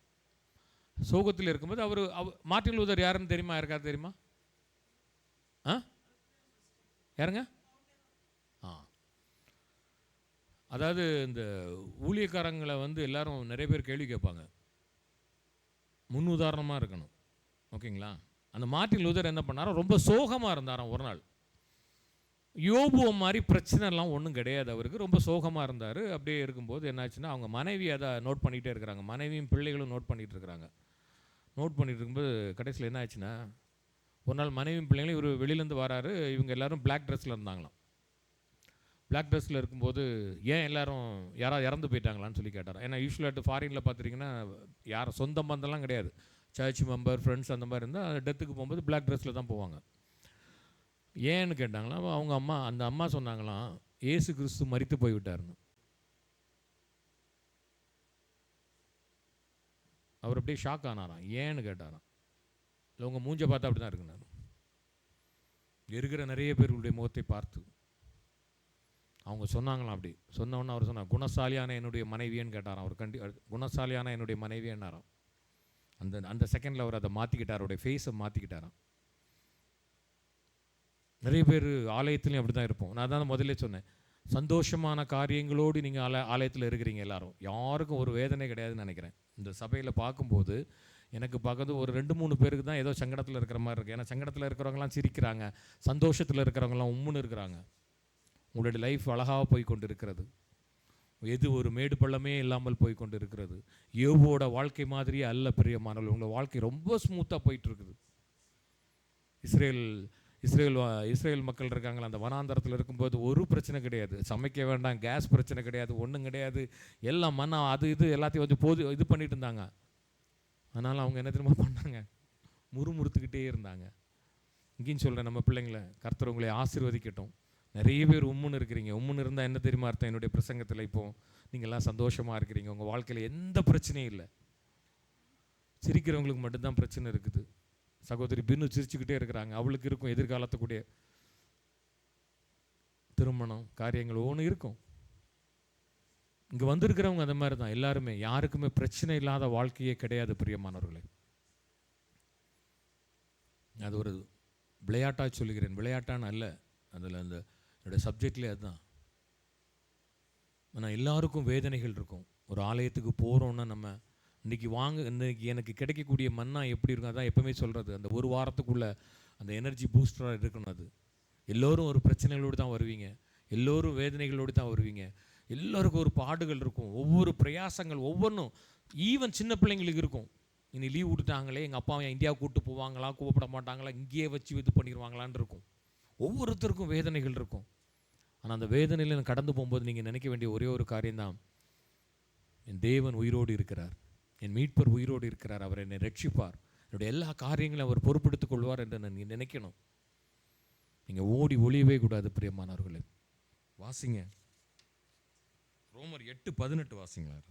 [SPEAKER 7] சோகத்தில் இருக்கும்போது அவர் மார்ட்டின் லூதர் யாருன்னு தெரியுமா? யாருக்காவது தெரியுமா? யாருங்க? அதாவது இந்த ஊழியக்காரங்களை எல்லாரும் நிறைய பேர் கேள்வி கேட்பாங்க. முன் உதாரணமாக இருக்கணும். ஓகேங்களா? அந்த மார்ட்டின் லூதர் என்ன பண்ணாரோ, ரொம்ப சோகமாக இருந்தாராம். ஒரு நாள் யோபு மாதிரி பிரச்சனைலாம் ஒன்றும் கிடையாது அவருக்கு. ரொம்ப சோகமாக இருந்தார். அப்படியே இருக்கும்போது என்னாச்சுன்னா, அவங்க மனைவி அதை நோட் பண்ணிகிட்டே இருக்கிறாங்க. மனைவியும் பிள்ளைகளும் நோட் பண்ணிகிட்டு இருக்கிறாங்க. நோட் பண்ணிகிட்டு இருக்கும்போது கடைசியில் என்ன ஆச்சுன்னா, ஒரு நாள் மனைவியும் பிள்ளைங்களும் இவர் வெளியிலேருந்து வராரு. இவங்க எல்லோரும் பிளாக் ட்ரெஸ்ஸில் இருந்தாங்களாம். பிளாக் ட்ரெஸ்ஸில் இருக்கும்போது ஏன் எல்லோரும் யாராவது இறந்து போயிட்டாங்களான்னு சொல்லி கேட்டார். ஏன்னா யூஸ்வலாக ஃபாரினில் பார்த்துட்டிங்கன்னா யாரும் சொந்த பந்தம்லாம் கிடையாது. சர்ச் மெம்பர், ஃப்ரெண்ட்ஸ் அந்த மாதிரி இருந்தால் டெத்துக்கு போகும்போது பிளாக் ட்ரெஸ்ஸில் தான் போவாங்க. ஏன்னு கேட்டாங்களாம். அவங்க அம்மா, அந்த அம்மா சொன்னாங்களாம், இயேசு கிறிஸ்து மரித்து போய்விட்டார்னு. அவர் அப்படியே ஷாக் ஆனாராம். ஏன்னு கேட்டாராம். இல்லை உங்கள் மூஞ்சை பார்த்தா அப்படி தான் இருக்குனாரு. இருக்கிற நிறைய பேர்களுடைய முகத்தை பார்த்து அவங்க சொன்னாங்களாம். அப்படி சொன்னோன்னு அவர் சொன்னார், குணசாலியான என்னுடைய மனைவியன்னு கேட்டாராம். அவர் குணசாலியான என்னுடைய மனைவியன்னாராம். அந்த செகண்டில் அவர் அதை மாற்றிக்கிட்டார், அவருடைய ஃபேஸை மாற்றிக்கிட்டாராம். நிறைய பேர் ஆலயத்துலையும் அப்படி தான் இருப்போம். நான் தான் முதல்ல சொன்னேன், சந்தோஷமான காரியங்களோடு நீங்கள் ஆலயத்தில் இருக்கிறீங்க எல்லாரும். யாருக்கும் ஒரு வேதனை கிடையாதுன்னு நினைக்கிறேன். இந்த சபையில் பார்க்கும்போது எனக்கு பார்க்குறது ஒரு 2-3 பேருக்கு தான் ஏதோ சங்கடத்தில் இருக்கிற மாதிரி இருக்குது. ஏன்னா சங்கடத்தில் இருக்கிறவங்களாம் சிரிக்கிறாங்க, சந்தோஷத்தில் இருக்கிறவங்களாம் உம்முன்னு இருக்கிறாங்க. உங்களுடைய லைஃப் அழகாக போய் கொண்டு இருக்கிறது. எது ஒரு மேடு பள்ளமே இல்லாமல் போய் கொண்டு இருக்கிறது. யோபோட வாழ்க்கை மாதிரியே அல்ல பிரியமானவர்கள். உங்கள் வாழ்க்கை ரொம்ப ஸ்மூத்தாக போயிட்டுருக்குது. இஸ்ரேல் மக்கள் இருக்காங்களா, அந்த வனாந்தரத்தில் இருக்கும்போது ஒரு பிரச்சனை கிடையாது. சமைக்க வேண்டாம், கேஸ் பிரச்சனை கிடையாது, ஒன்றும் கிடையாது. எல்லாம் மண்ணா அது இது எல்லாத்தையும் வந்து இது பண்ணிட்டு இருந்தாங்க. அதனால் அவங்க என்ன தெரியுமா பண்ணாங்க, முறுமுறுத்துக்கிட்டே இருந்தாங்க. இங்கேயும் சொல்கிறேன், நம்ம பிள்ளைங்களை கர்த்தர் உங்களை ஆசீர்வதிக்கட்டும். நிறைய பேர் உம்முன்னு இருக்கிறீங்க. உம்முன்னு இருந்தால் என்ன தெரியுமா அர்த்தம்? என்னுடைய பிரசங்கத்தில் இப்போது நீங்கள்லாம் சந்தோஷமாக இருக்கிறீங்க. உங்கள் வாழ்க்கையில் எந்த பிரச்சனையும் இல்லை. சிரிக்கிறவங்களுக்கு மட்டும்தான் பிரச்சனை இருக்குது. சகோதரி பின்னு சிரிச்சுக்கிட்டே இருக்கிறாங்க. அவளுக்கு இருக்கும் எதிர்காலத்துக்குடைய திருமணம் காரியங்கள் ஒவ்வொன்று இருக்கும். இங்கே வந்திருக்கிறவங்க அந்த மாதிரி தான் எல்லாருமே. யாருக்குமே பிரச்சனை இல்லாத வாழ்க்கையே கிடையாது பிரியமானவர்களே. அது ஒரு விளையாட்டாக சொல்லுகிறேன், விளையாட்டான்னு அல்ல. அதில் அந்த என்னோடய சப்ஜெக்ட்லேயே அதுதான். ஆனால் எல்லாருக்கும் வேதனைகள் இருக்கும். ஒரு ஆலயத்துக்கு போகிறோன்னா நம்ம இன்றைக்கி எனக்கு கிடைக்கக்கூடிய மன்னா எப்படி இருக்கும், அதான் எப்போவுமே சொல்கிறது. அந்த ஒரு வாரத்துக்குள்ளே அந்த எனர்ஜி பூஸ்டராக இருக்கணும். அது எல்லோரும் ஒரு பிரச்சனைகளோடு தான் வருவீங்க, எல்லோரும் வேதனைகளோடு தான் வருவீங்க. எல்லோருக்கும் ஒரு பாடுகள் இருக்கும், ஒவ்வொரு பிரயாசங்கள் ஒவ்வொன்றும். ஈவன் சின்ன பிள்ளைங்களுக்கு இருக்கும். இனி லீவ் விட்டுட்டாங்களே, எங்கள் அப்பா இந்தியாவுக்கு கூப்பிட்டு போவாங்களா, கூப்பிட மாட்டாங்களா, இங்கேயே வச்சு இது பண்ணிடுவாங்களான் இருக்கும். ஒவ்வொருத்தருக்கும் வேதனைகள் இருக்கும். ஆனால் அந்த வேதனையில் கடந்து போகும்போது நீங்கள் நினைக்க வேண்டிய ஒரே ஒரு காரியம்தான், என் தேவன் உயிரோடு இருக்கிறார், என் மீட்பர் உயிரோடு இருக்கிறார், அவர் என்னை ரட்சிப்பார், என்னுடைய எல்லா காரியங்களையும் அவர் பொறுப்பெடுத்துக் கொள்வார் என்று நீங்கள் நினைக்கணும். நீங்கள் ஓடி ஒளியவே கூடாது பிரியமானவர்களே. வாசிங்க ரோமர் 8:18 வாசிங்களா.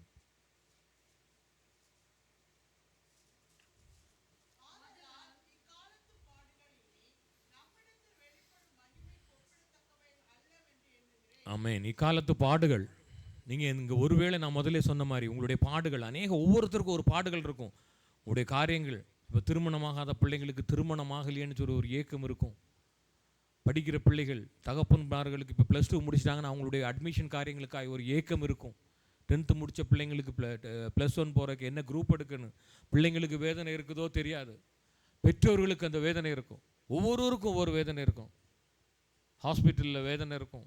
[SPEAKER 7] ஆமென். இக்காலத்து பாடுகள், நீங்கள் இங்கே ஒருவேளை நான் முதலே சொன்ன மாதிரி உங்களுடைய பாடுகள் ஒவ்வொருத்தருக்கும் ஒரு பாடுகள் இருக்கும். உங்களுடைய காரியங்கள், இப்போ திருமணமாகாத பிள்ளைங்களுக்கு திருமணமாகலையேன்னு சொல்லி ஒரு ஏக்கம் இருக்கும். படிக்கிற பிள்ளைகள் தகப்பன்மார்களுக்கு இப்போ +2 முடிச்சிட்டாங்கன்னா அவங்களுடைய அட்மிஷன் காரியங்களுக்காக ஒரு ஏக்கம் இருக்கும். 10th முடித்த பிள்ளைங்களுக்கு +1 போகிறதுக்கு என்ன குரூப் எடுக்கணும், பிள்ளைங்களுக்கு வேதனை இருக்குதோ தெரியாது. பெற்றோர்களுக்கு அந்த வேதனை இருக்கும். ஒவ்வொருவருக்கும் ஒவ்வொரு வேதனை இருக்கும். ஹாஸ்பிட்டலில் வேதனை இருக்கும்.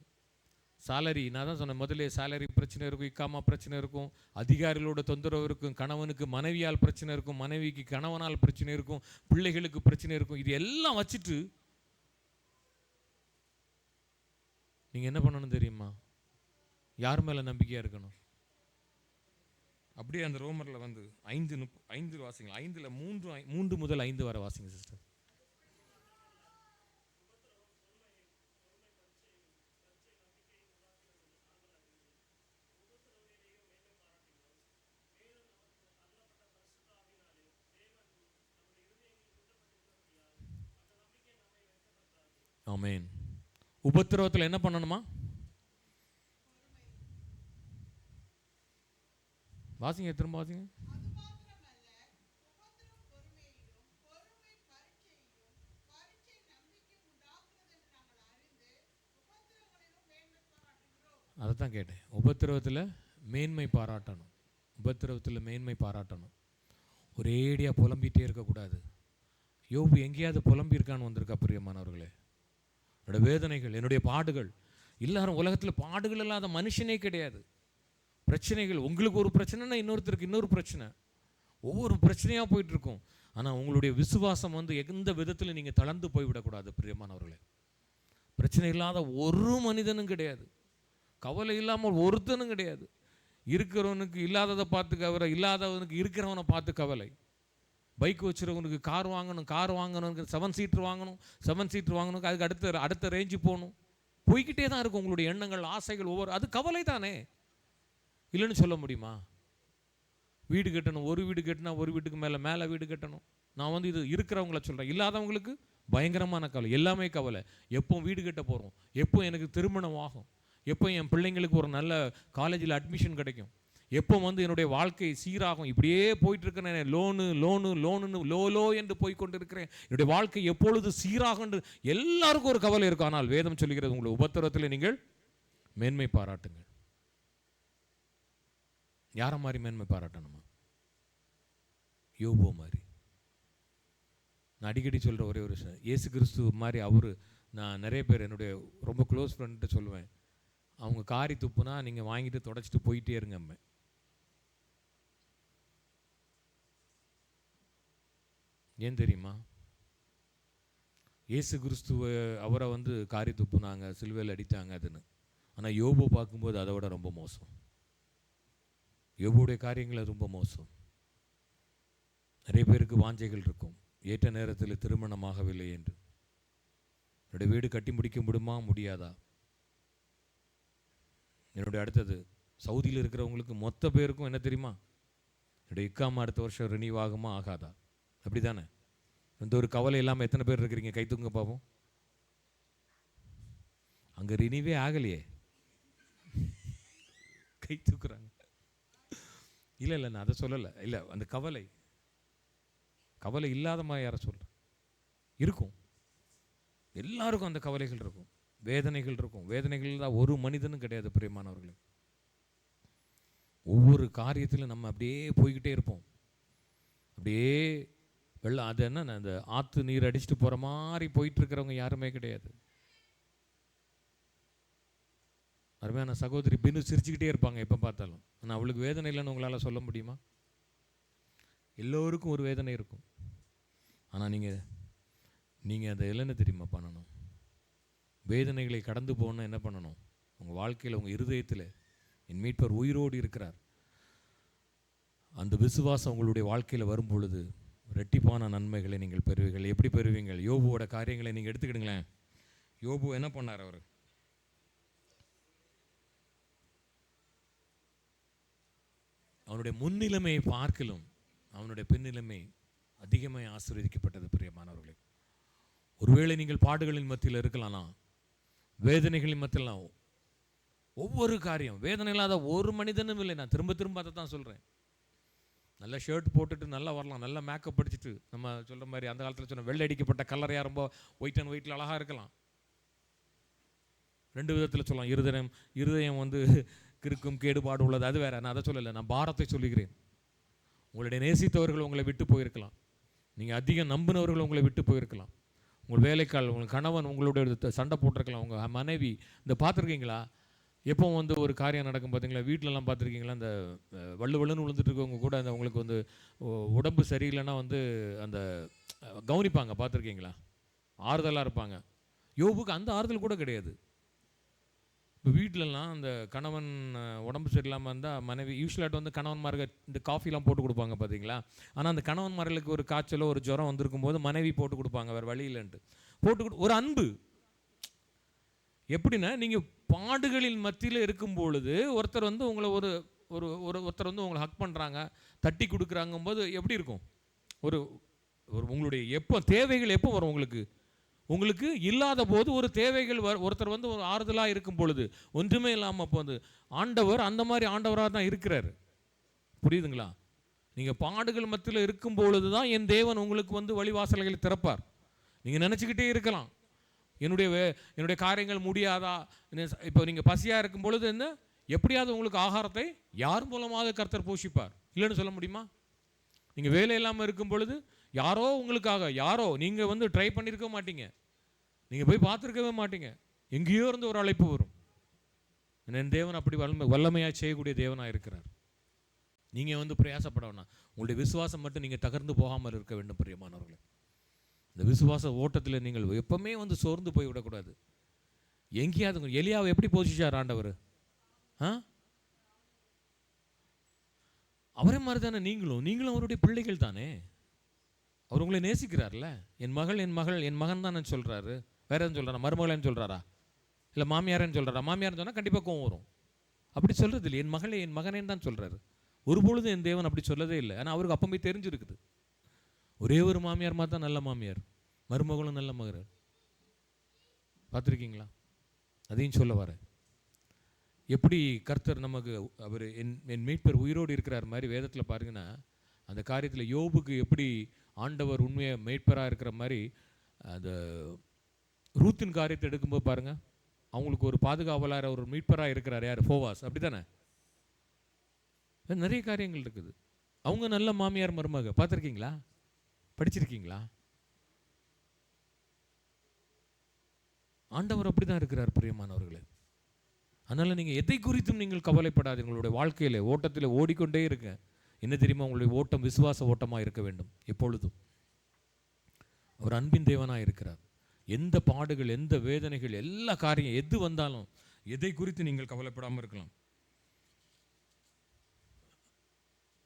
[SPEAKER 7] சேலரி, நான் தான் சொன்னேன் முதல்ல, சேலரி பிரச்சனை இருக்கும், இக்காமா பிரச்சனை இருக்கும், அதிகாரிகளோட தொந்தரவு இருக்கும், கணவனுக்கு மனைவியால் பிரச்சனை இருக்கும், மனைவிக்கு கணவனால் பிரச்சனை இருக்கும், பிள்ளைகளுக்கு பிரச்சனை இருக்கும். இது எல்லாம் வச்சுட்டு நீங்கள் என்ன பண்ணணும் தெரியுமா? யார் மேலே நம்பிக்கையாக இருக்கணும்? அப்படியே அந்த ரோமரில் வந்து 5 வாசிங்க. 5ல் 3 முதல் 5 வரை வாசிங்க சிஸ்டர். ஆமென். உபத்திரவத்தில் என்ன பண்ணணுமா? வாசிங்க, திரும்ப வாசிங்க. அதை தான் கேட்டேன். உபத்திரவத்தில் மேன்மை பாராட்டணும். உபத்திரவத்தில் மேன்மை பாராட்டணும். ஒரேடியாக புலம்பிகிட்டே இருக்கக்கூடாது. யோபு எங்கேயாவது புலம்பியிருக்கான்னு வந்திருக்கா பிரியமானவர்களே? என்னோட வேதனைகள், என்னுடைய பாடுகள், எல்லாரும் உலகத்தில் பாடுகள் இல்லாத மனுஷனே கிடையாது. பிரச்சனைகள், உங்களுக்கு ஒரு பிரச்சனைனா இன்னொருத்தருக்கு இன்னொரு பிரச்சனை, ஒவ்வொரு பிரச்சனையாக போயிட்டுருக்கும். ஆனால் உங்களுடைய விசுவாசம் வந்து எந்த விதத்தில் நீங்கள் தளர்ந்து போய்விடக்கூடாது பிரியமானவர்களே. பிரச்சனை இல்லாத ஒரு மனிதனும் கிடையாது, கவலை இல்லாமல் ஒருத்தனும் கிடையாது. இருக்கிறவனுக்கு இல்லாததை பார்த்து கவலை, இல்லாதவனுக்கு இருக்கிறவனை பார்த்து கவலை. பைக் வச்சுருவனுக்கு கார் வாங்கணும், 7 சீட்டர் வாங்கணும், அதுக்கு அடுத்த ரேஞ்சு போகணும். போய்கிட்டே தான் இருக்கும் உங்களுடைய எண்ணங்கள், ஆசைகள் ஒவ்வொரு. அது கவலை தானே, இல்லைன்னு சொல்ல முடியுமா? வீடு கட்டணும், ஒரு வீடு கட்டினா ஒரு வீட்டுக்கு மேலே வீடு கட்டணும். நான் வந்து இது இருக்கிறவங்கள சொல்கிறேன், இல்லாதவங்களுக்கு பயங்கரமான கவலை, எல்லாமே கவலை. எப்போ வீடு கட்ட போகிறோம், எப்போ எனக்கு திருமணம் ஆகும், எப்போ என் பிள்ளைங்களுக்கு ஒரு நல்ல காலேஜில் அட்மிஷன் கிடைக்கும், எப்போ வந்து என்னுடைய வாழ்க்கை சீராகும். இப்படியே போயிட்டு இருக்கிறேன், லோனு லோ என்று போய்கொண்டு இருக்கிறேன். என்னுடைய வாழ்க்கை எப்பொழுது சீராகும் என்று எல்லாருக்கும் ஒரு கவலை இருக்கும். ஆனால் வேதம் சொல்லுகிறது, உங்களுடைய உபத்திரத்தில் நீங்கள் மேன்மை பாராட்டுங்கள். யாரை மாதிரி மேன்மை பாராட்டணுமா? யோபு மாதிரி. நான் அடிக்கடி சொல்கிற ஒரே ஒரு விஷயம், இயேசு கிறிஸ்து மாதிரி அவரு. நான் நிறைய பேர் என்னுடைய ரொம்ப க்ளோஸ் ஃப்ரெண்ட்டு சொல்லுவேன், அவங்க காரி துப்புனா நீங்கள் வாங்கிட்டு தொடச்சிட்டு போயிட்டே இருங்க. ஏன் தெரியுமா? இயேசு கிறிஸ்துவ அவரை வந்து காரி துப்புனாங்க, சிலுவையில் அடித்தாங்க அதுன்னு. ஆனால் யோபு பார்க்கும்போது அதை விட ரொம்ப மோசம். யோபுடைய காரியங்கள் ரொம்ப மோசம். நிறைய பேருக்கு வாஞ்சைகள் இருக்கும், ஏற்ற நேரத்தில் திருமணமாகவில்லை என்று. என்னுடைய வீடு கட்டி முடிக்க முடியுமா, முடியாதா? என்னுடைய அடுத்தது சவுதியில் இருக்கிறவங்களுக்கு மொத்த பேருக்கும் என்ன தெரியுமா, என்னுடைய இக்காமா அடுத்த வருஷம் ரினியூவ் ஆகுமா ஆகாதா? அப்படி தானே? இந்த ஒரு கவலை இல்லாமல் எத்தனை பேர் இருக்கிறீங்க? கை தூங்க பார்ப்போம். அங்கே ரினியூவே ஆகலையே, கை தூக்குறாங்க. இல்லை நான் அதை சொல்லலை. இல்லை, அந்த கவலை இல்லாத மாதிரி யாரை சொல்கிறேன், இருக்கும். எல்லாருக்கும் அந்த கவலைகள் இருக்கும், வேதனைகள் இருக்கும். வேதனைகள் தான் ஒரு மனிதனும் கிடையாது பிரியமானவர்களே. ஒவ்வொரு காரியத்திலும் நம்ம அப்படியே போய்கிட்டே இருப்போம். அப்படியே வெள்ளம், அது என்ன, அந்த ஆற்று நீர் அடிச்சுட்டு போகிற மாதிரி போயிட்டு இருக்கிறவங்க யாருமே கிடையாது. அருமையான சகோதரி பின்னு சிரிச்சுக்கிட்டே இருப்பாங்க எப்போ பார்த்தாலும். ஆனால் அவளுக்கு வேதனை இல்லைன்னு உங்களால் சொல்ல முடியுமா? எல்லோருக்கும் ஒரு வேதனை இருக்கும். ஆனால் நீங்கள் அதை இல்லைன்னு தெரியுமா பண்ணணும்? வேதனைகளை கடந்து போகணுன்னா என்ன பண்ணணும்? உங்கள் வாழ்க்கையில், உங்கள் இருதயத்தில் என் மீட்பர் உயிரோடு இருக்கிறார், அந்த விசுவாசம் உங்களுடைய வாழ்க்கையில் வரும் பொழுது ரெட்டிப்பான நன்மைகளை நீங்கள் பெறுவீர்கள். எப்படி பெறுவீங்கள்? யோபுவோட காரியங்களை நீங்கள் எடுத்துக்கிடுங்களேன். யோபு என்ன பண்ணார்? அவர் அவனுடைய முன்னிலைமையை பார்க்கலும் அவனுடைய பின்னிலைமை அதிகமாக ஆசீர்வதிக்கப்பட்டது. பிரியமானவர்களே, ஒருவேளை நீங்கள் பாடுகளின் மத்தியில் இருக்கலாம்னா, வேதனைகளின் மத்தியில், ஒவ்வொரு காரியம் வேதனை இல்லாத ஒரு மனிதனும் இல்லை. நான் திரும்ப அதை தான் சொல்கிறேன். நல்ல ஷர்ட் போட்டுட்டு நல்லா வரலாம், நல்லா மேக்கப் படிச்சுட்டு, நம்ம சொல்கிற மாதிரி அந்த காலத்தில் சொன்ன வெள்ளை அடிக்கப்பட்ட கலரையாக ரொம்ப ஒயிட் அண்ட் ஒயிட்டில் அழகாக இருக்கலாம். 2 விதத்தில் சொல்லலாம். இருதயம் வந்து கிறுக்கும் கேடுபாடு உள்ளது, அது வேற. நான் அதை சொல்லலை, நான் பாரத்தை சொல்லுகிறேன். உங்களுடைய நேசித்தவர்கள் உங்களை விட்டு போயிருக்கலாம், நீங்கள் அதிகம் நம்பினவர்கள் உங்களை விட்டு போயிருக்கலாம், உங்கள் வேலைக்கால், உங்கள் கணவன் உங்களுடைய சண்டை போட்டிருக்கலாம், உங்கள் மனைவி. இந்த பார்த்துருக்கீங்களா? எப்போ வந்து ஒரு காரியம் நடக்கும் பார்த்தீங்களா, வீட்டிலலாம் பார்த்துருக்கீங்களா, அந்த வள்ளுவள்ளுன்னு விழுந்துட்டு இருக்கவங்க கூட அந்த உங்களுக்கு வந்து உடம்பு சரியில்லைன்னா வந்து அந்த கவனிப்பாங்க, பார்த்துருக்கீங்களா? ஆறுதலாக இருப்பாங்க. யோபுக்கு அந்த ஆறுதல் கூட கிடையாது. இப்போ வீட்டிலலாம் அந்த கணவன் உடம்பு சரியில்லாமல் இருந்தால் மனைவி யூஸ்வலாட்டு வந்து கணவன்மார்கள் இந்த காஃபிலாம் போட்டு கொடுப்பாங்க பார்த்தீங்களா? ஆனால் அந்த கணவன்மார்களுக்கு ஒரு காய்ச்சலோ ஒரு ஜுரம் வந்திருக்கும் போது மனைவி போட்டு கொடுப்பாங்க, வேறு வழி இல்லைன்ட்டு போட்டு ஒரு அன்பு. எப்படின்னா, நீங்கள் பாடுகளின் மத்தியில் இருக்கும் பொழுது ஒருத்தர் வந்து உங்களை ஒருத்தர் வந்து உங்களை ஹக் பண்ணுறாங்க, தட்டி கொடுக்குறாங்கும் போது எப்படி இருக்கும்? ஒரு உங்களுடைய எப்போ தேவைகள் எப்போ வரும்? உங்களுக்கு இல்லாத போது ஒரு தேவைகள் ஒருத்தர் வந்து ஒரு ஆறுதலாக இருக்கும் பொழுது, ஒன்றுமே இல்லாமல் அப்போ வந்து ஆண்டவர் அந்த மாதிரி ஆண்டவராக தான் இருக்கிறார். புரியுதுங்களா? நீங்கள் பாடுகள் மத்தியில் இருக்கும் பொழுது தான் என் தேவன் உங்களுக்கு வந்து வழிவாசல்களை திறப்பார். நீங்கள் நினச்சிக்கிட்டே இருக்கலாம், என்னுடைய காரியங்கள் முடியாதா? இப்போ நீங்கள் பசியாக இருக்கும் பொழுது என்ன, எப்படியாவது உங்களுக்கு ஆகாரத்தை யார் மூலமாக கர்த்தர் போஷிப்பார், இல்லைன்னு சொல்ல முடியுமா? நீங்கள் வேலை இல்லாமல் இருக்கும் பொழுது யாரோ உங்களுக்காக, நீங்கள் வந்து ட்ரை பண்ணியிருக்க மாட்டீங்க, நீங்கள் போய் பார்த்துருக்கவே மாட்டீங்க, எங்கேயோ இருந்து ஒரு அழைப்பு வரும். என் தேவன் அப்படி வல்லமையாக செய்யக்கூடிய தேவனாக இருக்கிறார். நீங்கள் வந்து பிரயாசப்பட வேணாம், உங்களுடைய விசுவாசம் மட்டும் நீங்கள் தகர்ந்து போகாமல் இருக்க வேண்டும். பிரியமானவர்களே, இந்த விசுவாச ஓட்டத்தில் நீங்கள் எப்பவுமே வந்து சோர்ந்து போய் விடக்கூடாது. எங்கேயாவது எலியாவை எப்படி போஷிச்சார் ஆண்டவர்? அவரே மாதிரி தானே நீங்களும் அவருடைய பிள்ளைகள் தானே. அவர் உங்களை நேசிக்கிறார்ல. என் மகள் என் மகள் என் மகன் தான் சொல்கிறாரு. வேற எதுவும் சொல்கிறாரா? மருமகளேன்னு சொல்கிறாரா? இல்லை மாமியாரன்னு சொல்கிறாரா? மாமியார்னு சொன்னால் கண்டிப்பாக கோவம் வரும். அப்படி சொல்கிறது இல்லை. என் மகளே என் மகனேன்னு தான் சொல்கிறாரு. ஒருபொழுதும் என் தேவன் அப்படி சொல்லதே இல்லை. ஆனால் அவருக்கு அப்போ போய் தெரிஞ்சிருக்குது. ஒரே ஒரு மாமியார் மாதிரி தான் நல்ல மாமியார், மருமகளும் நல்ல மகர். பார்த்துருக்கீங்களா? அதையும் சொல்ல வரேன். எப்படி கர்த்தர் நமக்கு அவர் என் மீட்பர் உயிரோடு இருக்கிறார் மாதிரி வேதத்தில் பாருங்கன்னா, அந்த காரியத்தில் யோபுக்கு எப்படி ஆண்டவர் உண்மையாக மீட்பராக இருக்கிற மாதிரி அந்த ரூத்தின் காரியத்தை எடுக்கும்போது பாருங்கள், அவங்களுக்கு ஒரு பாதுகாவலாக ஒரு மீட்பராக இருக்கிறார். யார்? போவாஸ். அப்படி தானே? நிறைய காரியங்கள் இருக்குது. அவங்க நல்ல மாமியார் மருமக. பார்த்துருக்கீங்களா? படிச்சிருக்கீங்களா? ஆண்டவர் அப்படி தான் இருக்கிறார் பிரியமானவர்களே. அதனால் நீங்கள் எதை குறித்தும் நீங்கள் கவலைப்படாது. உங்களுடைய வாழ்க்கையில் ஓட்டத்தில் ஓடிக்கொண்டே இருக்க. என்ன தெரியுமா? உங்களுடைய ஓட்டம் விசுவாச ஓட்டமாக இருக்க வேண்டும் எப்பொழுதும். அவர் அன்பின் தேவனாக இருக்கிறார். எந்த பாடுகள், எந்த வேதனைகள், எல்லா காரியம் எது வந்தாலும் எதை குறித்து நீங்கள் கவலைப்படாமல் இருக்கலாம்.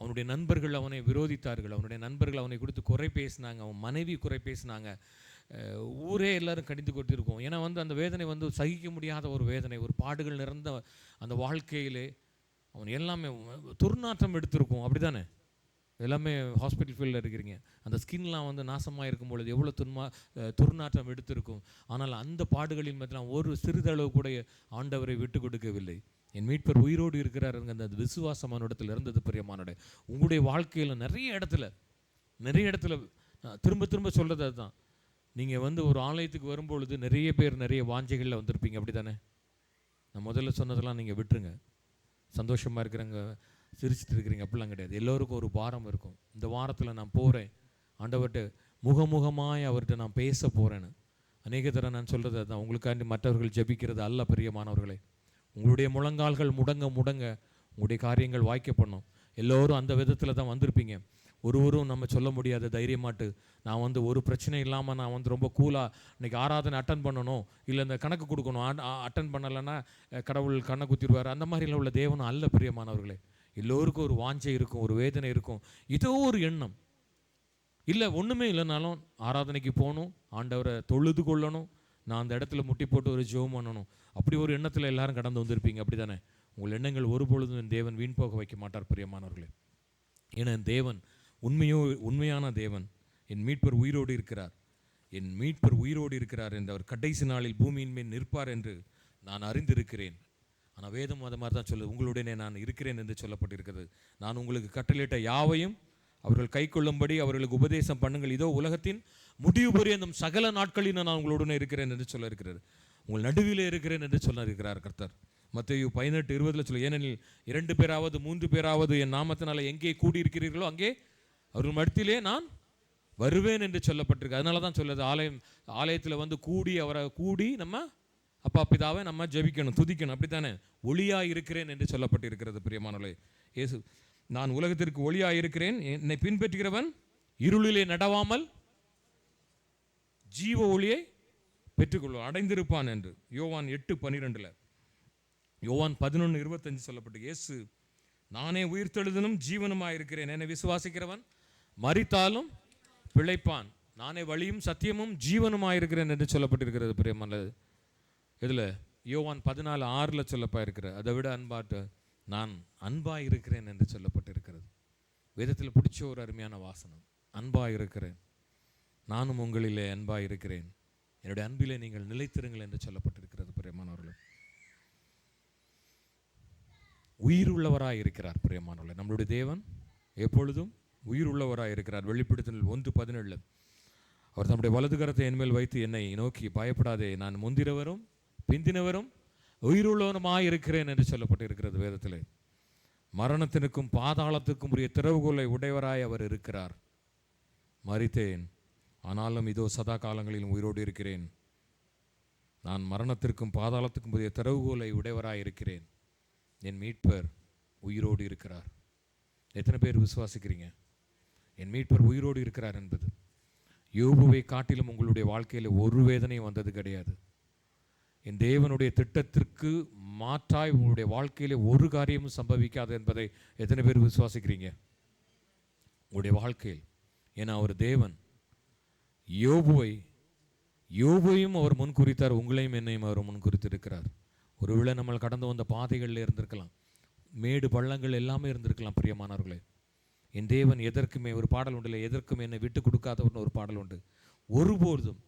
[SPEAKER 7] அவனுடைய நண்பர்கள் அவனை விரோதித்தார்கள். அவனுடைய நண்பர்கள் அவனை குறித்து குறை பேசினாங்க. அவன் மனைவி குறை பேசினாங்க. ஊரே எல்லாரும் கடிந்து கொடுத்துருக்கோம். ஏன்னா அந்த வேதனை சகிக்க முடியாத ஒரு வேதனை, ஒரு பாடுகள் நிறைந்த அந்த வாழ்க்கையிலே அவன் எல்லாமே துர்நாற்றம் எடுத்திருக்கும். அப்படி தானே? எல்லாமே ஹாஸ்பிட்டல் ஃபீல்டில் இருக்கிறீங்க. அந்த ஸ்கின்லாம் நாசமாக இருக்கும் பொழுது எவ்வளோ துர்நாற்றம் எடுத்திருக்கும். ஆனால் அந்த பாடுகளின் மத்தியில் ஒரு சிறிதளவு கூட ஆண்டவரை விட்டு கொடுக்கவில்லை. என் மீட்பர் உயிரோடு இருக்கிறாருங்க. அந்த விசுவாசமான இடத்துல இருந்தது பிரியமானோட. உங்களுடைய வாழ்க்கையில் நிறைய இடத்துல திரும்ப திரும்ப சொல்கிறது அதுதான். நீங்கள் ஒரு ஆலயத்துக்கு வரும்பொழுது நிறைய பேர் நிறைய வாஞ்சைகளில் வந்திருப்பீங்க. அப்படி தானே? நான் முதல்ல சொன்னதெல்லாம் நீங்கள் விட்டுருங்க. சந்தோஷமாக இருக்கிறவங்க சிரிச்சிட்டு இருக்கிறீங்க அப்படிலாம் கிடையாது. எல்லோருக்கும் ஒரு பாரம் இருக்கும். இந்த வாரத்தில் நான் போகிறேன் ஆண்டவர்கிட்ட, முகமுகமாய் அவர்கிட்ட நான் பேச போகிறேன்னு. அநேக தடவை நான் சொல்கிறது அதுதான். உங்களுக்காண்டி மற்றவர்கள் ஜெபிக்கிறது அல்ல பிரியமானவர்களே. உங்களுடைய முழங்கால்கள் முடங்க உங்களுடைய காரியங்கள் வாய்க்க பண்ணும். எல்லோரும் அந்த விதத்தில் தான் வந்திருப்பீங்க. ஒருவரும் நம்ம சொல்ல முடியாத தைரியமாட்டு நான் ஒரு பிரச்சனை இல்லாமல் நான் ரொம்ப கூலாக இன்றைக்கி ஆராதனை அட்டன் பண்ணணும், இல்லை இந்த கணக்கு கொடுக்கணும், அட்டன் பண்ணலைன்னா கடவுள் கண்ணை குத்திடுவார், அந்த மாதிரிலாம் உள்ள தேவனும் அல்ல பிரியமானவர்களே. எல்லோருக்கும் ஒரு வாஞ்சை இருக்கும், ஒரு வேதனை இருக்கும், ஏதோ ஒரு எண்ணம். இல்லை ஒன்றுமே இல்லைனாலும் ஆராதனைக்கு போகணும், ஆண்டவரை தொழுது கொள்ளணும், நான் அந்த இடத்துல முட்டி போட்டு ஒரு ஜெபம் பண்ணணும், அப்படி ஒரு எண்ணத்தில் எல்லாரும் கடந்து வந்திருப்பீங்க. அப்படி தானே? உங்கள் எண்ணங்கள் ஒருபொழுதும் என் தேவன் வீண் போக வைக்க மாட்டார் பிரியமானவர்களே. ஏன்னா என் தேவன் உண்மையான தேவன். என் மீட்பர் உயிரோடு இருக்கிறார். என் மீட்பர் உயிரோடு இருக்கிறார் என்று அவர் கடைசி நாளில் பூமியின் மேல் நிற்பார் என்று நான் அறிந்திருக்கிறேன். ஆனால் வேதம் அது மாதிரி தான் சொல்லுது. உங்களுடனே நான் இருக்கிறேன் என்று சொல்லப்பட்டிருக்கிறது. நான் உங்களுக்கு கட்டளையிட்ட யாவையும் அவர்கள் கை கொள்ளும்படி அவர்களுக்கு உபதேசம் பண்ணுங்கள். இதோ உலகத்தின் முடிவு பரியந்தம் சகல நாட்களில் நான் உங்களுடனே இருக்கிறேன் என்று சொல்ல இருக்கிறது. உங்கள் நடுவிலே இருக்கிறேன் என்று சொல்ல இருக்கிறார் கர்த்தர். மத்தேயு 18:20 சொல்ல, ஏனெனில் 2 பேராவது 3 பேராவது என் நாமத்தினால எங்கே கூடியிருக்கிறீர்களோ அங்கே அவர்கள் மத்தியிலே நான் வருவேன் என்று சொல்லப்பட்டிருக்கு. அதனால தான் சொல்லுது, ஆலயத்தில் கூடி நம்ம அப்பா பிதாவை நம்ம ஜெபிக்கணும், துதிக்கணும். அப்படித்தானே? ஒளியாக இருக்கிறேன் என்று சொல்லப்பட்டிருக்கிறது பிரியமானவர்களே. இயேசு, நான் உலகத்திற்கு ஒளியாக இருக்கிறேன், என்னை பின்பற்றுகிறவன் இருளிலே நடவாமல் ஜீவ ஒளியை பெற்றுக்கொள்வான், அடைந்திருப்பான் என்று யோவான் 8:12. யோவான் 11:25 சொல்லப்பட்டு, இயேசு நானே உயிர்த்தெழுதலும் ஜீவனுமாக இருக்கிறேன், என்னை விசுவாசிக்கிறவன் மரித்தாலும் பிழைப்பான், நானே வழியும் சத்தியமும் ஜீவனுமாக இருக்கிறேன் என்று சொல்லப்பட்டிருக்கிறது பிரியமானது. இதில் யோவான் 14:6 சொல்லப்பட்டிருக்கிற, அதை விட அன்பாட்டு நான் அன்பாக இருக்கிறேன் என்று சொல்லப்பட்டிருக்கிறது. வேதத்தில் பிடிச்ச ஒரு அருமையான வாசனம், அன்பாக இருக்கிறேன், நானும் உங்களிலே அன்பாக இருக்கிறேன், என்னுடைய அன்பிலே நீங்கள் நிலைத்திருங்கள் என்று சொல்லப்பட்டிருக்கிறது பிரியமானவர்களே. உயிர் உள்ளவராக இருக்கிறார் பிரியமானவர்களே. நம்மளுடைய தேவன் எப்பொழுதும் உயிர் உள்ளவராக இருக்கிறார். வெளிப்படுத்தல் 1:17 அவர் தம்முடைய வலது கரத்தை என்மேல் வைத்து என்னை நோக்கி, பயப்படாதே, நான் முந்தினவரும் பிந்தினவரும் உயிருள்ளவருமாய் இருக்கிறேன் என்று சொல்லப்பட்டிருக்கிறது வேதத்திலே. மரணத்திற்கும் பாதாளத்துக்கும் உரிய திறவுகோலை உடையவராய் அவர் இருக்கிறார். மரித்தேன், ஆனாலும் இதோ சதா காலங்களிலும் உயிரோடு இருக்கிறேன், நான் மரணத்திற்கும் பாதாளத்துக்கும் உரிய திறவுகோலை உடையவராய் இருக்கிறேன், என் மீட்பர் உயிரோடு இருக்கிறார். எத்தனை பேர் விசுவாசிக்கிறீங்க என் மீட்பர் உயிரோடு இருக்கிறார் என்பது? யோபுவை காட்டிலும் உங்களுடைய வாழ்க்கையில் ஒரு வேதனையும் வந்தது கிடையாது. என் தேவனுடைய திட்டத்திற்கு மாற்றாய் உங்களுடைய வாழ்க்கையிலே ஒரு காரியமும் சம்பவிக்காது என்பதை எத்தனை பேர் விசுவாசிக்கிறீங்க உங்களுடைய வாழ்க்கையில்? ஏன்னா அவர் தேவன், யோபையும் அவர் முன்குறித்தார், உங்களையும் என்னையும் அவர் முன்குறித்திருக்கிறார். ஒருவேளை நம்ம கடந்து வந்த பாதைகளில் இருந்திருக்கலாம், மேடு பள்ளங்கள் எல்லாமே இருந்திருக்கலாம். பிரியமானவர்களே, என் தேவன் எதற்குமே, ஒரு பாடல் உண்டு இல்லை, எதற்கும் என்னை விட்டு கொடுக்காதவர்னு ஒரு பாடல் உண்டு. ஒருபோதும்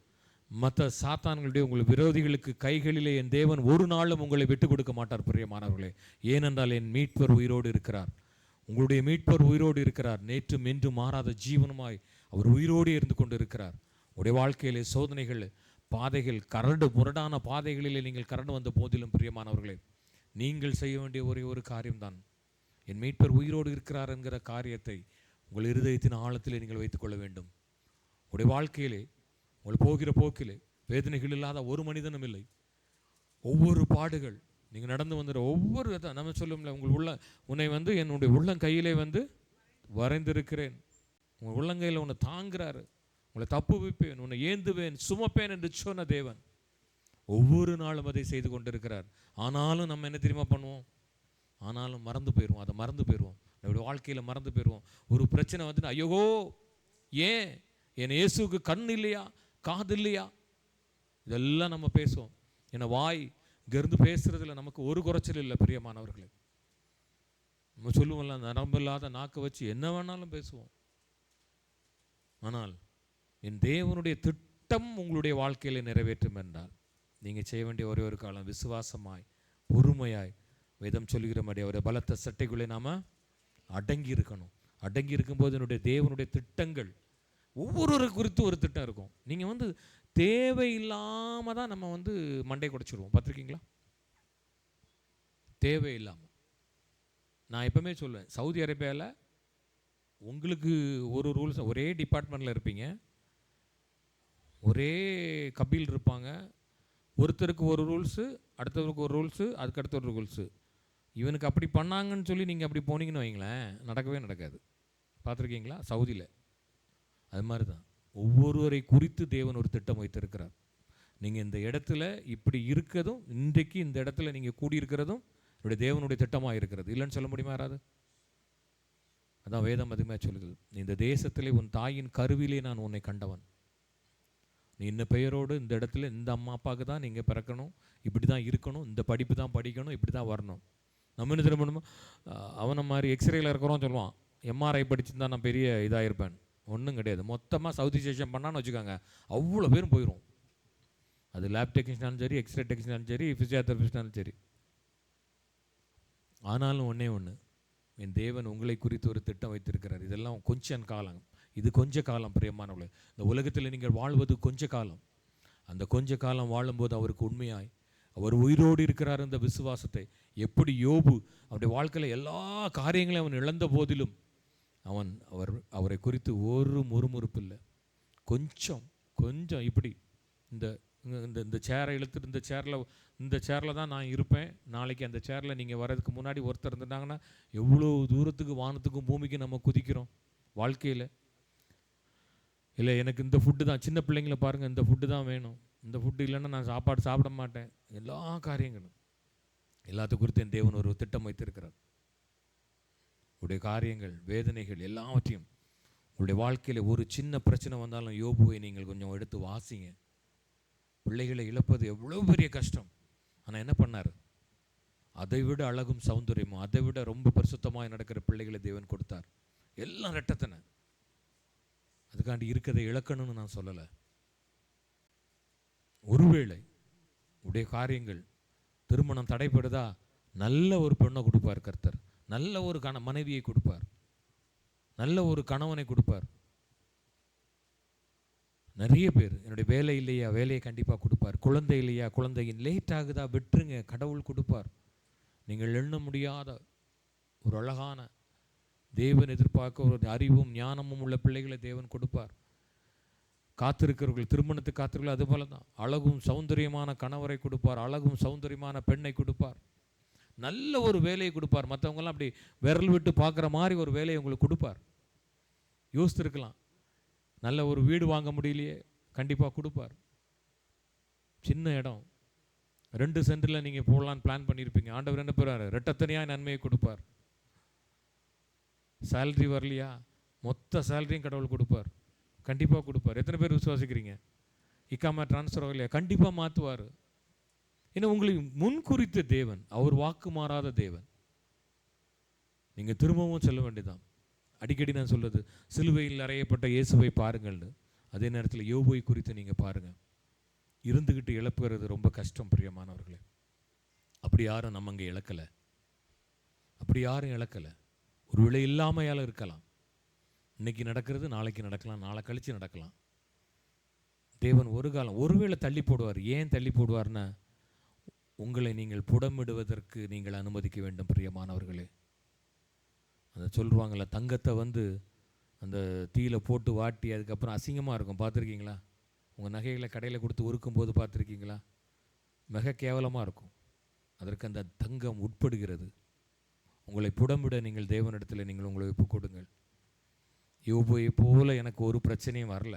[SPEAKER 7] மற்ற சாத்தான்களுடைய உங்கள் விரோதிகளுக்கு கைகளிலே என் தேவன் ஒரு நாளும் உங்களை விட்டு கொடுக்க மாட்டார். பிரியமானவர்களே, ஏனென்றால் என் மீட்பர் உயிரோடு இருக்கிறார். உங்களுடைய மீட்பர் உயிரோடு இருக்கிறார். நேற்றும் என்றும் மாறாத ஜீவனுமாய் அவர் உயிரோடு இருந்து கொண்டு இருக்கிறார். உடைய வாழ்க்கையிலே சோதனைகள், பாதைகள், கரடு முரடான பாதைகளிலே நீங்கள் கரண்டு வந்த போதிலும் பிரியமானவர்களே, நீங்கள் செய்ய வேண்டிய ஒரே ஒரு காரியம்தான், என் மீட்பர் உயிரோடு இருக்கிறார் என்கிற காரியத்தை உங்கள் இருதயத்தின் ஆழத்திலே நீங்கள் வைத்துக்கொள்ள வேண்டும். உடைய வாழ்க்கையிலே, உங்கள் போகிற போக்கிலே வேதனைகள் இல்லாத ஒரு மனிதனும் இல்லை. ஒவ்வொரு பாடுகள், நீங்கள் நடந்து வந்துடுற ஒவ்வொரு நம்ம சொல்லும்ல, உன்னை என்னுடைய உள்ளங்கையிலே வரைந்திருக்கிறேன், உங்கள் உள்ளங்கையில் உன்னை தாங்குறாரு, உங்களை தப்பு வைப்பேன், உன்னை ஏந்துவேன், சுமப்பேன் என்று சொன்ன தேவன் ஒவ்வொரு நாளும் அதை செய்து கொண்டிருக்கிறார். ஆனாலும் நம்ம என்ன தெரியுமா பண்ணுவோம்? ஆனாலும் மறந்து போயிடுவோம். அதை மறந்து போயிடுவோம். நம்முடைய வாழ்க்கையில் மறந்து போயிடுவோம். ஒரு பிரச்சனை ஐயோ, ஏன் என் இயேசுக்கு கண் இல்லையா, காது இல்லையா, இதெல்லாம் நம்ம பேசுவோம். ஏன்னா வாய் இங்கிருந்து பேசுறதுல நமக்கு ஒரு குறைச்சல் இல்லை. பிரியமானவர்களே, நம்ம சொல்லுவோம்ல, நரம்பு இல்லாத நாக்கு வச்சு என்ன வேணாலும் பேசுவோம். ஆனால் என் தேவனுடைய திட்டம் உங்களுடைய வாழ்க்கையில் நிறைவேற்றும் என்றால் நீங்கள் செய்ய வேண்டிய ஒரே ஒரு காலம், விசுவாசமாய் பொறுமையாய் வேதம் சொல்லுகிறபடி அவருடைய பலத்த சட்டைக்குள்ளே நாம் அடங்கி இருக்கணும். அடங்கி இருக்கும்போது என்னுடைய தேவனுடைய திட்டங்கள் ஒவ்வொரு குறித்து ஒரு திட்டம் இருக்கும். நீங்கள் தேவையில்லாமல் தான் நம்ம மண்டை குடைச்சிடுவோம். பார்த்துருக்கீங்களா? தேவையில்லாமல். நான் எப்பவுமே சொல்லுவேன், சவுதி அரேபியாவில் உங்களுக்கு ஒரு ரூல்ஸ், ஒரே டிபார்ட்மெண்ட்டில் இருப்பீங்க, ஒரே கபீல் இருப்பாங்க, ஒருத்தருக்கு ஒரு ரூல்ஸு, அடுத்தவருக்கு ஒரு ரூல்ஸு, அதுக்கடுத்த ஒரு ரூல்ஸு. இவனுக்கு அப்படி பண்ணாங்கன்னு சொல்லி நீங்கள் அப்படி போனீங்கன்னு வைங்களேன், நடக்கவே நடக்காது. பார்த்துருக்கீங்களா? சவுதியில் அது மாதிரி தான். ஒவ்வொருவரை குறித்து தேவன் ஒரு திட்டம் வைத்திருக்கிறார். நீங்கள் இந்த இடத்துல இப்படி இருக்கிறதும், இன்றைக்கு இந்த இடத்துல நீங்கள் கூடியிருக்கிறதும் என்னுடைய தேவனுடைய திட்டமாக இருக்கிறது. இல்லைன்னு சொல்ல முடியுமா யாராவது? அதான் வேதம் அதிகமாக சொல்லுது, இந்த தேசத்திலே உன் தாயின் கருவிலே நான் உன்னை கண்டவன். நீ இந்த பெயரோடு இந்த இடத்துல இந்த அம்மா அப்பாவுக்கு தான் நீங்கள் பிறக்கணும், இப்படி தான் இருக்கணும், இந்த படிப்பு தான் படிக்கணும், இப்படி தான் வரணும். நம்ம என்ன திரும்பணுமோ, அவனை மாதிரி எக்ஸ்ரேயில் இருக்கிறோம் சொல்லுவான், எம்ஆர்ஐ படிச்சுருந்தா நான் பெரிய இதாக இருப்பேன். ஒன்றும் கிடையாது. மொத்தமாக சவுதிசேஷன் பண்ணான்னு வச்சுக்கோங்க, அவ்வளோ பேரும் போயிடும். அது லேப் டெக்னீஷியனாலும் சரி, எக்ஸ்ரே டெக்னீஷியனாலும் சரி, ஃபிசியோதெரபிஸ்டாலும் சரி. ஆனாலும் ஒன்றே ஒன்று, என் தேவன் உங்களை குறித்து ஒரு திட்டம் வைத்திருக்கிறார். இதெல்லாம் கொஞ்சம் காலம், இது கொஞ்ச காலம். பிரியமானவர்களே, இந்த உலகத்தில் நீங்கள் வாழ்வது கொஞ்ச காலம். அந்த கொஞ்ச காலம் வாழும்போது அவருக்கு உண்மையாய் அவர் உயிரோடு இருக்கிறார் என்ற விசுவாசத்தை, எப்படி யோபு அவருடைய வாழ்க்கையில் எல்லா காரியங்களையும் அவன் இழந்த போதிலும் அவரை குறித்து ஒரு முறுமுறுப்பு இல்லை. கொஞ்சம் இப்படி இந்த சேரை இழுத்துட்டு இந்த சேரில் தான் நான் இருப்பேன், நாளைக்கு அந்த சேரில் நீங்கள் வர்றதுக்கு முன்னாடி ஒருத்தர் இருந்துட்டாங்கன்னா எவ்வளோ தூரத்துக்கு வானத்துக்கும் பூமிக்கும் நம்ம குதிக்கிறோம் வாழ்க்கையில். இல்லை எனக்கு இந்த ஃபுட்டு தான், சின்ன பிள்ளைங்கள பாருங்கள், இந்த ஃபுட்டு தான் வேணும், இந்த ஃபுட்டு இல்லைன்னா நான் சாப்பாடு சாப்பிட மாட்டேன். எல்லா காரியங்களும், எல்லாத்துக்கும் குறித்து என் தேவன் ஒரு திட்டம் வைத்திருக்கிறார். உடைய காரியங்கள், வேதனைகள் எல்லாவற்றையும் உங்களுடைய வாழ்க்கையில் ஒரு சின்ன பிரச்சனை வந்தாலும் யோபுவை நீங்கள் கொஞ்சம் எடுத்து வாசிங்க. பிள்ளைகளை இழப்பது எவ்வளோ பெரிய கஷ்டம். ஆனால் என்ன பண்ணார்? அதை விட அழகும் சௌந்தரியமும், அதை விட ரொம்ப பரிசுத்தமாக நடக்கிற பிள்ளைகளை தேவன் கொடுத்தார். எல்லாம் ரெட்டத்தனை. அதுக்காண்டி இருக்கதை இழக்கணும்னு நான் சொல்லலை. ஒருவேளை உடைய காரியங்கள், திருமணம் தடைப்படுதா, நல்ல ஒரு பெண்ணை கொடுப்பார் கர்த்தர், நல்ல ஒரு மனைவியை கொடுப்பார், நல்ல ஒரு கணவனை கொடுப்பார். நிறைய பேர் என்னுடைய வேலை இல்லையா, வேலையை கண்டிப்பாக கொடுப்பார். குழந்தை இல்லையா, குழந்தையின் லேட் ஆகுதா, விட்டுருங்க, கடவுள் கொடுப்பார். நீங்கள் எண்ண முடியாத ஒரு அழகான, தேவன் எதிர்பார்க்க ஒரு அறிவும் ஞானமும் உள்ள பிள்ளைகளை தேவன் கொடுப்பார். காத்திருக்கிறவர்கள், திருமணத்துக்கு காத்திருக்கிறவர்கள் அதுபோல தான். அழகும் சௌந்தரியமான கணவரை கொடுப்பார், அழகும் சௌந்தரியமான பெண்ணை கொடுப்பார், நல்ல ஒரு வேலையை கொடுப்பார். மற்றவங்களாம் அப்படி விரல் விட்டு பார்க்குற மாதிரி ஒரு வேலையை உங்களுக்கு கொடுப்பார். யோசித்துருக்கலாம், நல்ல ஒரு வீடு வாங்க முடியலையே, கண்டிப்பாக கொடுப்பார். சின்ன இடம் 2 சென்டில் நீங்கள் போடலான்னு பிளான் பண்ணியிருப்பீங்க, ஆண்டவர் என்ன போகிறாரு, ரெட்டத்தனையாக நன்மையை கொடுப்பார். சேலரி வரலையா, மொத்த சேலரியும் கடவுள் கொடுப்பார். கண்டிப்பாக கொடுப்பார். எத்தனை பேர் விசுவாசிக்கிறீங்க? இக்காம ட்ரான்ஸ்ஃபர் ஆகலையா? கண்டிப்பாக மாற்றுவார். ஏன்னா உங்களை முன்குறித்த தேவன், அவர் வாக்கு மாறாத தேவன். நீங்கள் திரும்பவும் சொல்ல வேண்டியதான். அடிக்கடி நான் சொல்வது, சிலுவையில் அறையப்பட்ட இயேசுவை பாருங்கள்னு. அதே நேரத்தில் யோபை குறித்து நீங்கள் பாருங்கள். இருந்துக்கிட்டு இழப்புகிறது ரொம்ப கஷ்டம் பிரியமானவர்களே. அப்படி யாரும் நம்ம அங்கே இழக்கலை. அப்படி யாரும் இழக்கலை. ஒரு விலை இல்லாமையால் இருக்கலாம். இன்னைக்கு நடக்கிறது நாளைக்கு நடக்கலாம், நாளை கழித்து நடக்கலாம். தேவன் ஒரு காலம் ஒருவேளை தள்ளி போடுவார். ஏன் தள்ளி போடுவார்னா, உங்களை நீங்கள் புடமிடுவதற்கு நீங்கள் அனுமதிக்க வேண்டும் பிரியமானவர்களே. அந்த சொல்லுவாங்கள்ல, தங்கத்தை அந்த தீயில போட்டு வாட்டி அதுக்கப்புறம் அசிங்கமாக இருக்கும், பார்த்துருக்கீங்களா? உங்கள் நகைகளை கடையில் கொடுத்து உருக்கும்போது பார்த்துருக்கீங்களா? மிக கேவலமாக இருக்கும். அதற்கு அந்த தங்கம் உட்படுகிறது. உங்களை புடமிட நீங்கள் தேவனிடத்தில் நீங்கள் உங்களை ஒப்புக் கொடுங்கள். யோபுவை போல எனக்கு ஒரு பிரச்சனையும் வரல.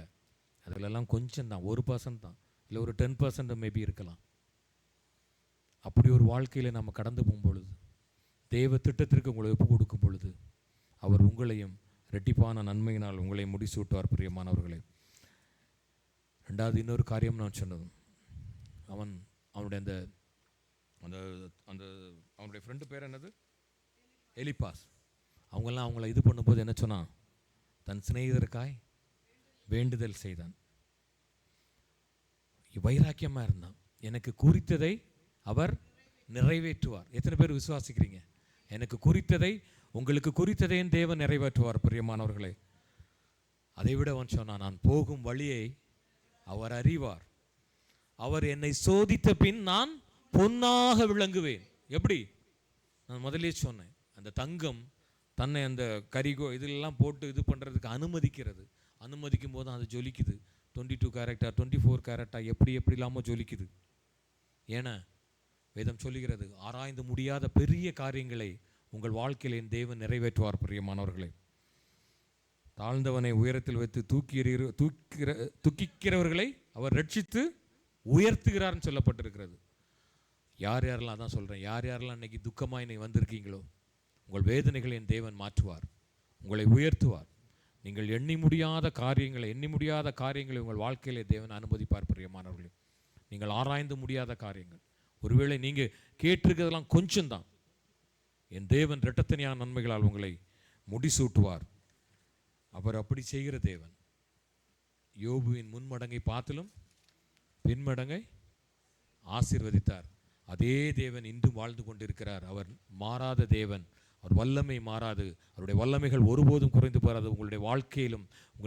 [SPEAKER 7] அதிலெல்லாம் கொஞ்சம் தான், 1% தான், இல்லை ஒரு 10% மேபி இருக்கலாம். அப்படி ஒரு வாழ்க்கையில் நம்ம கடந்து போகும்பொழுது, தேவ திட்டத்திற்கு உங்களை ஒப்பு கொடுக்கும் பொழுது, அவர் உங்களையும் இரட்டிப்பான நன்மையினால் உங்களை முடிசூட்டுவார் பிரியமானவர்களே. ரெண்டாவது இன்னொரு காரியம் நான் சொன்னதும், அவனுடைய அந்த அவனுடைய ஃப்ரெண்டு பேர் என்னது? எலிப்பாஸ். அவங்கள இது பண்ணும்போது என்ன சொன்னான்? தன் சிநேகிதருக்காய் வேண்டுதல் செய்தான். வைராக்கியமாக இருந்தான். எனக்கு குறித்ததை அவர் நிறைவேற்றுவார். எத்தனை பேர் விசுவாசிக்கிறீங்க? எனக்கு குறித்ததை, உங்களுக்கு குறித்ததை தேவன் நிறைவேற்றுவார் பிரியமானவர்களே. அதை விட அவன் சொன்னான், நான் போகும் வழியை அவர் அறிவார். அவர் என்னை சோதித்த பின் நான் பொன்னாக விளங்குவேன். எப்படி? நான் முதலே சொன்னேன், அந்த தங்கம் தன்னை அந்த கரிகோ இதெல்லாம் போட்டு இது பண்ணுறதுக்கு அனுமதிக்கும் போது அது ஜொலிக்குது. 22 கேரட்டா 24 கேரட்டா எப்படி இல்லாமல் ஜொலிக்குது. ஏன்னா வேதம் சொல்லுகிறது, ஆராய்ந்து முடியாத பெரிய காரியங்களை உங்கள் வாழ்க்கையில் என் தேவன் நிறைவேற்றுவார் பிரியமானவர்களே. தாழ்ந்தவனை உயரத்தில் வைத்து தூக்கிக்கிறவர்களை அவர் ரட்சித்து உயர்த்துகிறார்னு சொல்லப்பட்டிருக்கிறது. யாரெல்லாம், அதான் சொல்கிறேன், யாரெல்லாம் இன்னைக்கு துக்கமாக இன்னைக்கு வந்திருக்கீங்களோ, உங்கள் வேதனைகளை என் தேவன் மாற்றுவார், உங்களை உயர்த்துவார். நீங்கள் எண்ணி முடியாத காரியங்களை உங்கள் வாழ்க்கையிலே தேவன் அனுமதிப்பார் பிரியமானவர்களே. நீங்கள் ஆராய்ந்து முடியாத காரியங்கள், ஒருவேளை நீங்கள் கேட்டிருக்கிறதெல்லாம் கொஞ்சம்தான், என் தேவன் இரட்டத்தனையான நன்மைகளால் உங்களை முடிசூட்டுவார். அவர் அப்படி செய்கிற தேவன். யோபுவின் முன்மடங்கை பார்த்திலும் பின்மடங்கை ஆசீர்வதித்தார். அதே தேவன் இன்றும் வாழ்ந்து கொண்டிருக்கிறார். அவர் மாறாத தேவன். அவர் வல்லமை மாறாது. அவருடைய வல்லமைகள் ஒருபோதும் குறைந்து போகாது. உங்களுடைய வாழ்க்கையிலும்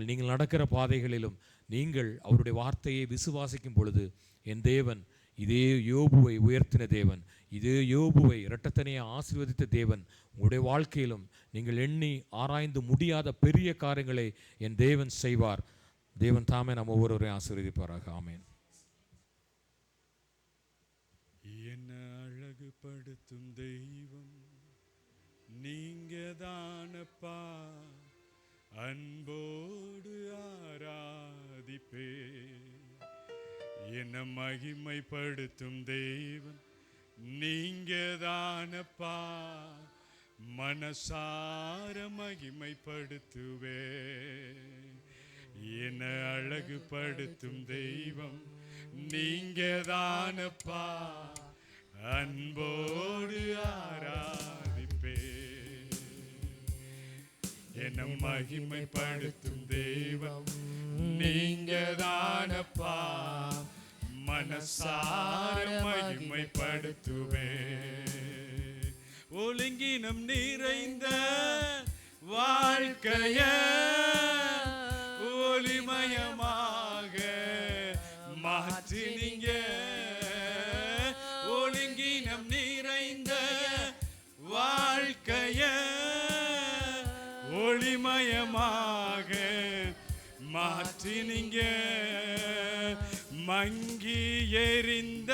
[SPEAKER 7] நீங்கள் நடக்கிற பாதைகளிலும் நீங்கள் அவருடைய வார்த்தையை விசுவாசிக்கும் பொழுது, என் தேவன் இதே யோபுவை உயர்த்தின தேவன், இதே யோபுவை இரட்டத்தனையை ஆசீர்வதித்த தேவன் உங்களுடைய வாழ்க்கையிலும் நீங்கள் எண்ணி ஆராய்ந்து முடியாத பெரிய காரியங்களை என் தேவன் செய்வார். தேவன் தாமே நம்ம ஒவ்வொருவரையும் ஆசீர்வதிப்பாராக. ஆமேன்.
[SPEAKER 1] என்ன அழகுபடுத்தும் தெய்வம் நீங்க தானப்பா, அன்போடு ஆராதிப்பே. என்ன மகிமைப்படுத்தும் தெய்வம் நீங்க தானப்பா, மனசார மகிமைப்படுத்துவே. என்ன அழகுபடுத்தும் தெய்வம் நீங்க தானப்பா, அன்போடு ஆராதிப்பே. என்ன மகிமைப்படுத்தும் தெய்வம் நீங்க தானப்பா, மனசார மகிமைப்படுத்துவே. ஒழுங்கினம் நிறைந்த வாழ்க்கைய ஒளிமயமாக மாற்றினீங்க. ஒழுங்கினம் நிறைந்த வாழ்க்கைய ஒளிமயமாக மாற்றினீங்க. மங்கி எறிந்த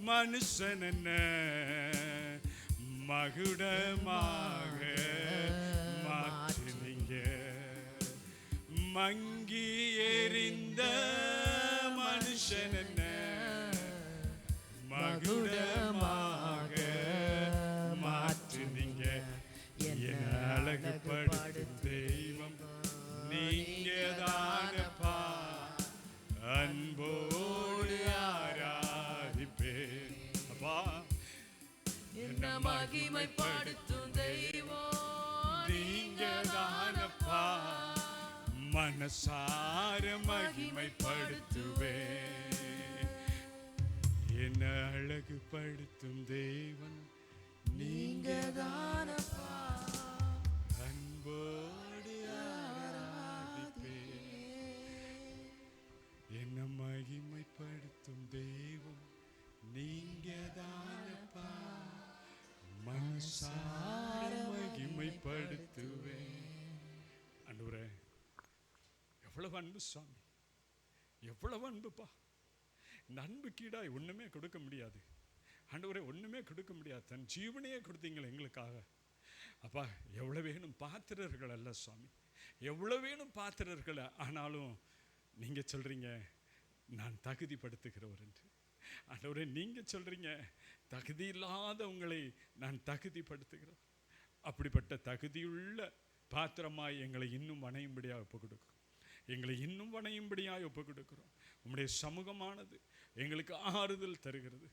[SPEAKER 1] மனுஷன் என்ன மகுடமாக மாற்றினீங்க. மங்கி எறிந்த மனுஷன் என்ன மகுடமாக மாற்றினீங்க. என் அழகுபடுத்தும் தெய்வம் நீங்க தான்
[SPEAKER 4] மகிமைப்படுத்தும் தெய்வம்
[SPEAKER 1] நீங்க தானப்பா, மனசார மகிமைப்படுத்துவேன். என்ன அழகுபடுத்தும் தேவன் நீங்க
[SPEAKER 4] தானப்பா,
[SPEAKER 1] அன்போடு ஆராதிப்பேன். என்ன மகிமைப்படுத்தும் தெய்வம் நீங்க தானப்பா, மனசார மகிமைப்படுத்துவேன். ஆண்டவரே, எவ்வளவு அன்பு சுவாமி, எவ்வளவு அன்புப்பா. இந்த அன்புக்கீடாய் ஒண்ணுமே கொடுக்க முடியாது ஆண்டவரே, ஒண்ணுமே கொடுக்க முடியாது. தன் ஜீவனையே கொடுத்தீங்களே எங்களுக்காக. அப்பா, எவ்வளவு வேணும் பாத்திரர்கள் அல்ல சுவாமி, எவ்வளவு வேணும் பாத்திரர்கள். ஆனாலும் நீங்க சொல்றீங்க நான் தகுதிப்படுத்துகிறவர் என்று. ஆண்டவரே, நீங்க சொல்றீங்க தகுதி இல்லாத உங்களை நான் தகுதிப்படுத்துகிறேன். அப்படிப்பட்ட தகுதியுள்ள பாத்திரமாய் எங்களை இன்னும் வணையும்படியாக ஒப்பு கொடுக்கிறோம். எங்களை இன்னும் வணையும்படியாக ஒப்பு கொடுக்கிறோம். உம்முடைய சமூகமானது எங்களுக்கு ஆறுதல் தருகிறது.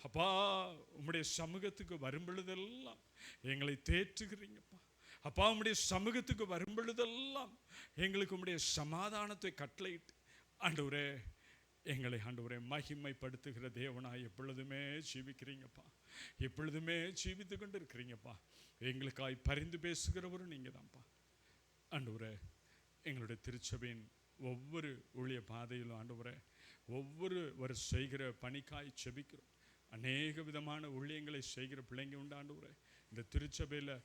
[SPEAKER 1] அப்பா, உம்முடைய சமூகத்துக்கு வரும்பொழுதெல்லாம் எங்களை தேற்றுகிறீங்கப்பா. அப்பா, உம்முடைய சமூகத்துக்கு வரும்பொழுதெல்லாம் எங்களுக்கு உம்முடைய சமாதானத்தை கட்டளையிட்டு ஆண்டவரே எங்களை ஆண்டவரே மகிமைப்படுத்துகிற தேவனாய் எப்பொழுதுமே ஜீவிக்கிறீங்கப்பா, எப்பொழுதுமே ஜீவித்து கொண்டு இருக்கிறீங்கப்பா. எங்களுக்காய் பரிந்து பேசுகிறவரும் நீங்கள் தான்ப்பா. ஆண்டவரே, எங்களுடைய திருச்சபையின் ஒவ்வொரு ஊழிய பாதையிலும் ஆண்டவரே ஒவ்வொரு செய்கிற பணிக்காய் செபிக்கிறோம். அநேக விதமான ஊழியங்களை செய்கிற பிள்ளைங்க உண்டு ஆண்டவரே. இந்த திருச்சபையில்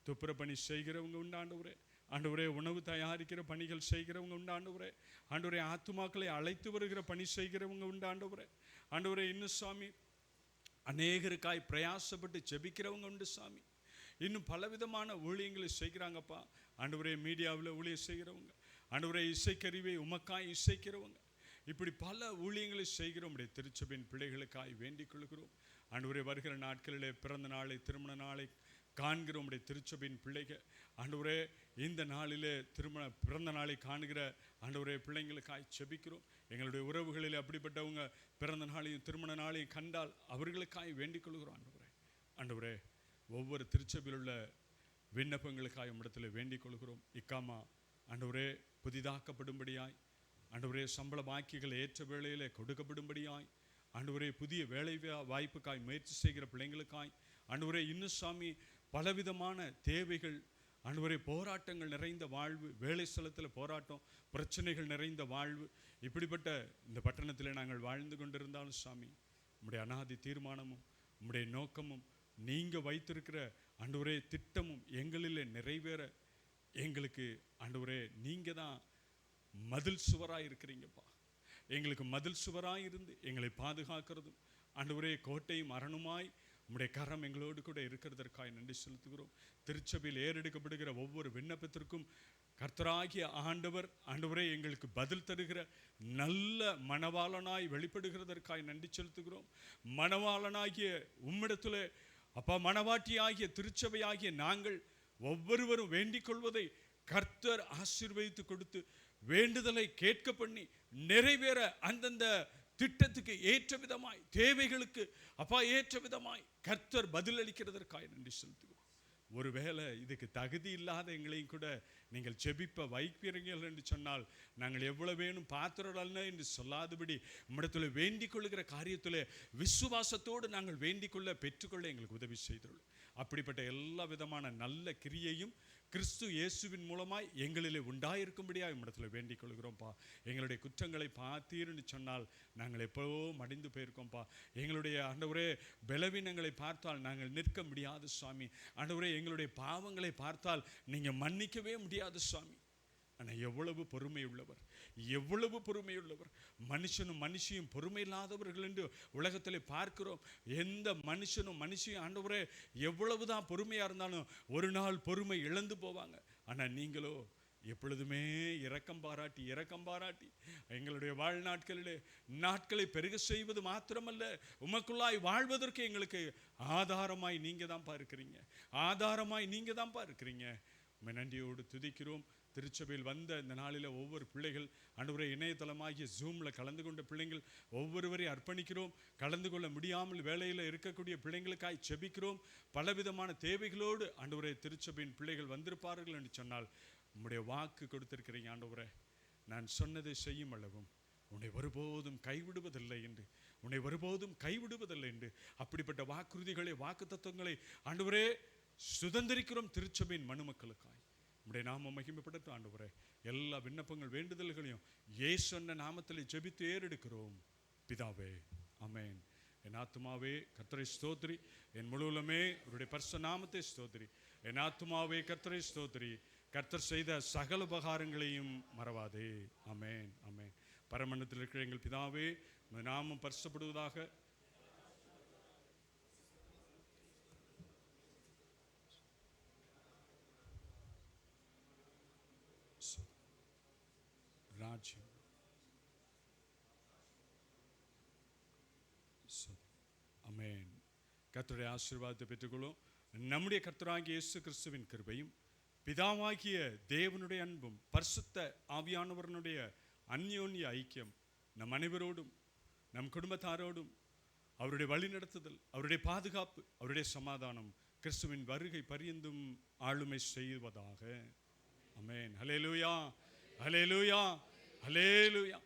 [SPEAKER 1] துப்புர பணி செய்கிறவங்க உண்டு ஆண்டவரே. ஆண்டவரே, உணவு தயாரிக்கிற பணிகள் செய்கிறவங்க உண்டு ஆண்டவரே. ஆண்டவரே, ஆத்துமாக்களை அழைத்து வருகிற பணி செய்கிறவங்க உண்டு ஆண்டவரே. ஆண்டவரே, இன்னும் சாமி அநேகருக்காய் பிரயாசப்பட்டு ஜெபிக்கிறவங்க உண்டு சாமி. இன்னும் பலவிதமான ஊழியங்களை செய்கிறாங்கப்பா. ஆண்டவரே, மீடியாவில் ஊழியம் செய்கிறவங்க, ஆண்டவரே இசைக்கருவியை உமக்காய் இசைக்கிறவங்க, இப்படி பல ஊழியங்களை செய்கிற உடைய திருச்சபையின் பிள்ளைகளுக்காய் வேண்டிக் கொள்கிறோம். ஆண்டவரே, வருகிற நாட்களிலே பிறந்த நாளை திருமண நாளை காண்கிற உடைய திருச்சபையின் பிள்ளைகள் ஆண்டவரே, இந்த நாளிலே பிறந்த நாளை காணுகிற ஆண்டவரே பிள்ளைங்களுக்காய் செபிக்கிறோம். எங்களுடைய உறவுகளில் அப்படிப்பட்டவங்க பிறந்த நாளையும் திருமண நாளையும் கண்டால் அவர்களுக்காய் வேண்டிக் கொள்கிறோம். ஆண்டவரே, ஒவ்வொரு திருச்சபையில் உள்ள விண்ணப்பங்களுக்காய் உம்மிடத்தில் வேண்டிக் கொள்கிறோம். இக்காமா ஆண்டவரே புதிதாக்கப்படும்படியாய், ஆண்டவரே சம்பள பாக்கிகள் ஏற்ற வேளையிலே கொடுக்கப்படும்படியாய், ஆண்டவரே புதிய வேலை வாய்ப்புக்காய் முயற்சி செய்கிற பிள்ளைங்களுக்காய், ஆண்டவரே இன்னும் சாமி பலவிதமான தேவைகள், ஆண்டவரே போராட்டங்கள் நிறைந்த வாழ்வு, வேலை ஸ்தலத்தில் போராட்டம், பிரச்சனைகள் நிறைந்த வாழ்வு, இப்படிப்பட்ட இந்த பட்டணத்தில் நாங்கள் வாழ்ந்து கொண்டிருந்தாலும் சாமி உம்முடைய அநாதி தீர்மானமும் உம்முடைய நோக்கமும் நீங்கள் வைத்திருக்கிற ஆண்டவரே திட்டமும் எங்களிலே நிறைவேற எங்களுக்கு ஆண்டவரே நீங்கள் தான் மதில் சுவராக இருக்கிறீங்கப்பா. எங்களுக்கு மதில் சுவராக இருந்து எங்களை பாதுகாக்கிறதும் ஆண்டவரே கோட்டையும் அரணுமாய் உம்முடைய கரம் எங்களோடு கூட இருக்கிறதற்காய் நன்றி செலுத்துகிறோம். திருச்சபையில் ஏறெடுக்கப்படுகிற ஒவ்வொரு விண்ணப்பத்திற்கும் கர்த்தராகிய ஆண்டவர் ஆண்டவரே எங்களுக்கு பதில் தருகிற நல்ல மணவாளனாய் வெளிப்படுகிறதற்காய் நன்றி செலுத்துகிறோம். மணவாளனாகிய உம்மிடத்தில் அப்பா, மணவாட்டியாகிய திருச்சபையாகிய நாங்கள் ஒவ்வொருவரும் வேண்டிக் கொள்வதை கர்த்தர் ஆசீர்வதித்து கொடுத்து வேண்டுதலை கேட்க பண்ணி நிறைவேற அந்தந்த திட்டத்துக்கு ஏற்ற விதமாய், தேவைகளுக்கு அப்பா ஏற்ற விதமாய் கர்த்தர் பதிலளிக்கிறதற்காக நன்றி செலுத்துகிறோம். ஒருவேளை இதுக்கு தகுதி இல்லாத எங்களையும் கூட நீங்கள் ஜெபிப்ப வைப்பீர்கள் என்று சொன்னால் நாங்கள் எவ்வளவு வேணும் பாத்திரல்ல என்று சொல்லாதபடி உம்மிடத்தில் வேண்டிக் கொள்ளுகிற காரியத்தில் விசுவாசத்தோடு நாங்கள் வேண்டிக் கொள்ள பெற்றுக்கொள்ள எங்களுக்கு உதவி செய்துள்ளோம். அப்படிப்பட்ட எல்லா விதமான நல்ல கிரியையும் கிறிஸ்து இயேசுவின் மூலமாய் எங்களிலே உண்டாயிருக்கும்படியாக உம்மிடத்தில் வேண்டிக் கொள்கிறோம்ப்பா. எங்களுடைய குற்றங்களை பார்த்தீர்னு சொன்னால் நாங்கள் எப்போவோ மடிந்து போயிருக்கோம்ப்பா. எங்களுடைய ஆண்டவரே பலவீனங்களை பார்த்தால் நாங்கள் நிற்க முடியாது சுவாமி. ஆண்டவரே எங்களுடைய பாவங்களை பார்த்தால் நீங்கள் மன்னிக்கவே முடியாது சுவாமி. ஆனால் எவ்வளவு பொறுமை உள்ளவர், எவ்வளவு பொறுமை உள்ளவர். மனுஷனும் மனுஷியும் பொறுமை இல்லாதவர்கள் என்று உலகத்தில் பார்க்கிறோம். எந்த மனுஷனும் மனுஷியும் ஆண்டவரே எவ்வளவுதான் பொறுமையாக இருந்தாலும் ஒரு நாள் பொறுமை இழந்து போவாங்க. ஆனால் நீங்களோ எப்பொழுதுமே இரக்கம் பாராட்டி எங்களுடைய வாழ்நாட்களிலே நாட்களை பெருக செய்வது மாத்திரமல்ல, உமக்குள்ளாய் வாழ்வதற்கு எங்களுக்கு ஆதாரமாய் நீங்கள் தான் பார்க்கிறீங்க, ஆதாரமாய் நீங்கள் தான் பார்க்கிறீங்க. நன்றியோடு துதிக்கிறோம். திருச்சபையில் வந்த இந்த நாளில் ஒவ்வொரு பிள்ளைகள் ஆண்டவரே இணையதளமாகிய ஜூமில் கலந்து கொண்ட பிள்ளைங்கள் ஒவ்வொருவரையும் அர்ப்பணிக்கிறோம். கலந்து கொள்ள முடியாமல் வேலையில் இருக்கக்கூடிய பிள்ளைங்களுக்காய் செபிக்கிறோம். பலவிதமான தேவைகளோடு ஆண்டவரே திருச்சபையின் பிள்ளைகள் வந்திருப்பார்கள் என்று சொன்னால் உம்முடைய வாக்கு கொடுத்திருக்கிறீங்க ஆண்டவரே, நான் சொன்னதை செய்யும் அளவும் உன்னை ஒருபோதும் கைவிடுவதில்லை என்று, உன்னை ஒருபோதும் கைவிடுவதில்லை என்று அப்படிப்பட்ட வாக்குறுதிகளை வாக்கு தத்துவங்களை ஆண்டவரே சுதந்திரிக்கிறோம் திருச்சபையின் மனுமக்களுக்காய். உம்முடைய நாமம் மகிமைப்படட்டும் ஆண்டவரே. எல்லா விண்ணப்பங்கள் வேண்டுதல்களையும் இயேசு சொன்ன நாமத்தில் ஜெபித்து ஏறெடுக்கிறோம் பிதாவே, ஆமென். என் ஆத்துமாவே கர்த்தரை ஸ்தோத்திரி, என் முழுவலுமே அவருடைய பரிசுத்த நாமத்தை ஸ்தோத்திரி. என் ஆத்துமாவே கர்த்தரை ஸ்தோத்திரி, கர்த்தர் செய்த சகல உபகாரங்களையும் மறவாதே. ஆமென், ஆமென். பரமண்டலத்தில் இருக்கிற எங்கள் பிதாவே, உம்முடைய நாமம் பரிசுத்தப்படுவதாக. ராஜ்யம் ஆமென். கர்த்தருடைய ஆசீர்வாதத்தை பெற்றுக்கொள்ளும். நம்முடைய கர்த்தராகிய இயேசு கிறிஸ்துவின் கிருபையும் பிதாவாகிய தேவனுடைய அன்பும் பரிசுத்த ஆவியானவரனுடைய அந்யோன்ய ஐக்கியம் நம் அனைவரோடும் நம் குடும்பத்தாரோடும் அவருடைய வழிநடத்துதல், அவருடைய பாதுகாப்பு, அவருடைய சமாதானம் கிறிஸ்துவின் வருகை பரியந்தும் ஆளுமை செய்வதாக. ஆமென். ஹல்லேலூயா, ஹல்லேலூயா, ஹல்லேலூயா.